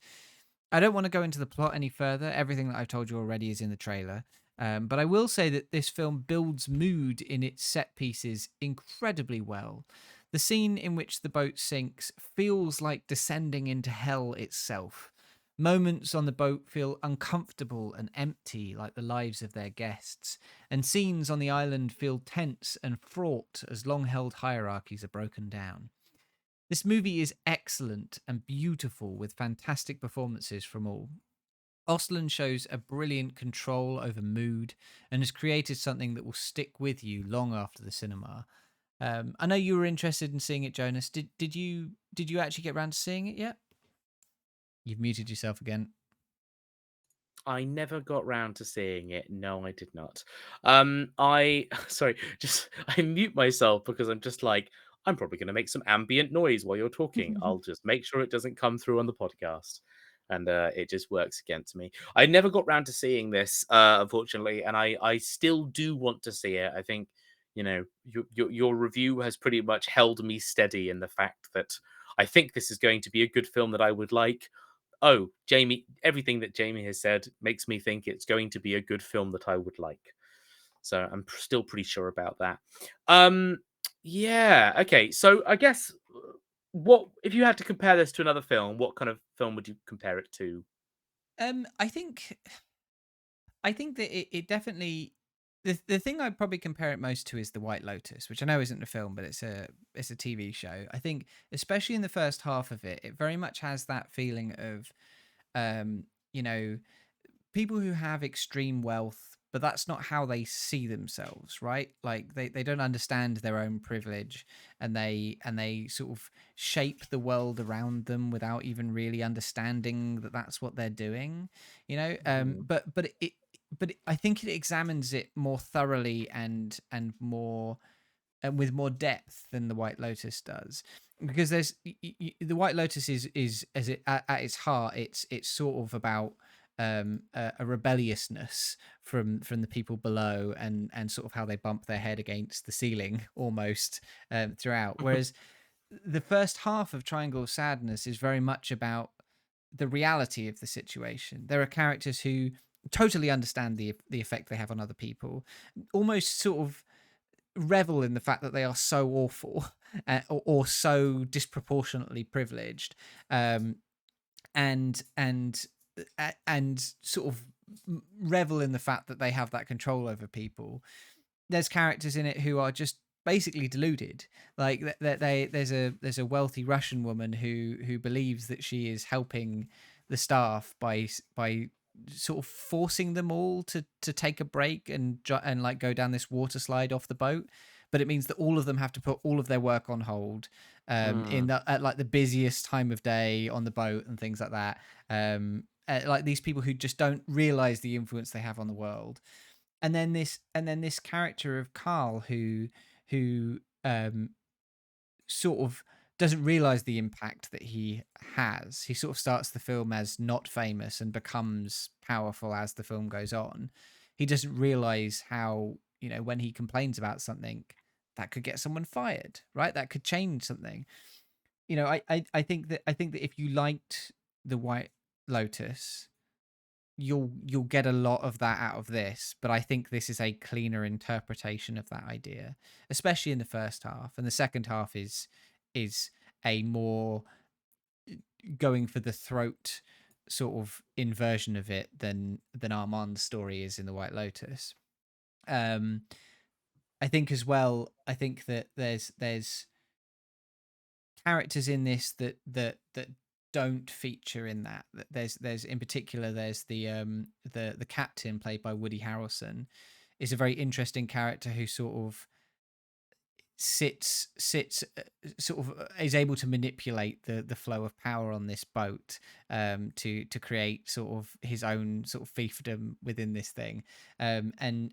I don't want to go into the plot any further. Everything that I've told you already is in the trailer. But I will say that this film builds mood in its set pieces incredibly well. The scene in which the boat sinks feels like descending into hell itself. Moments on the boat feel uncomfortable and empty, like the lives of their guests, and scenes on the island feel tense and fraught as long held hierarchies are broken down. This movie is excellent and beautiful with fantastic performances from all. Ostlund shows a brilliant control over mood and has created something that will stick with you long after the cinema. I know you were interested in seeing it, Jonas. Did you actually get around to seeing it yet? You've muted yourself again. I never got round to seeing it. No, I did not. I sorry, just I mute myself because I'm just like I'm probably going to make some ambient noise while you're talking. I'll just make sure it doesn't come through on the podcast, and it just works against me. I never got round to seeing this, unfortunately, and I still do want to see it. I think your review has pretty much held me steady in the fact that I think this is going to be a good film that I would like. Oh, Jamie, everything that Jamie has said makes me think it's going to be a good film that I would like. So I'm still pretty sure about that. Yeah, okay. So I guess what if you had to compare this to another film, what kind of film would you compare it to? I think that it definitely the thing I'd probably compare it most to is The White Lotus, which I know isn't a film, but it's a TV show. I think especially in the first half of it, it very much has that feeling of um, you know, people who have extreme wealth, but that's not how they see themselves, right? Like they don't understand their own privilege, and they sort of shape the world around them without even really understanding that that's what they're doing, you know. Mhm. But I think it examines it more thoroughly and more and with more depth than the White Lotus does, because the White Lotus is as it at its heart, it's sort of about a rebelliousness from the people below, and sort of how they bump their head against the ceiling almost throughout. Whereas the first half of Triangle of Sadness is very much about the reality of the situation. There are characters who totally understand the effect they have on other people, almost sort of revel in the fact that they are so awful or so disproportionately privileged, um, and sort of revel in the fact that they have that control over people. There's characters in it who are just basically deluded. Like there's a wealthy Russian woman who believes that she is helping the staff by sort of forcing them all to take a break and like go down this water slide off the boat, but it means that all of them have to put all of their work on hold in Mm. at like the busiest time of day on the boat and things like that. Like these people who just don't realize the influence they have on the world. And then this character of Carl who sort of doesn't realize the impact that he has. He sort of starts the film as not famous and becomes powerful as the film goes on. He doesn't realize how, when he complains about something, that could get someone fired, right? That could change something. I think that if you liked The White Lotus, you'll get a lot of that out of this, but I think this is a cleaner interpretation of that idea, especially in the first half. And the second half is a more going for the throat sort of inversion of it than Armand's story is in The White Lotus. um I think as well, I think that there's characters in this that don't feature in that. There's in particular, there's the captain, played by Woody Harrelson, is a very interesting character who sort of sits sort of is able to manipulate the flow of power on this boat, to create sort of his own sort of fiefdom within this thing. And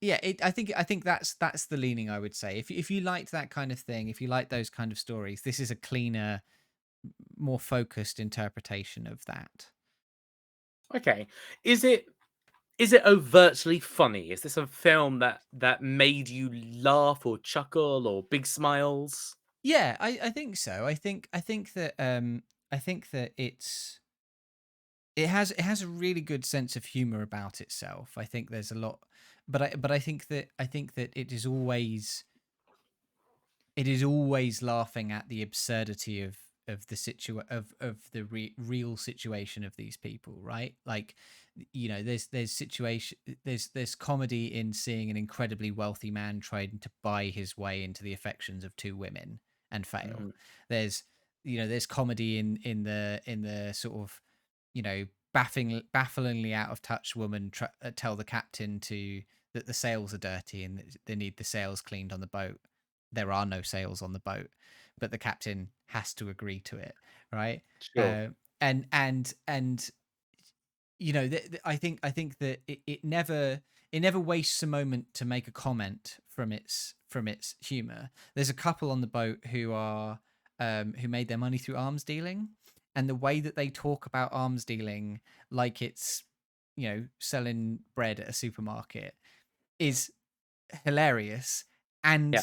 yeah, I think that's the leaning, I would say. If you liked that kind of thing, if you like those kind of stories, this is a cleaner, more focused interpretation of that. Okay. Is it overtly funny? Is this a film that made you laugh or chuckle or big smiles? Yeah, I think so. I think that it has a really good sense of humor about itself. I think there's a lot, but I think that it is always laughing at the absurdity of the real situation of these people, right? Like, there's comedy in seeing an incredibly wealthy man trying to buy his way into the affections of two women and fail. Mhm. There's there's comedy in the sort of, you know bafflingly out of touch woman tell the captain that the sails are dirty and that they need the sails cleaned on the boat. There are no sails on the boat, but the captain has to agree to it, right? Sure. And I think that it never wastes a moment to make a comment from its humor. There's a couple on the boat who made their money through arms dealing, and the way that they talk about arms dealing like it's selling bread at a supermarket is hilarious and Yeah.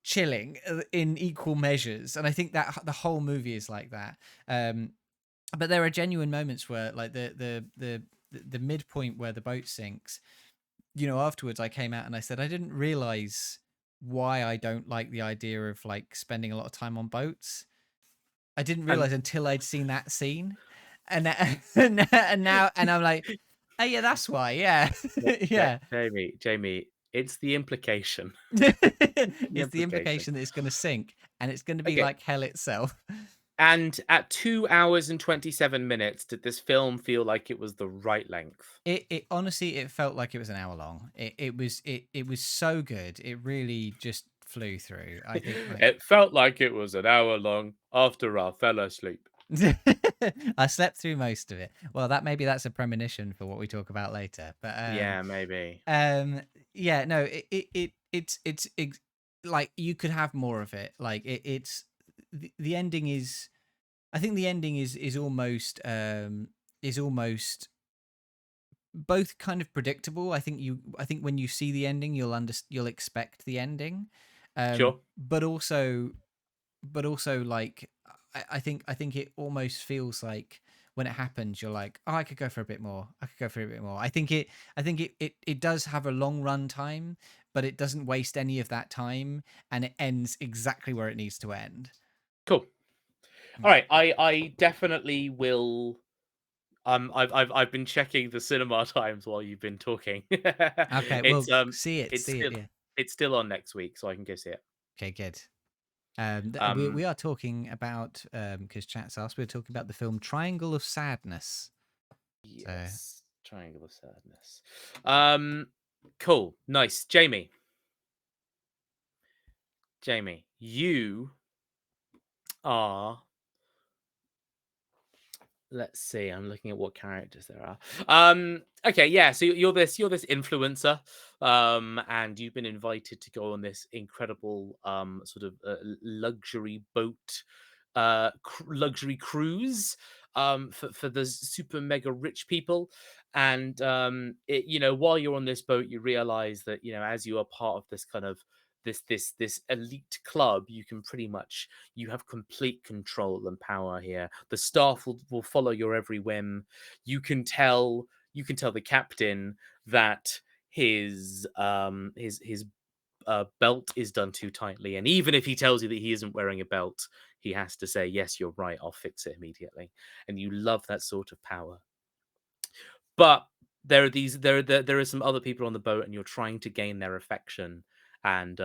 chilling in equal measures. And I think that the whole movie is like that. But there are genuine moments where, like the midpoint where the boat sinks, afterwards I came out and I said I didn't realize why I don't like the idea of like spending a lot of time on boats. I didn't And realize until I'd seen that scene, and and now I'm like, oh yeah, that's why, yeah, yeah. Jamie, it's the implication. It's the Implication. implication that it's going to sink, and it's going to be Okay. like hell itself. And at 2 hours and 27 minutes, did this film feel like it was the right length? It honestly, it felt like it was an hour long. It was so good. It really just flew through. I think It felt like it was an hour long after I fell asleep. I slept through most of it. Well, that's a premonition for what we talk about later. But Yeah, maybe. yeah, no, it's like you could have more of it. Like it's the ending is. I think the ending is almost both kind of predictable. I think when you see the ending, you'll expect the ending, Sure. but also like I think it almost feels like when it happens, you're like, oh, I could go for a bit more. I could go for a bit more. I think it does have a long run time, but it doesn't waste any of that time, and it ends exactly where it needs to end. Cool. All right. I definitely will. I've been checking the cinema times while you've been talking. Okay, well, see It's it, still yeah. it's still on next week, so I can go see it. Okay, good. We Um, are talking about because chat's asked. We're talking about the film Triangle of Sadness. yes, Triangle of Sadness. Cool, nice, Jamie, you are. Let's see. I'm looking at what characters there are. Okay, yeah. So you're this influencer, and you've been invited to go on this incredible sort of luxury boat, luxury cruise, for the super mega rich people. And while you're on this boat, you realize that as you are part of this kind of this elite club, you have complete control and power here. The staff will follow your every whim. You can tell the captain that his belt is done too tightly, and even if he tells you that he isn't wearing a belt, he has to say, yes, you're right, I'll fix it immediately. And you love that sort of power. But there are some other people on the boat, and you're trying to gain their affection, and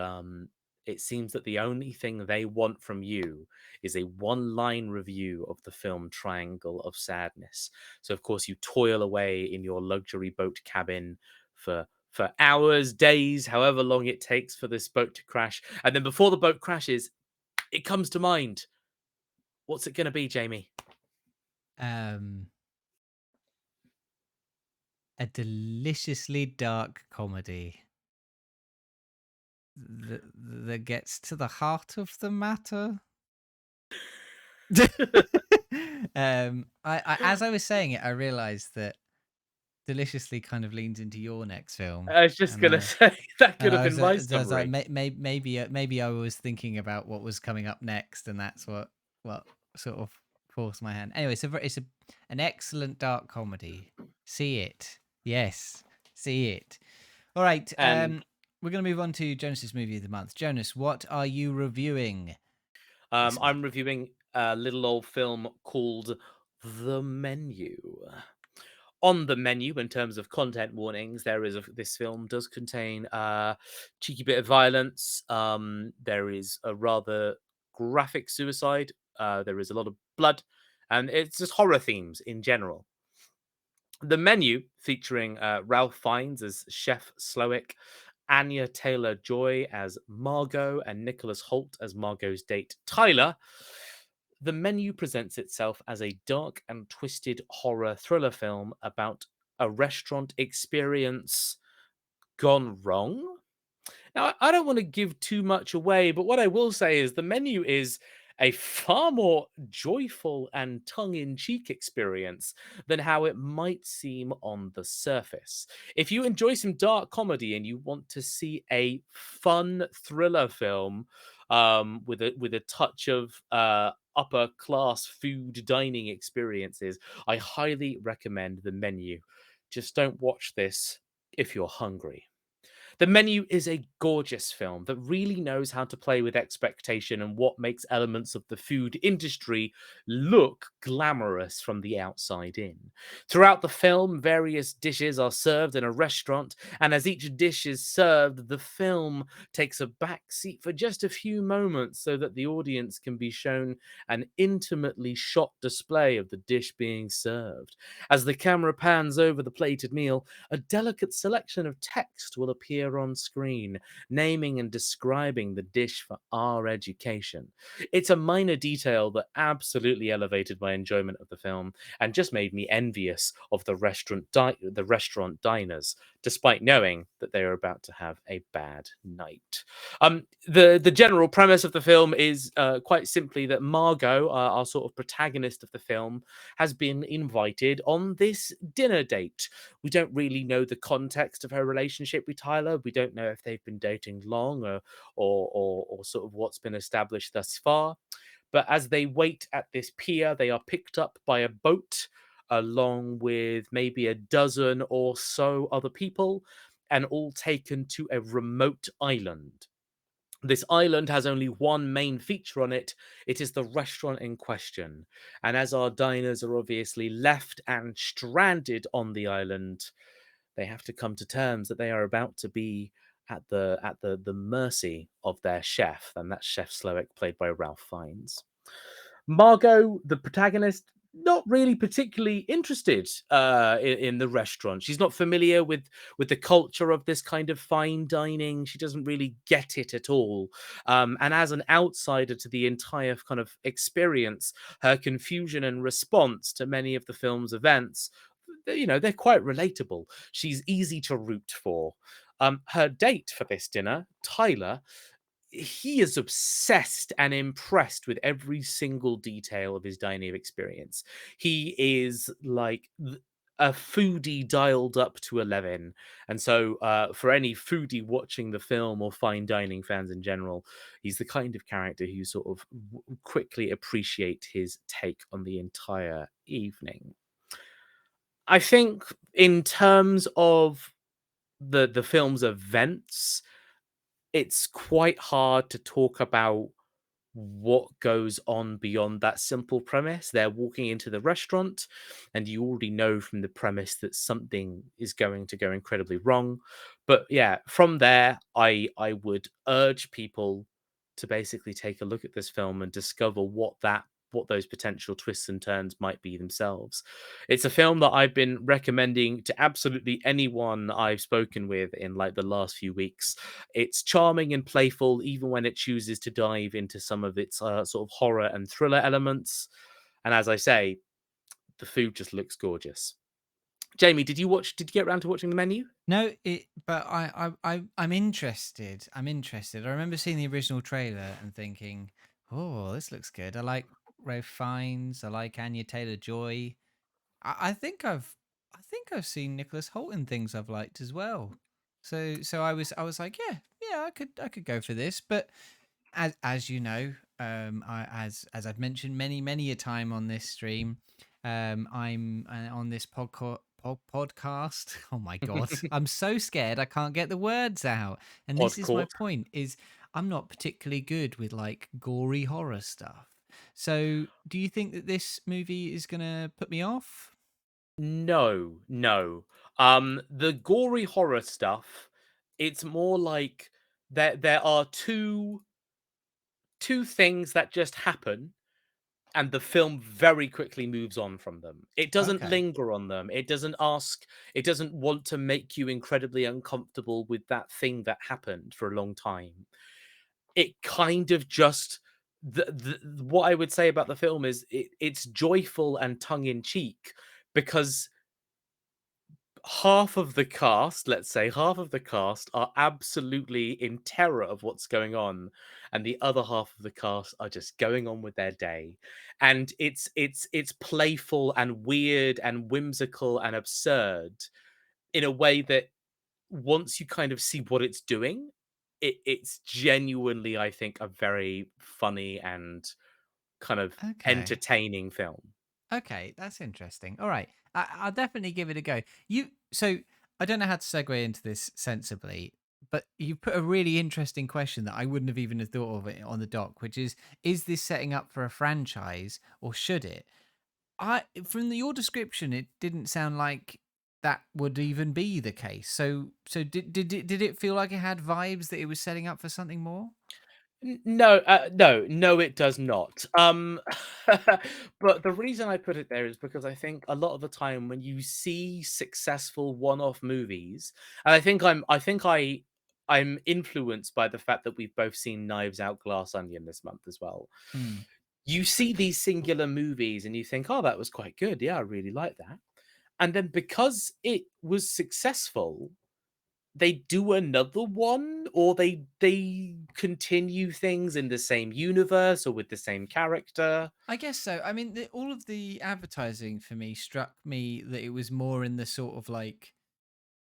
it seems that the only thing they want from you is a one-line review of the film Triangle of Sadness. So of course you toil away in your luxury boat cabin for hours, days, however long it takes for this boat to crash. And then before the boat crashes, it comes to mind. What's it going to be, Jamie? A deliciously dark comedy that gets to the heart of the matter. As I was saying it, I realized that deliciously kind of leans into your next film. I was just going to say that could have been my summary. Maybe I was thinking about what was coming up next, and that's what sort of forced my hand. Anyway, it's an excellent dark comedy. See it, yes, see it. All right, And we're gonna move on to Jonas's movie of the month. Jonas, what are you reviewing? I'm reviewing a little old film called The Menu. On the menu, in terms of content warnings, this film does contain a cheeky bit of violence. There is a rather graphic suicide. There is a lot of blood, and it's just horror themes in general. The Menu, featuring Ralph Fiennes as Chef Slowick, Anya Taylor-Joy as Margot, and Nicholas Hoult as Margot's date Tyler. The Menu presents itself as a dark and twisted horror thriller film about a restaurant experience gone wrong. Now, I don't want to give too much away, but what I will say is The Menu is a far more joyful and tongue in cheek experience than how it might seem on the surface. If you enjoy some dark comedy and you want to see a fun thriller film with a touch of upper class food dining experiences, I highly recommend The Menu. Just don't watch this if you're hungry. The Menu is a gorgeous film that really knows how to play with expectation and what makes elements of the food industry look glamorous from the outside in. Throughout the film, various dishes are served in a restaurant, and as each dish is served, the film takes a back seat for just a few moments so that the audience can be shown an intimately shot display of the dish being served. As the camera pans over the plated meal, a delicate selection of text will appear on screen, naming and describing the dish for our education. It's a minor detail that absolutely elevated my enjoyment of the film and just made me envious of the restaurant diners, despite knowing that they were about to have a bad night. The general premise of the film is quite simply that Margot, our sort of protagonist of the film, has been invited on this dinner date. We don't really know the context of her relationship with Tyler. We don't know if they've been dating long or sort of what's been established thus far. But as they wait at this pier, they are picked up by a boat along with maybe a dozen or so other people, and all taken to a remote island. This island has only one main feature on it. It is the restaurant in question. And as our diners are obviously left and stranded on the island, they have to come to terms that they are about to be at the mercy of their chef, and that's Chef Slowick, played by Ralph Fiennes. Margot, the protagonist, not really particularly interested in the restaurant. She's not familiar with the culture of this kind of fine dining. She doesn't really get it at all. And as an outsider to the entire kind of experience, her confusion and response to many of the film's events, they're quite relatable. She's easy to root for. Her date for this dinner, Tyler, he is obsessed and impressed with every single detail of his dining experience. He is like a foodie dialed up to 11. And so, for any foodie watching the film or fine dining fans in general, he's the kind of character who sort of quickly appreciate his take on the entire evening. I think, in terms of the film's events, it's quite hard to talk about what goes on beyond that simple premise. They're walking into the restaurant, and you already know from the premise that something is going to go incredibly wrong. But yeah, from there, I would urge people to basically take a look at this film and discover what those potential twists and turns might be themselves. It's a film that I've been recommending to absolutely anyone I've spoken with in like the last few weeks. It's charming and playful, even when it chooses to dive into some of its sort of horror and thriller elements. And as I say, the food just looks gorgeous. Jamie, did you watch? Did you get around to watching The Menu? No, but I'm interested. I'm interested. I remember seeing the original trailer and thinking, "Oh, this looks good." I like Ralph Fiennes. I like Anya Taylor-Joy. I think I've seen Nicholas Hoult in things I've liked as well. So I was like, yeah, I could go for this. But as you know, as I've mentioned many a time on this stream, I'm on this podcast. Oh my god, I'm so scared I can't get the words out. And this is my Podcourt. point: is I'm not particularly good with like gory horror stuff. So, do you think that this movie is gonna put me off? No, no. The gory horror stuff, it's more like there are two things that just happen, and the film very quickly moves on from them. It doesn't Okay. linger on them. It doesn't ask, it doesn't want to make you incredibly uncomfortable with that thing that happened for a long time. It kind of just what I would say about the film is it's joyful and tongue in cheek because half of the cast, let's say half of the cast, are absolutely in terror of what's going on, and the other half of the cast are just going on with their day. And it's playful and weird and whimsical and absurd in a way that once you kind of see what it's doing, it's genuinely, I think, a very funny and kind of Okay. entertaining film. Okay, that's interesting. All right, I'll definitely give it a go. So I don't know how to segue into this sensibly, but you put a really interesting question that I wouldn't have even have thought of it on the doc, which is this setting up for a franchise or should it? Your description, it didn't sound like that would even be the case. So did it feel like it had vibes that it was setting up for something more? No, no, it does not. But the reason I put it there is because I think a lot of the time when you see successful one-off movies, and I'm influenced by the fact that we've both seen Knives Out, Glass Onion this month as well. Hmm. You see these singular movies and you think, "Oh, that was quite good. Yeah, I really like that." And then because it was successful, they do another one, or they continue things in the same universe or with the same character. I guess so. I mean, all of the advertising for me struck me that it was more in the sort of like,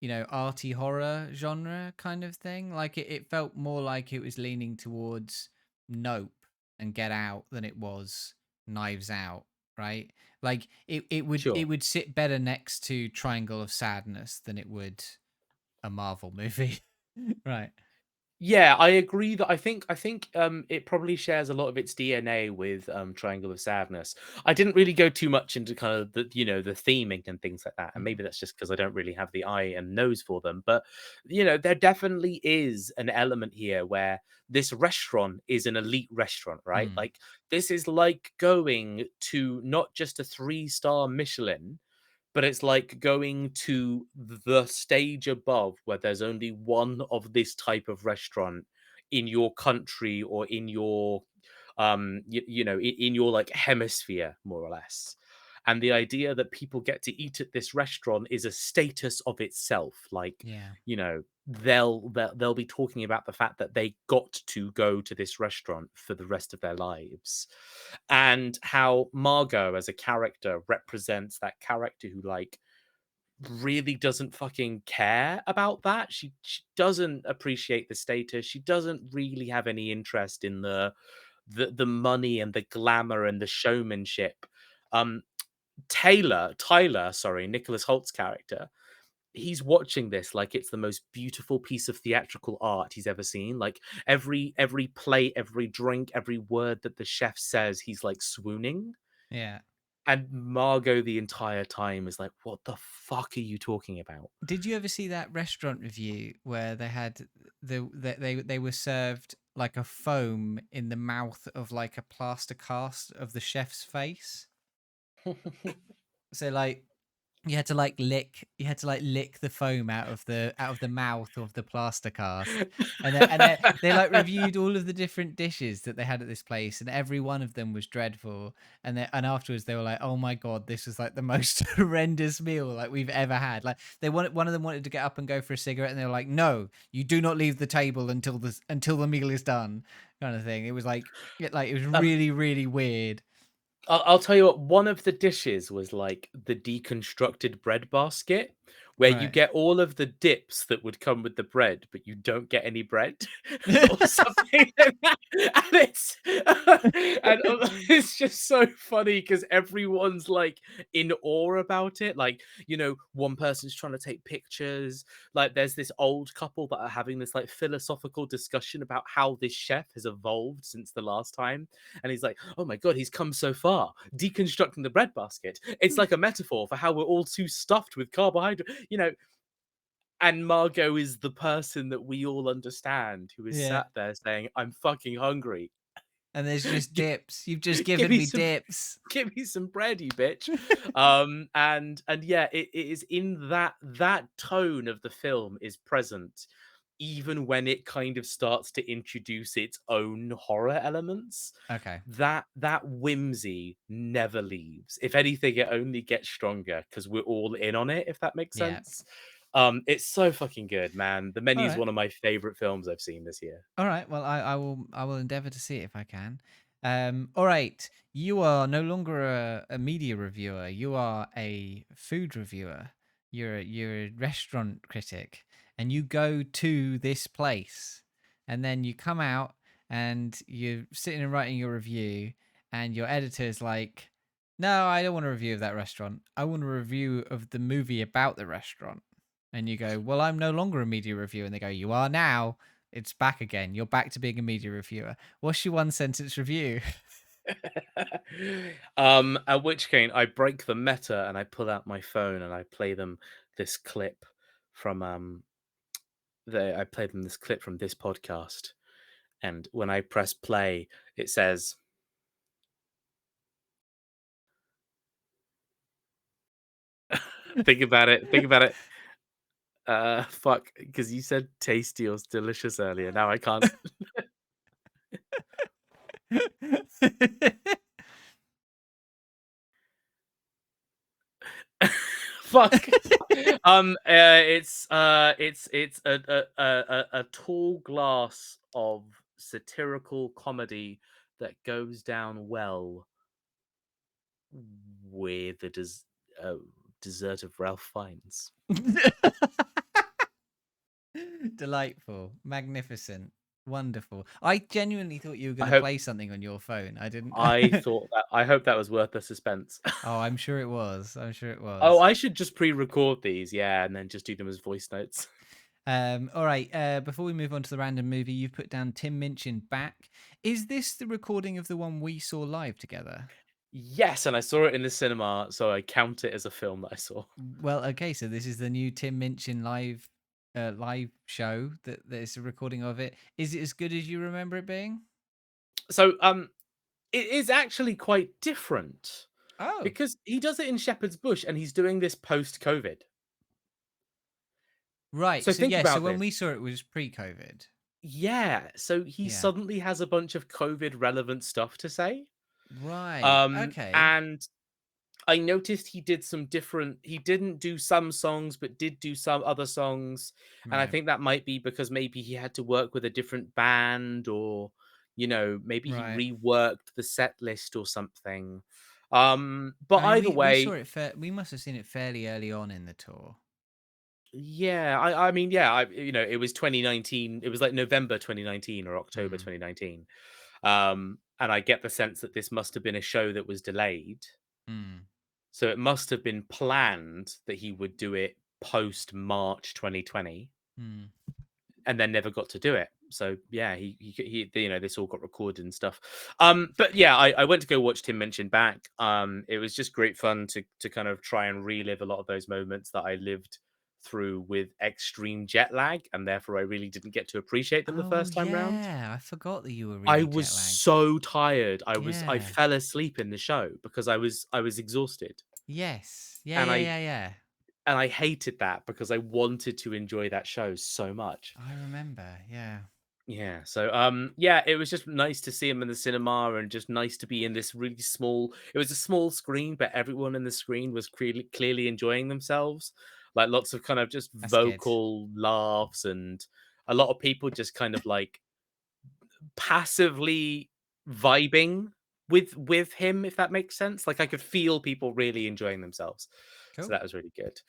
arty horror genre kind of thing. Like it felt more like it was leaning towards Nope and Get Out than it was Knives Out, right? Like it Sure. would sit better next to Triangle of Sadness than it would a Marvel movie. Right. Yeah, I agree that I think it probably shares a lot of its DNA with Triangle of Sadness. I didn't really go too much into kind of the theming and things like that. And Mm. maybe that's just because I don't really have the eye and nose for them. But there definitely is an element here where this restaurant is an elite restaurant, right? Mm. Like this is like going to not just a 3-star Michelin, but it's like going to the stage above where there's only one of this type of restaurant in your country or in your in your like hemisphere, more or less. And the idea that people get to eat at this restaurant is a status of itself. Like, Yeah. they'll be talking about the fact that they got to go to this restaurant for the rest of their lives, and how Margot as a character represents that character who like really doesn't fucking care about that. She doesn't appreciate the status. She doesn't really have any interest in the money and the glamour and the showmanship. Um, Tyler, sorry, Nicholas Holt's character, he's watching this like it's the most beautiful piece of theatrical art he's ever seen. Like every plate, every drink, every word that the chef says, he's like swooning. Yeah. And Margot the entire time is like, "What the fuck are you talking about?" Did you ever see that restaurant review where they had they were served like a foam in the mouth of like a plaster cast of the chef's face? So like you had to like lick the foam out of the mouth of the plaster cast, and they like reviewed all of the different dishes that they had at this place, and every one of them was dreadful. And afterwards they were like, "Oh my god, this was like the most horrendous meal like we've ever had." Like one of them wanted to get up and go for a cigarette, and they were like, "No, you do not leave the table until the meal is done," kind of thing. It was it was Um, really really weird. I'll tell you what, one of the dishes was like the deconstructed bread basket, where you Right. get all of the dips that would come with the bread, but you don't get any bread or something like that. And it's just so funny because everyone's like in awe about it. Like, one person's trying to take pictures. Like, there's this old couple that are having this like philosophical discussion about how this chef has evolved since the last time. And he's like, "Oh my god, he's come so far, deconstructing the bread basket. It's like a metaphor for how we're all too stuffed with carbohydrate." And Margot is the person that we all understand who is Yeah. sat there saying, "I'm fucking hungry." And there's just dips. You've just Give given me me some dips. give me some bread, you bitch. And yeah, it is in that tone of the film is present, even when it kind of starts to introduce its own horror elements. Okay. That whimsy never leaves. If anything, it only gets stronger because we're all in on it. If that makes Yeah. sense. It's so fucking good, man. The Menu All is right. one of my favorite films I've seen this year. All right. Well, I will endeavor to see it if I can. All right. You are no longer a media reviewer. You are a food reviewer. You're a restaurant critic, and you go to this place, and then you come out and you're sitting and writing your review, and your editor is like, "No, I don't want a review of that restaurant. I want a review of the movie about the restaurant." And you go, "Well, I'm no longer a media reviewer," and they go, "You are now. It's back again. You're back to being a media reviewer. What's your one sentence review?" At which point I break the meta and I pull out my phone and I play them this clip from I played them this clip from this podcast. And when I press play, it says think about it. Think about it. Fuck, because you said tasty or delicious earlier. Now I can't. Fuck. It's a tall glass of satirical comedy that goes down well with the dessert of Ralph Fiennes. Delightful, magnificent, wonderful. I genuinely thought you were I going to hope play something on your phone. I didn't. I thought that. I hope that was worth the suspense. Oh, I'm sure it was. I'm sure it Oh, was. I should just pre-record these, yeah, and then just do them as voice notes. All right. Before we move on to the random movie, you've put down Tim Minchin back. Is this the recording of the one we saw live together? Yes, and I saw it in the cinema, so I count it as a film that I saw. Well, okay. So this is the new Tim Minchin live show that is a recording of it. Is it as good as you remember it being? So, it is actually quite different Oh, because he does it in Shepherd's Bush, and he's doing this post-COVID. right. So So think yeah. So about when this. we saw it was pre-COVID. Yeah, so he Yeah. suddenly has a bunch of COVID relevant stuff to say. Right. Okay. And I noticed he didn't do some songs, but did do some other songs. And I Right. think that might be because maybe he had to work with a different band or, maybe he Right. reworked the set list or something. But I mean, either we saw way, it. We must have seen it fairly early on in the tour. yeah, I mean, yeah, it was 2019. It was like November 2019 or October Mm. 2019. And I get the sense that this must have been a show that was delayed. Mm. So it must have been planned that he would do it post March 2020 Mm. and then never got to do it. So yeah, he this all got recorded and stuff. But yeah, I went to go watch Tim Minchin back. It was just great fun to kind of try and relive a lot of those moments that I lived through with extreme jet lag, and therefore I really didn't get to appreciate them the Oh first time round. yeah, I forgot that you were I really was jet lagged. so tired. I Yeah. fell asleep in the show because I was exhausted. Yes. Yeah. And Yeah. I Yeah. Yeah. and I hated that because I wanted to enjoy that show so much. I remember. Yeah. Yeah. So yeah, it was just nice to see him in the cinema and just nice to be in this really small. It was a small screen, but everyone in the screen was clearly enjoying themselves. Like lots of kind of just That's good. vocal laughs and a lot of people just kind of like passively vibing with him, if that makes sense. Like I could feel people really enjoying themselves. So Cool. that was really good.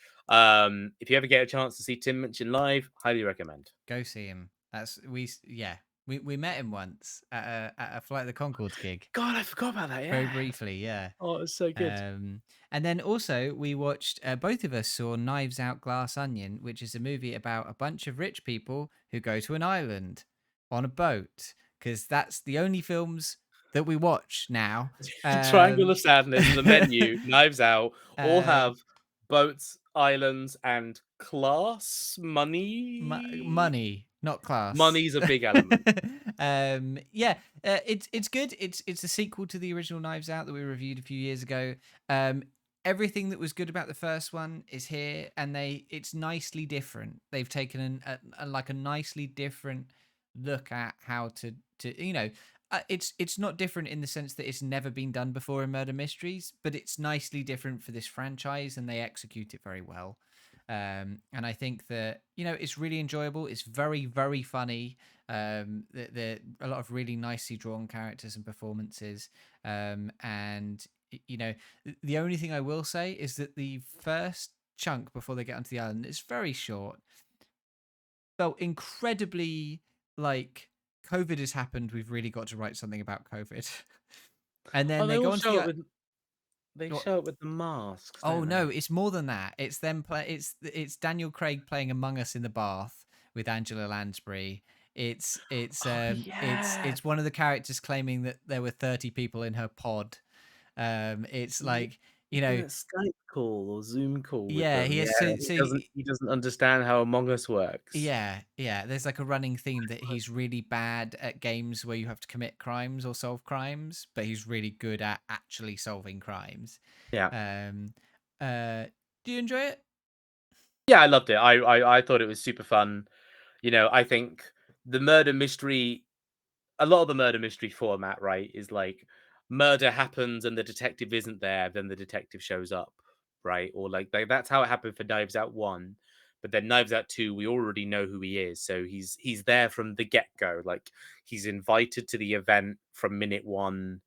If you ever get a chance to see Tim Minchin live, highly recommend. Go see him. We met him once at a Flight of the Concords gig. God, I forgot about that. Very Yeah. briefly, yeah. Oh, it was so good. And then also we watched. Both of us saw Knives Out, Glass Onion, which is a movie about a bunch of rich people who go to an island on a boat, because that's the only films that we watch now. Triangle of Sadness, The Menu, Knives Out, all um, have boats, islands, and class money. money. not class. Money's a big element. Yeah, it's good. It's a sequel to the original Knives Out that we reviewed a few years ago. Everything that was good about the first one is here, and it's nicely different. They've taken a nicely different look at how to it's not different in the sense that it's never been done before in murder mysteries, but it's nicely different for this franchise, and they execute it very well. And I think that it's really enjoyable. It's very, very funny. There a lot of really nicely drawn characters and performances. And the only thing I will say is that the first chunk before they get onto the island is very short. Felt incredibly like COVID has happened. We've really got to write something about COVID. And then Oh, they they go all onto show the it with they what- show it with the masks, Oh don't no, they? it's more than that. It's them play. It's Daniel Craig playing Among Us in the bath with Angela Lansbury. Oh yeah. It's one of the characters claiming that there were 30 people in her pod. It's Yeah, like he's in a Skype call or Zoom call with yeah, them. he Yeah, has so he so doesn't he doesn't understand how Among Us works. yeah. There's like a running theme that he's really bad at games where you have to commit crimes or solve crimes, but he's really good at actually solving crimes. Yeah. Um, do you enjoy it? Yeah, I loved it. I thought it was super fun. I think the murder mystery a lot of the murder mystery format, right, is like murder happens and the detective isn't there, then the detective shows up, right? Or like that's how it happened for Knives Out 1. But then Knives Out 2, we already know who he is. So he's there from the get-go. Like he's invited to the event from minute 1,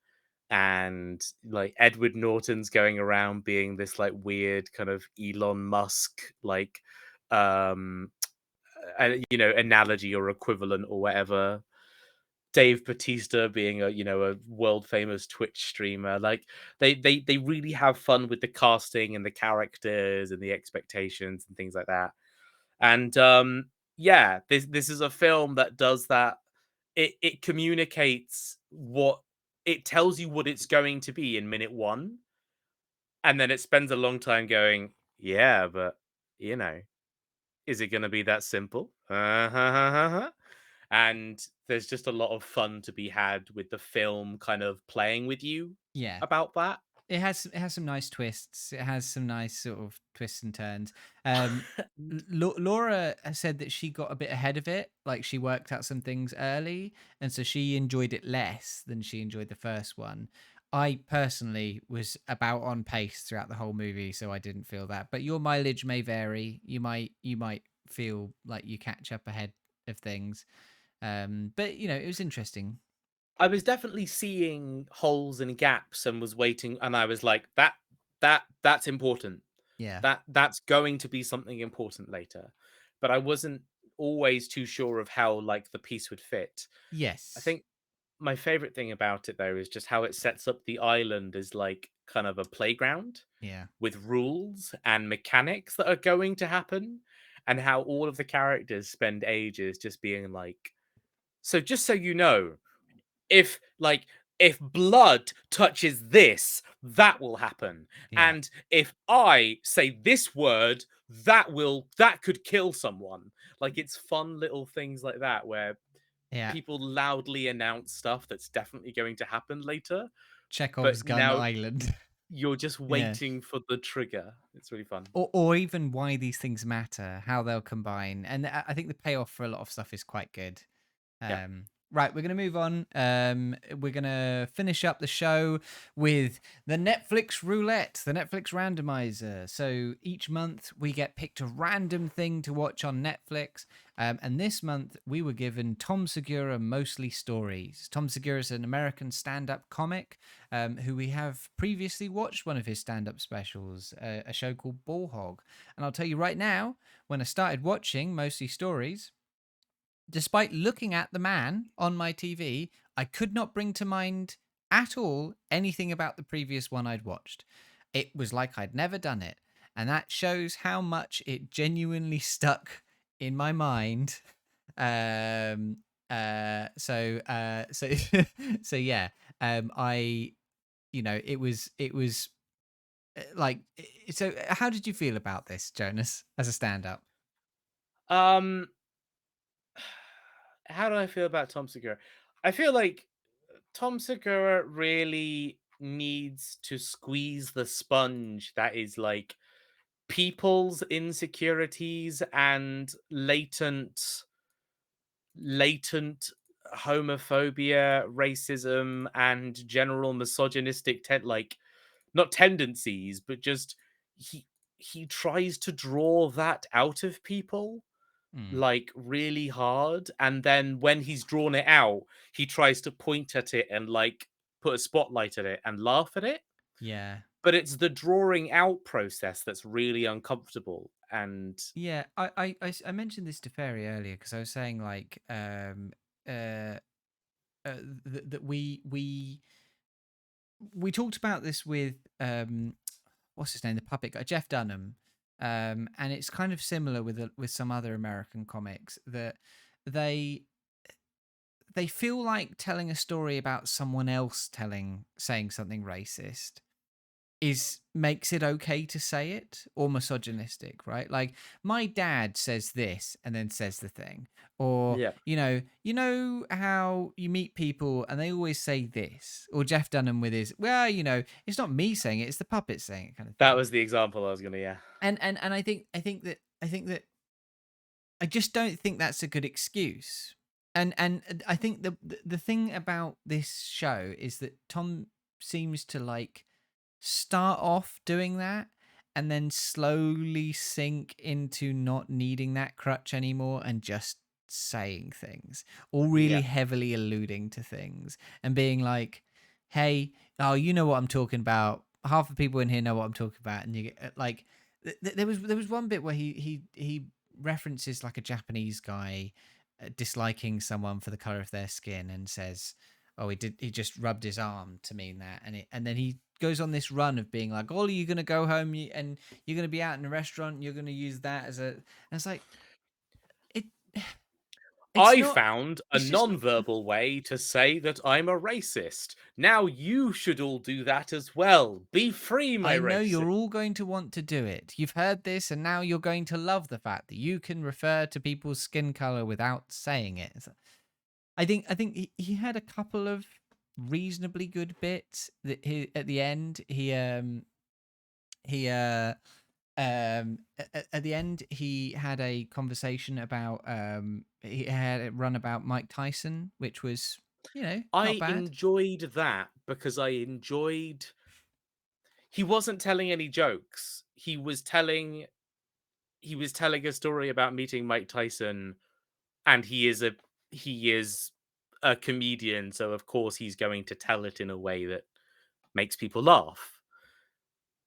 and like Edward Norton's going around being this like weird kind of Elon Musk like um analogy or equivalent or whatever. Dave Batista being a world famous Twitch streamer. Like they really have fun with the casting and the characters and the expectations and things like that. And yeah, this is a film that does that. It communicates what it tells you what it's going to be in minute 1, and then it spends a long time going, yeah, but you know, is it going to be that simple? And there's just a lot of fun to be had with the film kind of playing with you Yeah. about that. It has some nice twists. It has some nice sort of twists and turns. Laura has said that she got a bit ahead of it, like she worked out some things early, and so she enjoyed it less than she enjoyed the first one. I personally was about on pace throughout the whole movie, so I didn't feel that. But your mileage may vary. You might feel like you catch up ahead of things. But it was interesting. I was definitely seeing holes and gaps and was waiting, and I was like, that's important. Yeah. That's going to be something important later. But I wasn't always too sure of how like the piece would fit. I Yes. think my favorite thing about it though is just how it sets up the island as like kind of a playground Yeah. with rules and mechanics that are going to happen, and how all of the characters spend ages just being like, so just so you know, if like if blood touches this, that will happen, Yeah. and if I say this word, that could kill someone. Like it's fun little things like that where Yeah. people loudly announce stuff that's definitely going to happen later, but Chekhov's gun now island. you're just Yeah. waiting for the trigger. It's really fun. Or even why these things matter, how they'll combine. And I think the payoff for a lot of stuff is quite good. Yeah. Right, we're going to move on. We're going to finish up the show with the Netflix roulette, the Netflix randomizer. So each month we get picked a random thing to watch on Netflix. And this month we were given Tom Segura Mostly Stories. Tom Segura is an American stand-up comic who we have previously watched one of his stand-up specials, a show called Ball Hog. And I'll tell you right now, when I started watching Mostly Stories, despite looking at the man on my TV, I could not bring to mind at all anything about the previous one I'd watched. It was like I'd never done it. And that shows how much it genuinely stuck in my mind. So so yeah. I it was like so how did you feel about this, Jonas, as a stand up? Um how do I feel about Tom Segura? I feel like Tom Segura really needs to squeeze the sponge that is like people's insecurities and latent homophobia, racism, and general misogynistic like not tendencies, but just he he tries to draw that out of people Mm, like really hard, and then when he's drawn it out, he tries to point at it and like put a spotlight at it and laugh at it. yeah. But it's the drawing out process that's really uncomfortable. And Yeah, I mentioned this to Fairy earlier because I was saying like uh, that we talked about this with what's his name, the puppet guy, Jeff Dunham, and it's kind of similar with some other American comics that they they feel like telling a story about someone else saying something racist is makes it okay to say it or misogynistic, right? Like my dad says this and then says the thing, or yeah, you know how you meet people and they always say this, or Jeff Dunham with his, well, it's not me saying it, it's the puppet saying it, kind of that thing. was the example I was gonna, yeah. And I think that I just don't think that's a good excuse. And I think the thing about this show is that Tom seems to like start off doing that and then slowly sink into not needing that crutch anymore and just saying things or Yeah. really heavily alluding to things and being like, hey, oh, you know what I'm talking about, half the people in here know what I'm talking about. And you get like there was one bit where he references like a Japanese guy disliking someone for the color of their skin and says, oh, he just rubbed his arm to mean that. And then he goes on this run of being like, oh, are you going to go home and you're going to be out in a restaurant and you're going to use that as a, and it's like, it it's I not, found a it's just, non-verbal way to say that I'm a racist. Now you should all do that as well. Be free, my I know racist. you're all going to want to do it. You've heard this and now you're going to love the fact that you can refer to people's skin color without saying it. I think he had a couple of reasonably good bits that he at the end he at the end he had a conversation about he had it run about Mike Tyson, which was not I bad. enjoyed that because he wasn't telling any jokes. He was telling a story about meeting Mike Tyson, and he is a comedian, so of course he's going to tell it in a way that makes people laugh.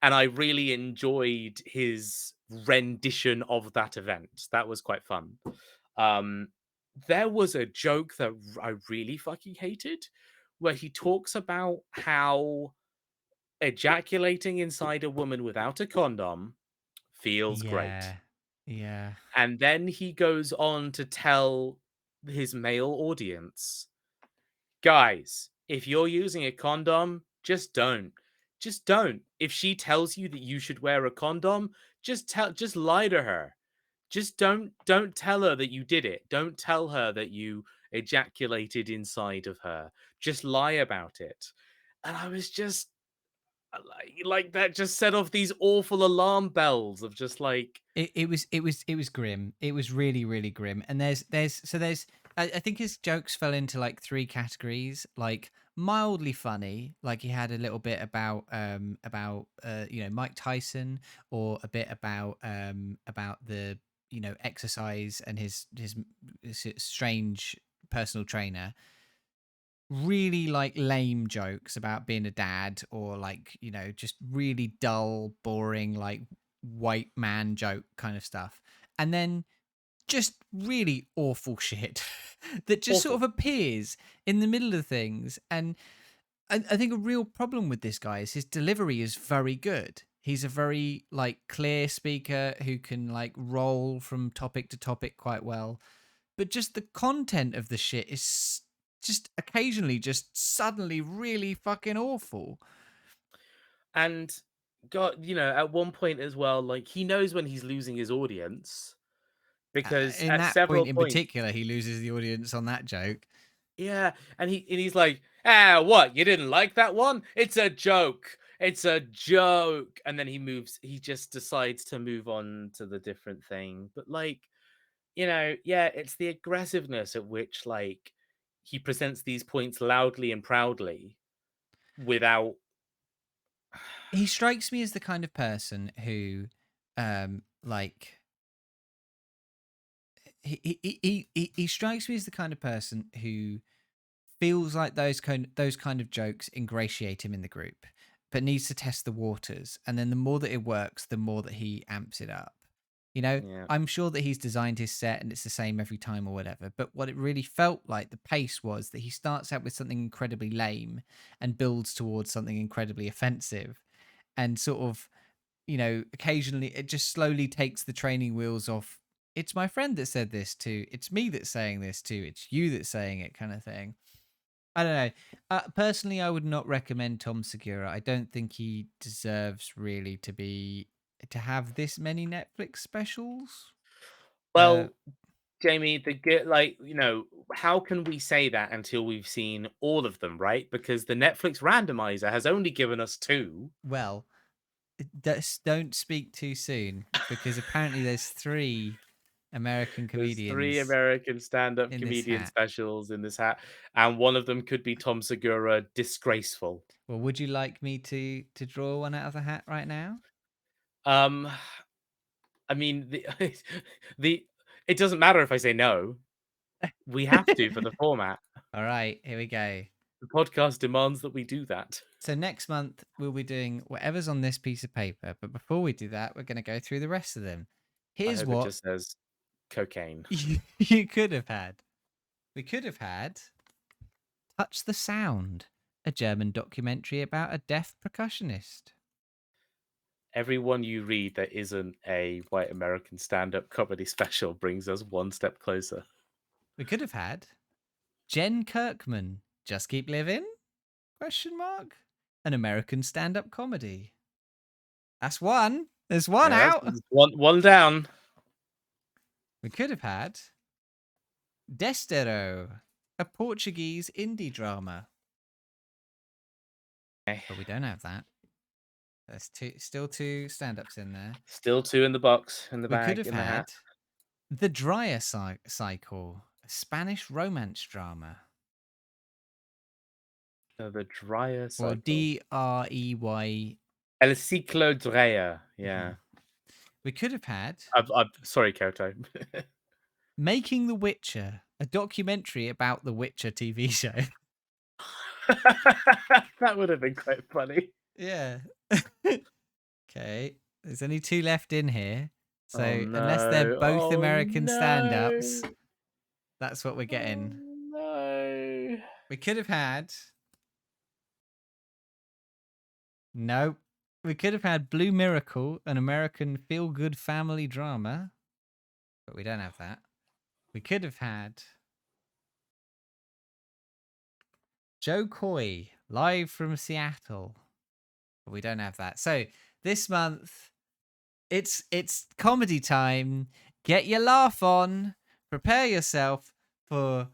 And I really enjoyed his rendition of that event. That was quite fun. Um, there was a joke that I really fucking hated, where he talks about how ejaculating inside a woman without a condom feels great. Yeah, yeah, And then he goes on to tell his male audience, guys, if you're using a condom, just don't. Just don't. If she tells you that you should wear a condom, just lie to her. Just don't tell her that you did it. Don't tell her that you ejaculated inside of her. Just lie about it. And I was just like that just set off these awful alarm bells of just like it was grim. It was really really grim. And there's I think his jokes fell into like three categories, like mildly funny, like he had a little bit about Mike Tyson, or a bit about the exercise and his strange personal trainer. Really like lame jokes about being a dad, or like just really dull boring like white man joke kind of stuff. And then just really awful shit that just sort awful. of appears in the middle of things. And I think a real problem with this guy is his delivery is very good. He's a very like clear speaker who can like roll from topic to topic quite well, but just the content of the shit is just occasionally just suddenly really fucking awful. And God, at one point as well, like he knows when he's losing his audience because In at that several point in points, particular, he loses the audience on that joke. yeah, and he's like, "Ah, what? You didn't like that one? It's a joke. It's a joke." And then he just decides to move on to the different thing. But like, yeah, it's the aggressiveness at which like he presents these points loudly and proudly without He strikes me as the kind of person who, like, he strikes me as the kind of person who feels like those kind of jokes ingratiate him in the group, but needs to test the waters. And then the more that it works, the more that he amps it up. yeah. I'm sure that he's designed his set and it's the same every time or whatever. But what it really felt like, the pace was that he starts out with something incredibly lame and builds towards something incredibly offensive. And sort of, occasionally it just slowly takes the training wheels off. It's my friend that said this too. It's me that's saying this too. It's you that's saying it, kind of thing. I don't know. Personally, I would not recommend Tom Segura. I don't think he deserves really to have this many Netflix specials. Well, Jamie, how can we say that until we've seen all of them, right? Because the Netflix randomizer has only given us 2. Well, don't speak too soon, because apparently there's 3 American There's 3 comedians American stand-up in this comedian hat. specials in this hat, and one of them could be Tom Segura disgraceful. Well, would you like me to draw one out of the hat right now? Um, I mean, the it doesn't matter if I say no. We have to for the format. All right, here we go. The podcast demands that we do that. So next month we'll be doing whatever's on this piece of paper, but before we do that, we're going to go through the rest of them. I Here's hope it what just says cocaine. you could have had. We could have had Touch the Sound, a German documentary about a deaf percussionist. Everyone you read that isn't a white American stand-up comedy special brings us one step closer. We could have had Jen Kirkman, Just Keep Living? Question mark. An American stand-up comedy. That's one. There's one Yeah, out. that's one down. We could have had Destero, a Portuguese indie drama. Okay. But we don't have that. There's still 2 stand-ups in there. Still 2 in the box, in the We could bag, have in the had hat. The Dryer Cycle, a Spanish romance drama. The Dreyer cycle. Or Drey. El Ciclo Dreyer. Yeah. We could have had I'm sorry, Koto. Making the Witcher, a documentary about the Witcher TV show. That would have been quite funny. Yeah. Okay. There's only 2 left in here. So Oh, unless they're no. both Oh, American no. stand-ups, that's what we're getting. Oh, no. We could have had... No. We could have had Blue Miracle, an American feel-good family drama. But we don't have that. We could have had Joe Coy, live from Seattle. But we don't have that. So this month, it's comedy time. Get your laugh on. Prepare yourself for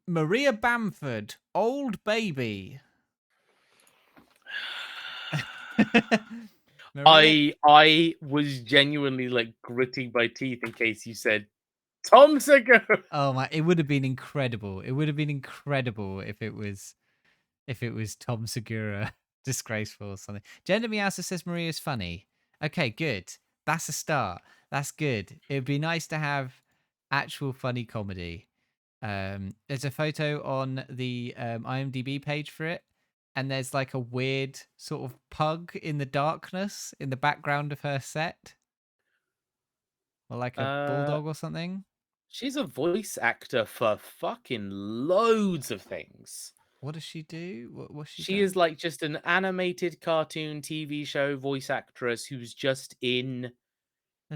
Maria Bamford, Old Baby. I was genuinely like gritting my teeth in case you said Tom Segura. Oh my! It would have been incredible. It would have been incredible if it was Tom Segura, disgraceful or something. Gender Meowser says Maria's funny. Okay, good. That's a start. That's good. It'd be nice to have actual funny comedy. There's a photo on the IMDb page for it, and there's like a weird sort of pug in the darkness in the background of her set, or like a bulldog or something. She's a voice actor for fucking loads of things. What does she do? What's she? She is like just an animated cartoon TV show voice actress who's just in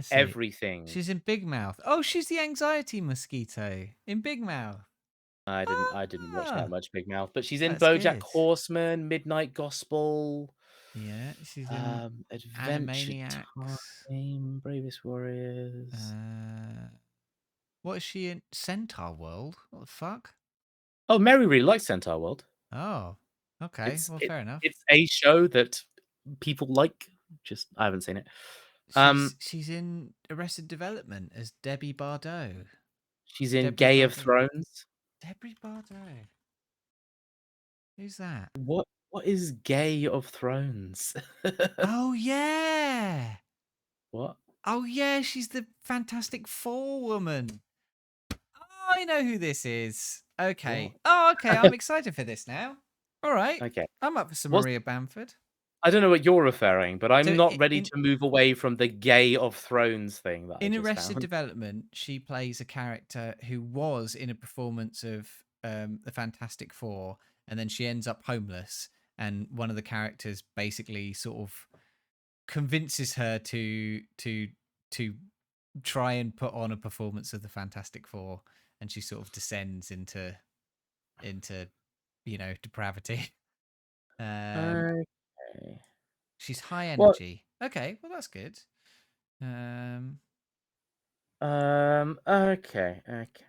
everything. She's in Big Mouth. Oh, she's the anxiety mosquito in Big Mouth. I didn't watch that much Big Mouth, but she's in That's BoJack good. Horseman, Midnight Gospel. Yeah, she's in Adventure Animaniacs. Time, Bravest Warriors. What is she in? Centaur World? What the fuck? Oh, Mary really likes Centaur World. Oh, okay. It's Well, it, fair enough. it's a show that people like. Just I haven't seen it. She's in Arrested Development as Debbie Bardot. She's in Deborah Gay of Bardot. Thrones. Debbie Bardot. Who's that? What is Gay of Thrones? Oh yeah. What? Oh yeah, she's the Fantastic Four woman. Oh, I know who this is. Okay. What? Oh, okay. I'm excited for this now. All right. Okay. I'm up for some What's Maria Bamford. I don't know what you're referring, but I'm So not ready to move away from the Gay of Thrones thing that I in just Arrested found. Development, she plays a character who was in a performance of the Fantastic Four, and then she ends up homeless. And one of the characters basically sort of convinces her to try and put on a performance of the Fantastic Four, and she sort of descends into depravity. Okay. She's high Well, energy. Okay, well that's good. okay.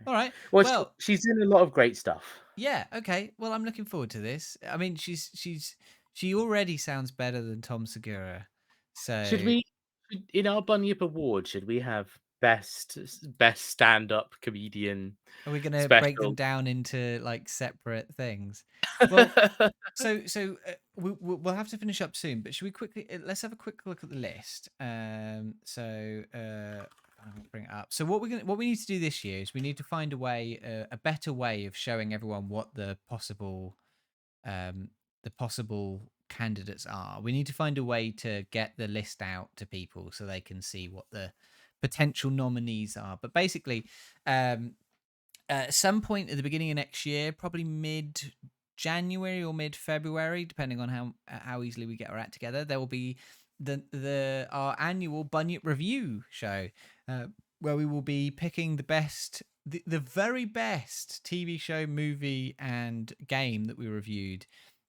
All right. Well, Well, she's in a lot of great stuff. yeah. Okay. Well, I'm looking forward to this. I mean, she already sounds better than Tom Segura. Should So we, in our Bunyip Award, should we have best stand-up comedian are we going to break them special? down into like separate things? Well, we'll have to finish up soon, but should we quickly let's have a quick look at the list. I'll bring it up. So what we need to do this year is we need to find a way, a better way of showing everyone what um, the possible candidates are. We need to find a way to get the list out to people so they can see what the potential nominees are. But basically, at some point at the beginning of next year, probably mid January or mid February, depending on how easily we get our act together, there will be our annual Bunyip review show, where we will be picking the very best TV show, movie, and game that we reviewed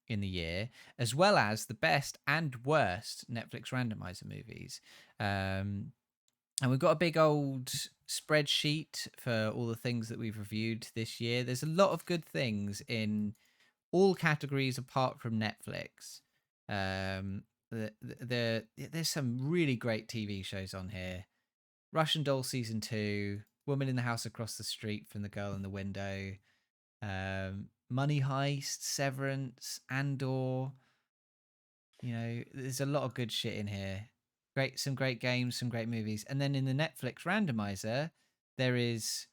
in the year, as well as the best and worst Netflix randomizer movies. And we've got a big old spreadsheet for all the things that we've reviewed this year. There's a lot of good things in all categories apart from Netflix. There's some really great TV shows on here. Russian Doll season 2, Woman in the House Across the Street from the Girl in the Window, Money Heist, Severance, Andor. There's a lot of good shit in here. Some great games, some great movies, and then in the Netflix randomizer, there is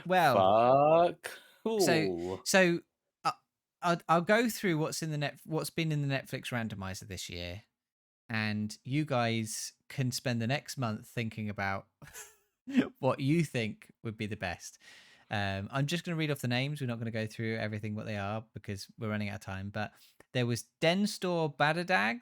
well, Fuck. so Ooh. so I- I'll go through what's been in the Netflix randomizer this year, and you guys can spend the next month thinking about what you think would be the best. I'm just going to read off the names. We're not going to go through everything what they are because we're running out of time. But there was Denstor Badadag.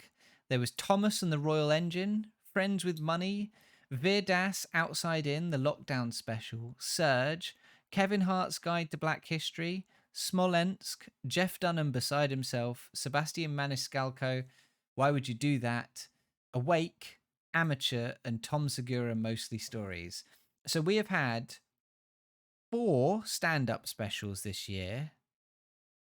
There was Thomas and the Royal Engine, Friends with Money, Virdas Outside In, the Lockdown Special, Surge, Kevin Hart's Guide to Black History, Smolensk, Jeff Dunham Beside Himself, Sebastian Maniscalco, Why Would You Do That, Awake, Amateur, and Tom Segura Mostly Stories. So we have had 4 stand-up specials this year,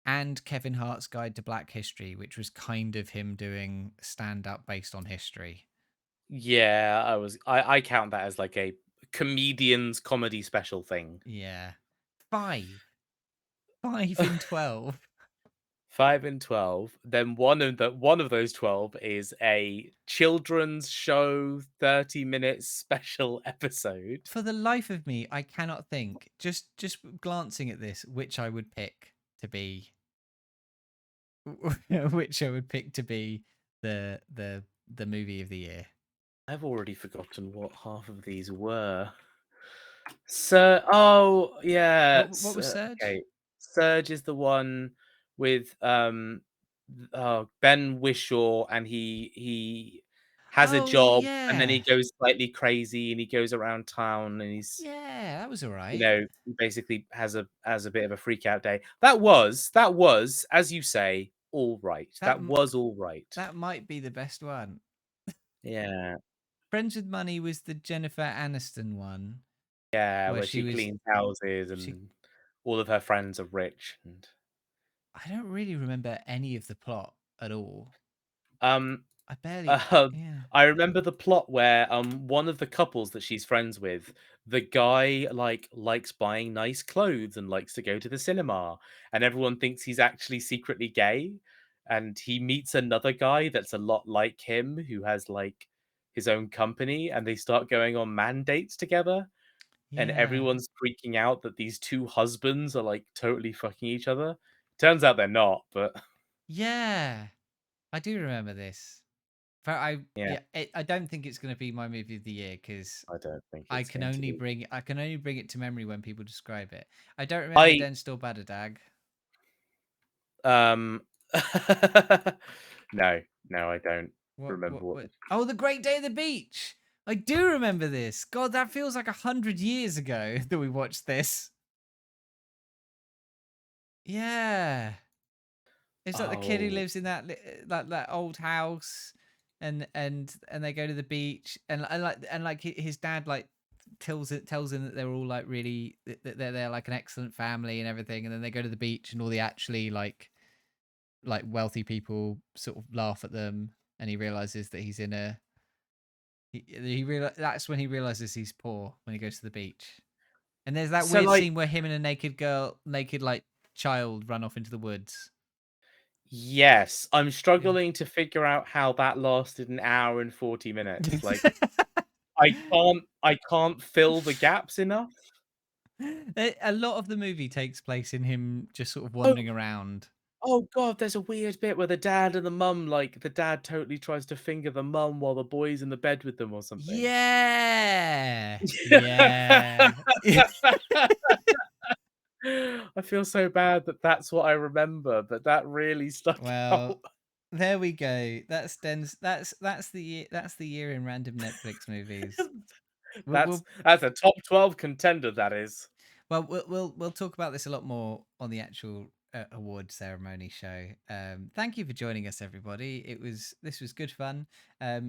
and Kevin Hart's Guide to Black History, which was kind of him doing stand-up based on history. Yeah, I count that as like a comedian's comedy special thing. Yeah. 5 in 12. 5 and 12. Then one of those 12 is a children's show 30 minutes special episode. For the life of me, I cannot think, just glancing at this, which I would pick to be the movie of the year. I've already forgotten what half of these were. Oh yeah. What was Surge? Okay. Surge is the one with Ben Wishaw, and he has a Oh job, and then yeah. he goes slightly crazy, and he goes around town, and Yeah, that was all right. he basically has a bit of a freak out day. That was, as you say, all right. That That m- was all right. that might be the best one. Yeah. Friends with Money was the Jennifer Aniston one Yeah, where where she she was cleans houses she. and all of her friends are rich. And I don't really remember any of the plot at all. um, I barely. uh, Yeah. I remember the plot where one of the couples that she's friends with, the guy likes buying nice clothes and likes to go to the cinema, and everyone thinks he's actually secretly gay, and he meets another guy that's a lot like him who has like his own company, and they start going on man dates together. And Yeah. everyone's freaking out that these two husbands are like totally fucking each other. Turns out they're not, but Yeah. I do remember this. But yeah, yeah, I don't think it's going to be my movie of the year because I don't think it's going to be. I can only bring it to memory when people describe it. I don't remember I Den Still Badadag. um no, no, I don't remember what. What? Oh, The Great Day of the Beach. I do remember this. God, that feels like 100 years ago that we watched this. Yeah. It's like the kid who Oh, lives in that old house, and they go to the beach, and his dad like tells him that they're all like really that they're like an excellent family and everything, and then they go to the beach and all the actually like wealthy people sort of laugh at them, and he realizes that he's in a that's when he realizes he's poor when he goes to the beach. And there's that so weird like scene where him and a naked like child run off into the woods. yes, I'm Yeah. struggling to figure out how that lasted an hour and 40 minutes. Like I can't fill the gaps enough. A lot of the movie takes place in him just sort of Oh, wandering around. oh god, there's a weird bit where the dad and the mum, like the dad totally tries to finger the mum while the boy's in the bed with them or something. Yeah. Yeah. I feel so bad that that's what I remember, but that really stuck out. Well, there we go. That's the year in random Netflix movies. We'll, That's we'll that's a top 12 contender, that is. Well, we'll talk about this a lot more on the actual award ceremony show. Thank you for joining us, everybody. This was good fun. I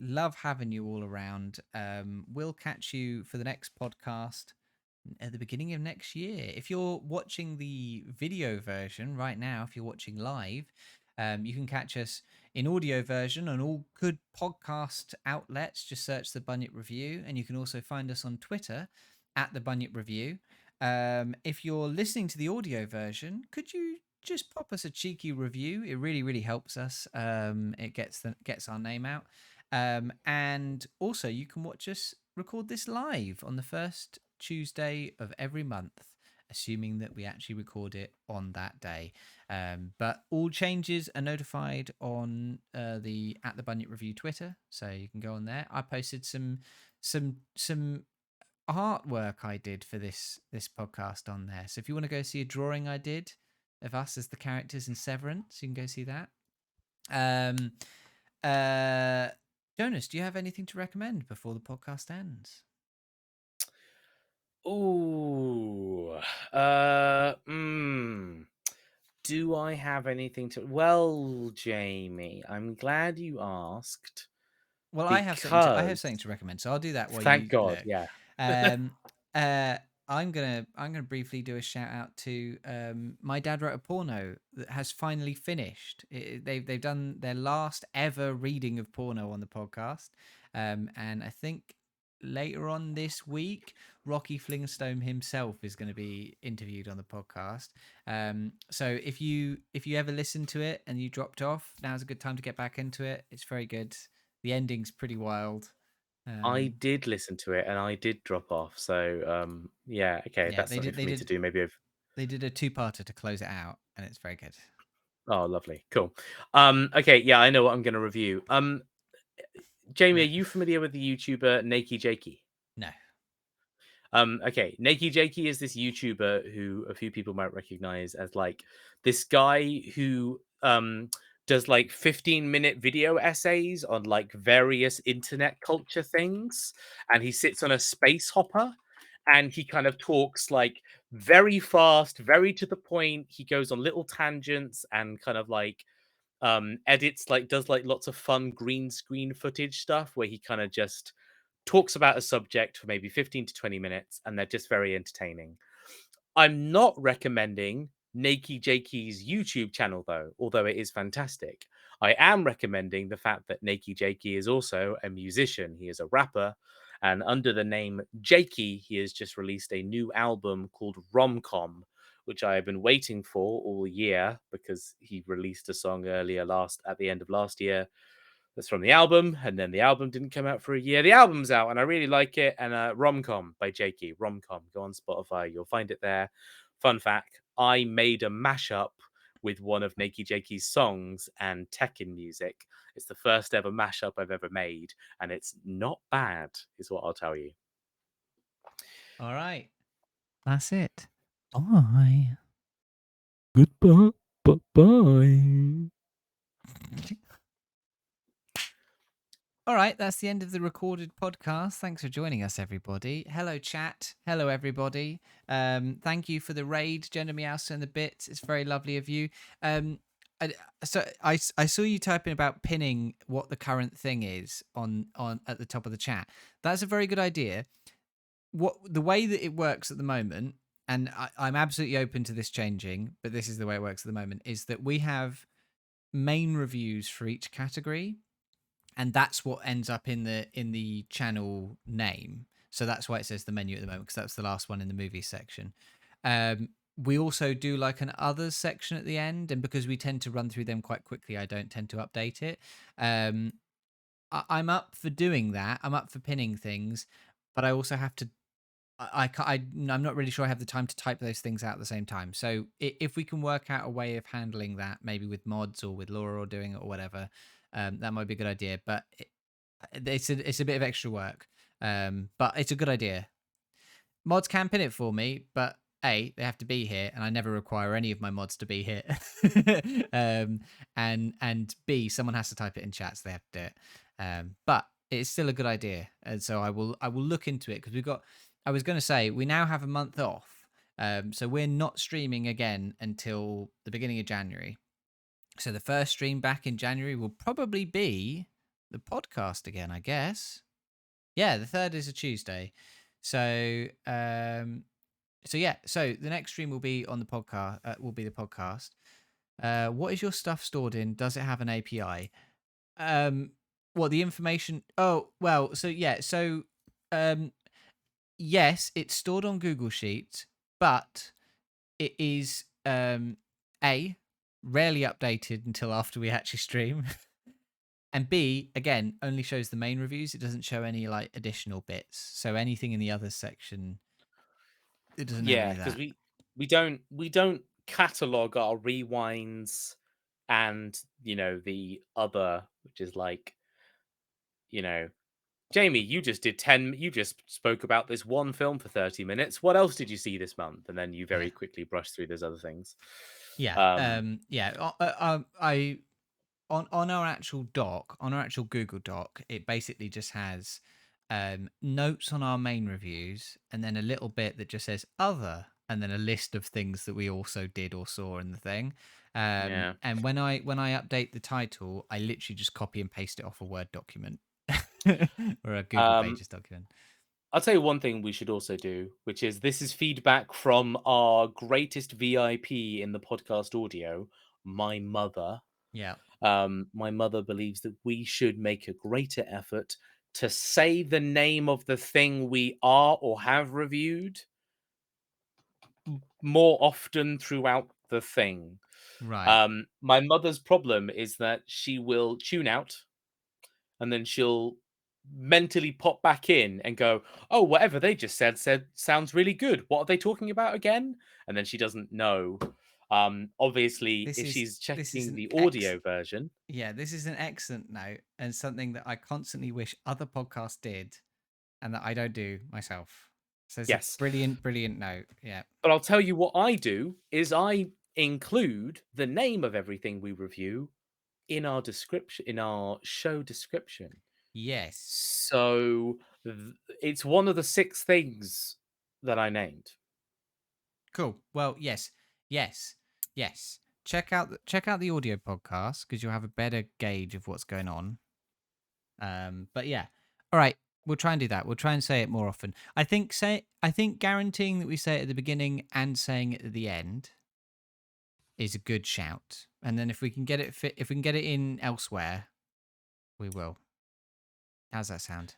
love having you all around. We'll catch you for the next podcast at the beginning of next year. If you're watching the video version right now, if you're watching live, you can catch us in audio version on all good podcast outlets. Just search the Bunyip Review, and you can also find us on Twitter at the Bunyip Review. If you're listening to the audio version, could you just pop us a cheeky review? It really, really helps us. It gets our name out. And also, you can watch us record this live on the first Tuesday of every month, assuming that we actually record it on that day. But all changes are notified on the at the Bunyip Review Twitter, so you can go on there. I posted some artwork I did for this podcast on there. So if you want to go see a drawing I did of us as the characters in Severance, you can go see that. Um, Jonas, do you have anything to recommend before the podcast ends? Ooh. Do I have anything to Well, Jamie, I'm glad you asked Well, I have because something to recommend, so I'll do that while thank you God, look. yeah. Um, uh, I'm gonna briefly do a shout out to my dad wrote a porno that has finally finished. They've done their last ever reading of porno on the podcast, and I think later on this week, Rocky Flingstone himself is going to be interviewed on the podcast. So if you ever listen to it and you dropped off, now's a good time to get back into it. It's very good. The ending's pretty wild. I Um, did listen to it and I did drop off. So, yeah, okay, yeah, that's something for me to do maybe if they did a two-parter to close it out, and it's very good. Oh, lovely. Cool. Okay, yeah, I know what I'm gonna review. Jamie, are Right. you familiar with the YouTuber Nakey Jakey? No. Okay, Nakey Jakey is this YouTuber who a few people might recognize as like this guy who does like 15-minute video essays on like various internet culture things, and he sits on a space hopper and he kind of talks like very fast, very to the point. He goes on little tangents and kind of like edits, like does like lots of fun green screen footage stuff where he kind of just talks about a subject for maybe 15 to 20 minutes, and they're just very entertaining. I'm not recommending Nakey Jakey's YouTube channel though, although it is fantastic. I am recommending the fact that Nakey Jakey is also a musician. He is a rapper, and under the name Jakey, he has just released a new album called Romcom, which I have been waiting for all year because he released a song earlier at the end of last year that's from the album, and then the album didn't come out for a year. The album's out, and I really like it. And Romcom by Jakey, Romcom. Go on Spotify, you'll find it there. Fun fact: I made a mashup with one of Nakey Jakey's songs and Tekken music. It's the first ever mashup I've ever made, and it's not bad, is what I'll tell you. All right. That's it. Bye. Goodbye. Bye. All right, that's the end of the recorded podcast. Thanks for joining us, everybody. Hello, chat. Hello, everybody. Thank you for the raid, Jenna Meowster and the bits. It's very lovely of you. I saw you typing about pinning what the current thing is on at the top of the chat. That's a very good idea. What the way that it works at the moment, and I'm absolutely open to this changing, but this is the way it works at the moment, is that we have main reviews for each category, and that's what ends up in the channel name. So that's why it says the menu at the moment, because that's the last one in the movie section. We also do like an others section at the end, and because we tend to run through them quite quickly, I don't tend to update it. I'm up for doing that. I'm up for pinning things, but I also have to. I'm not really sure I have the time to type those things out at the same time. So if we can work out a way of handling that, maybe with mods or with Laura or doing it or whatever, that might be a good idea. But it's a bit of extra work, but it's a good idea. Mods can pin it for me, but A, they have to be here, and I never require any of my mods to be here. And B, someone has to type it in chat, so they have to do it. But it's still a good idea, and so I will look into it, because I was going to say, we now have a month off, so we're not streaming again until the beginning of January. So the first stream back in January will probably be the podcast again, I guess. Yeah, the 3rd is a Tuesday. So yeah, so the next stream will be on the podcast. Will be the podcast. What is your stuff stored in? Does it have an API? Well, the information. Oh, well. So yeah. So yes, it's stored on Google Sheets, but it is A, rarely updated until after we actually stream. And B, again, only shows the main reviews. It doesn't show any like additional bits. So anything in the other section, it doesn't have any Yeah, of because that. we don't catalog our rewinds and the other, which is like, Jamie, you just spoke about this one film for 30 minutes. What else did you see this month? And then you Yeah. very quickly brush through those other things. Yeah. Yeah. I on our actual doc, on our actual Google Doc, it basically just has notes on our main reviews, and then a little bit that just says other, and then a list of things that we also did or saw in the thing. Yeah. And when I update the title, I literally just copy and paste it off a Word document or a Google Um, Pages document. I'll tell you one thing we should also do, which is this is feedback from our greatest VIP in the podcast audio, my mother. Yeah. My mother believes that we should make a greater effort to say the name of the thing we are or have reviewed more often throughout the thing. Right. My mother's problem is that she will tune out and then she'll mentally pop back in and go, "Oh, whatever they just said sounds really good. What are they talking about again?" And then she doesn't know. Obviously, This if is she's this is checking an the audio version, Yeah, this is an excellent note, and something that I constantly wish other podcasts did and that I don't do myself. So it's a yes. brilliant note. Yeah. But I'll tell you what I do is I include the name of everything we review in our description, in our show description. Yes. So it's one of the 6 things that I named. Cool. Well, yes. Check out the audio podcast because you'll have a better gauge of what's going on. But yeah. All right. We'll try and do that. We'll try and say it more often. I think guaranteeing that we say it at the beginning and saying it at the end is a good shout. And then if we can get it in elsewhere, we will. How's that sound?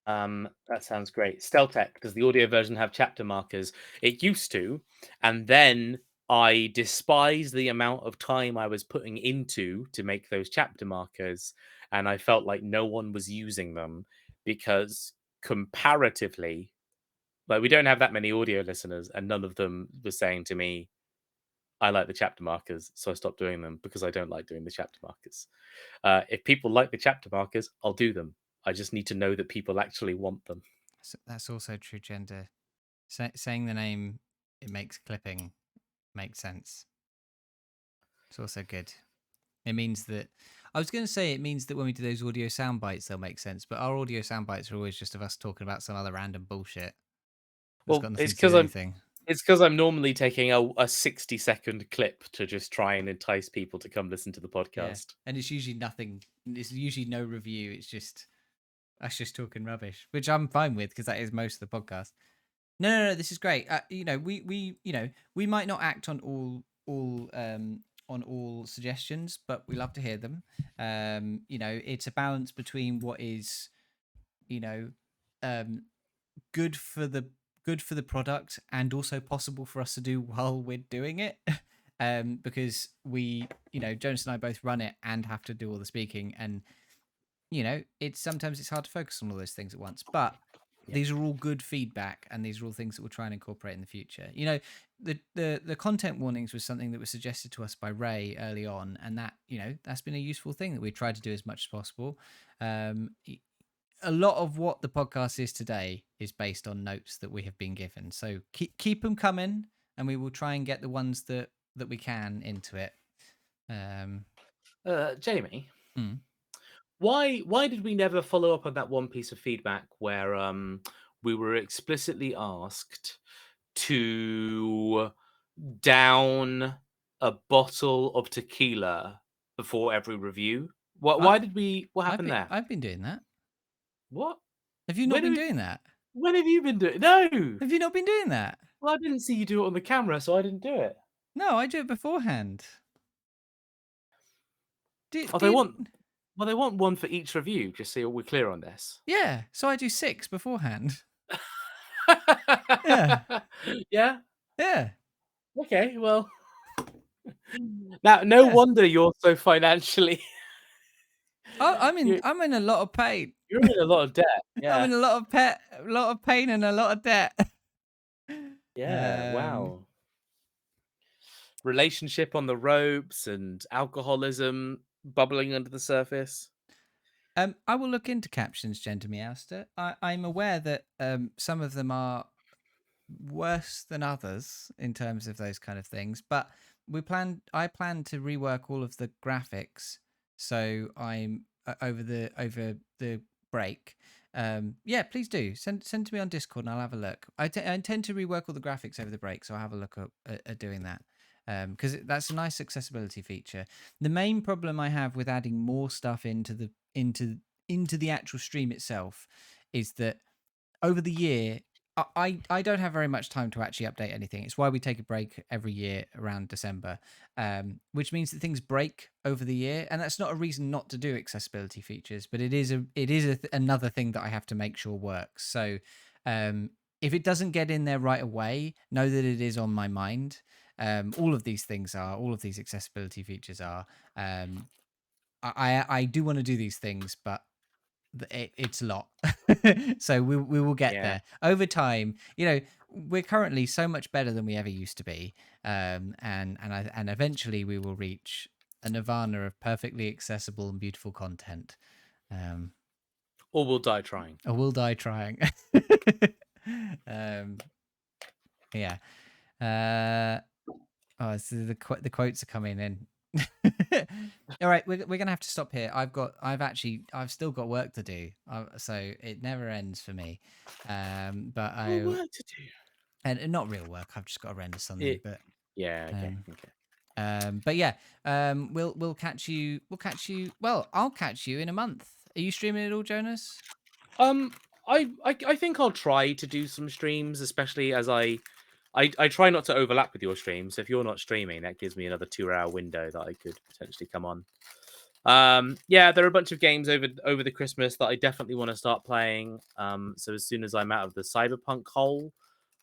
That sounds great. Steltech, does the audio version have chapter markers? It used to, and then I despised the amount of time I was putting into to make those chapter markers, and I felt like no one was using them because comparatively, like, we don't have that many audio listeners, and none of them were saying to me, I like the chapter markers, so I stopped doing them because I don't like doing the chapter markers. If people like the chapter markers, I'll do them. I just need to know that people actually want them. So that's also true gender. Saying the name, it makes clipping make sense. It's also good. It means that I was going to say it means that when we do those audio sound bites, they'll make sense. But our audio sound bites are always just of us talking about some other random bullshit. That's got nothing it's to do with anything. It's because I'm normally taking a 60-second clip to just try and entice people to come listen to the Yeah. podcast. And it's usually nothing. It's usually no review. It's just us just talking rubbish, which I'm fine with because that is most of the podcast. No. This is great. We might not act on all suggestions, but we love to hear them. It's a balance between what is, good for the product and also possible for us to do while we're doing it. Because Jonas and I both run it and have to do all the speaking, and it's hard to focus on all those things at once. But these are all good feedback, and these are all things that we'll try and incorporate in the future. The content warnings was something that was suggested to us by Ray early on, and that that's been a useful thing that we tried to do as much as possible. A lot of what the podcast is today is based on notes that we have been given, so keep them coming, and we will try and get the ones that we can into it. Jamie, Hmm. why did we never follow up on that one piece of feedback where we were explicitly asked to down a bottle of tequila before every review? Why did we? What happened there? I've been doing that. What? Have you not been doing that? When have you been doing? No. Have you not been doing that? Well, I didn't see you do it on the camera, so I didn't do it. No, I do it beforehand. They want one for each review, just so we're clear on this. Yeah, so I do 6 beforehand. Yeah. Yeah. Okay, well. Now, no wonder you're so financially. I'm in a lot of pain. You're in a lot of debt. Yeah. I'm in a lot of pain and a lot of debt. Yeah. Wow. Relationship on the ropes and alcoholism bubbling under the surface. I will look into captions, Gender Meowster. I'm aware that some of them are worse than others in terms of those kind of things, but I plan to rework all of the graphics, so I'm over the break. Yeah, please do send to me on Discord and I'll have a look. I intend to rework all the graphics over the break, so I'll have a look at doing that. Because that's a nice accessibility feature. The main problem I have with adding more stuff into the actual stream itself is that over the year, I don't have very much time to actually update anything. It's why we take a break every year around December, which means that things break over the year, and that's not a reason not to do accessibility features, but it is another thing that I have to make sure works. So if it doesn't get in there right away, know that it is on my mind. All of these accessibility features are. I do want to do these things, but it's a lot. So we will get there over time. We're currently so much better than we ever used to be, and eventually we will reach a nirvana of perfectly accessible and beautiful content. Or we'll die trying. Yeah. So the quotes are coming in. All right, we're gonna have to stop here. I've still got work to do, so it never ends for me. But More work to do. and not real work. I've just got to render something. But Yeah. Okay. um, Okay. but yeah, we'll catch you. We'll catch you. Well, I'll catch you in a month. Are you streaming it all, Jonas? Um, I think I'll try to do some streams, especially as I try not to overlap with your streams. So if you're not streaming, that gives me another 2-hour window that I could potentially come on. Yeah, there are a bunch of games over the Christmas that I definitely want to start playing. So as soon as I'm out of the cyberpunk hole,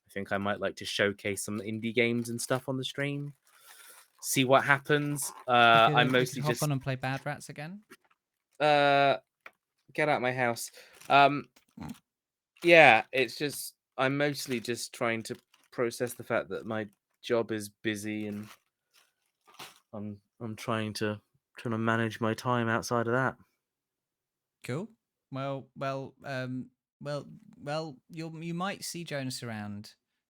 I think I might like to showcase some indie games and stuff on the stream. See what happens. I'm We could mostly hop just on and play Bad Rats again. get out my house. Yeah, it's just I'm mostly just trying to process the fact that my job is busy and I'm trying to manage my time outside of that. Cool. Well. You might see Jonas around.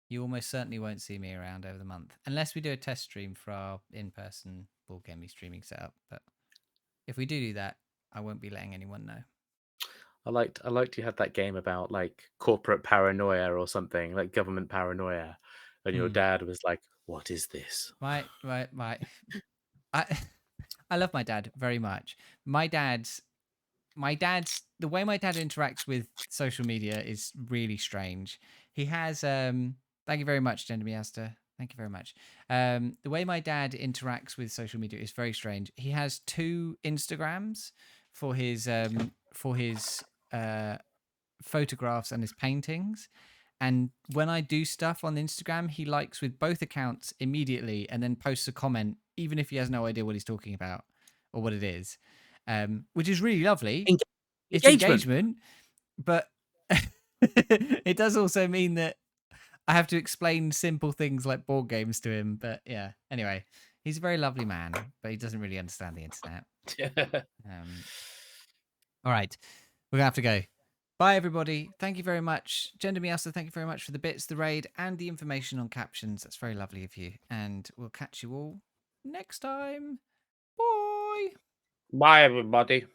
You almost certainly won't see me around over the month, unless we do a test stream for our in-person board gaming streaming setup. But if we do that, I won't be letting anyone know. I liked you had that game about like corporate paranoia or something, like government paranoia. And your dad was like, "What is this?" My. I I love my dad very much. My dad's the way my dad interacts with social media is really strange. He has thank you very much, Gender Miaster. Thank you very much. The way my dad interacts with social media is very strange. He has two Instagrams for his photographs and his paintings. And when I do stuff on Instagram, he likes with both accounts immediately and then posts a comment, even if he has no idea what he's talking about or what it is, which is really lovely. It's engagement, but it does also mean that I have to explain simple things like board games to him. But yeah, anyway, he's a very lovely man, but he doesn't really understand the internet. All right, we're gonna have to go. Bye, everybody. Thank you very much. Gender Miasa, thank you very much for the bits, the raid, and the information on captions. That's very lovely of you. And we'll catch you all next time. Bye. Bye, everybody.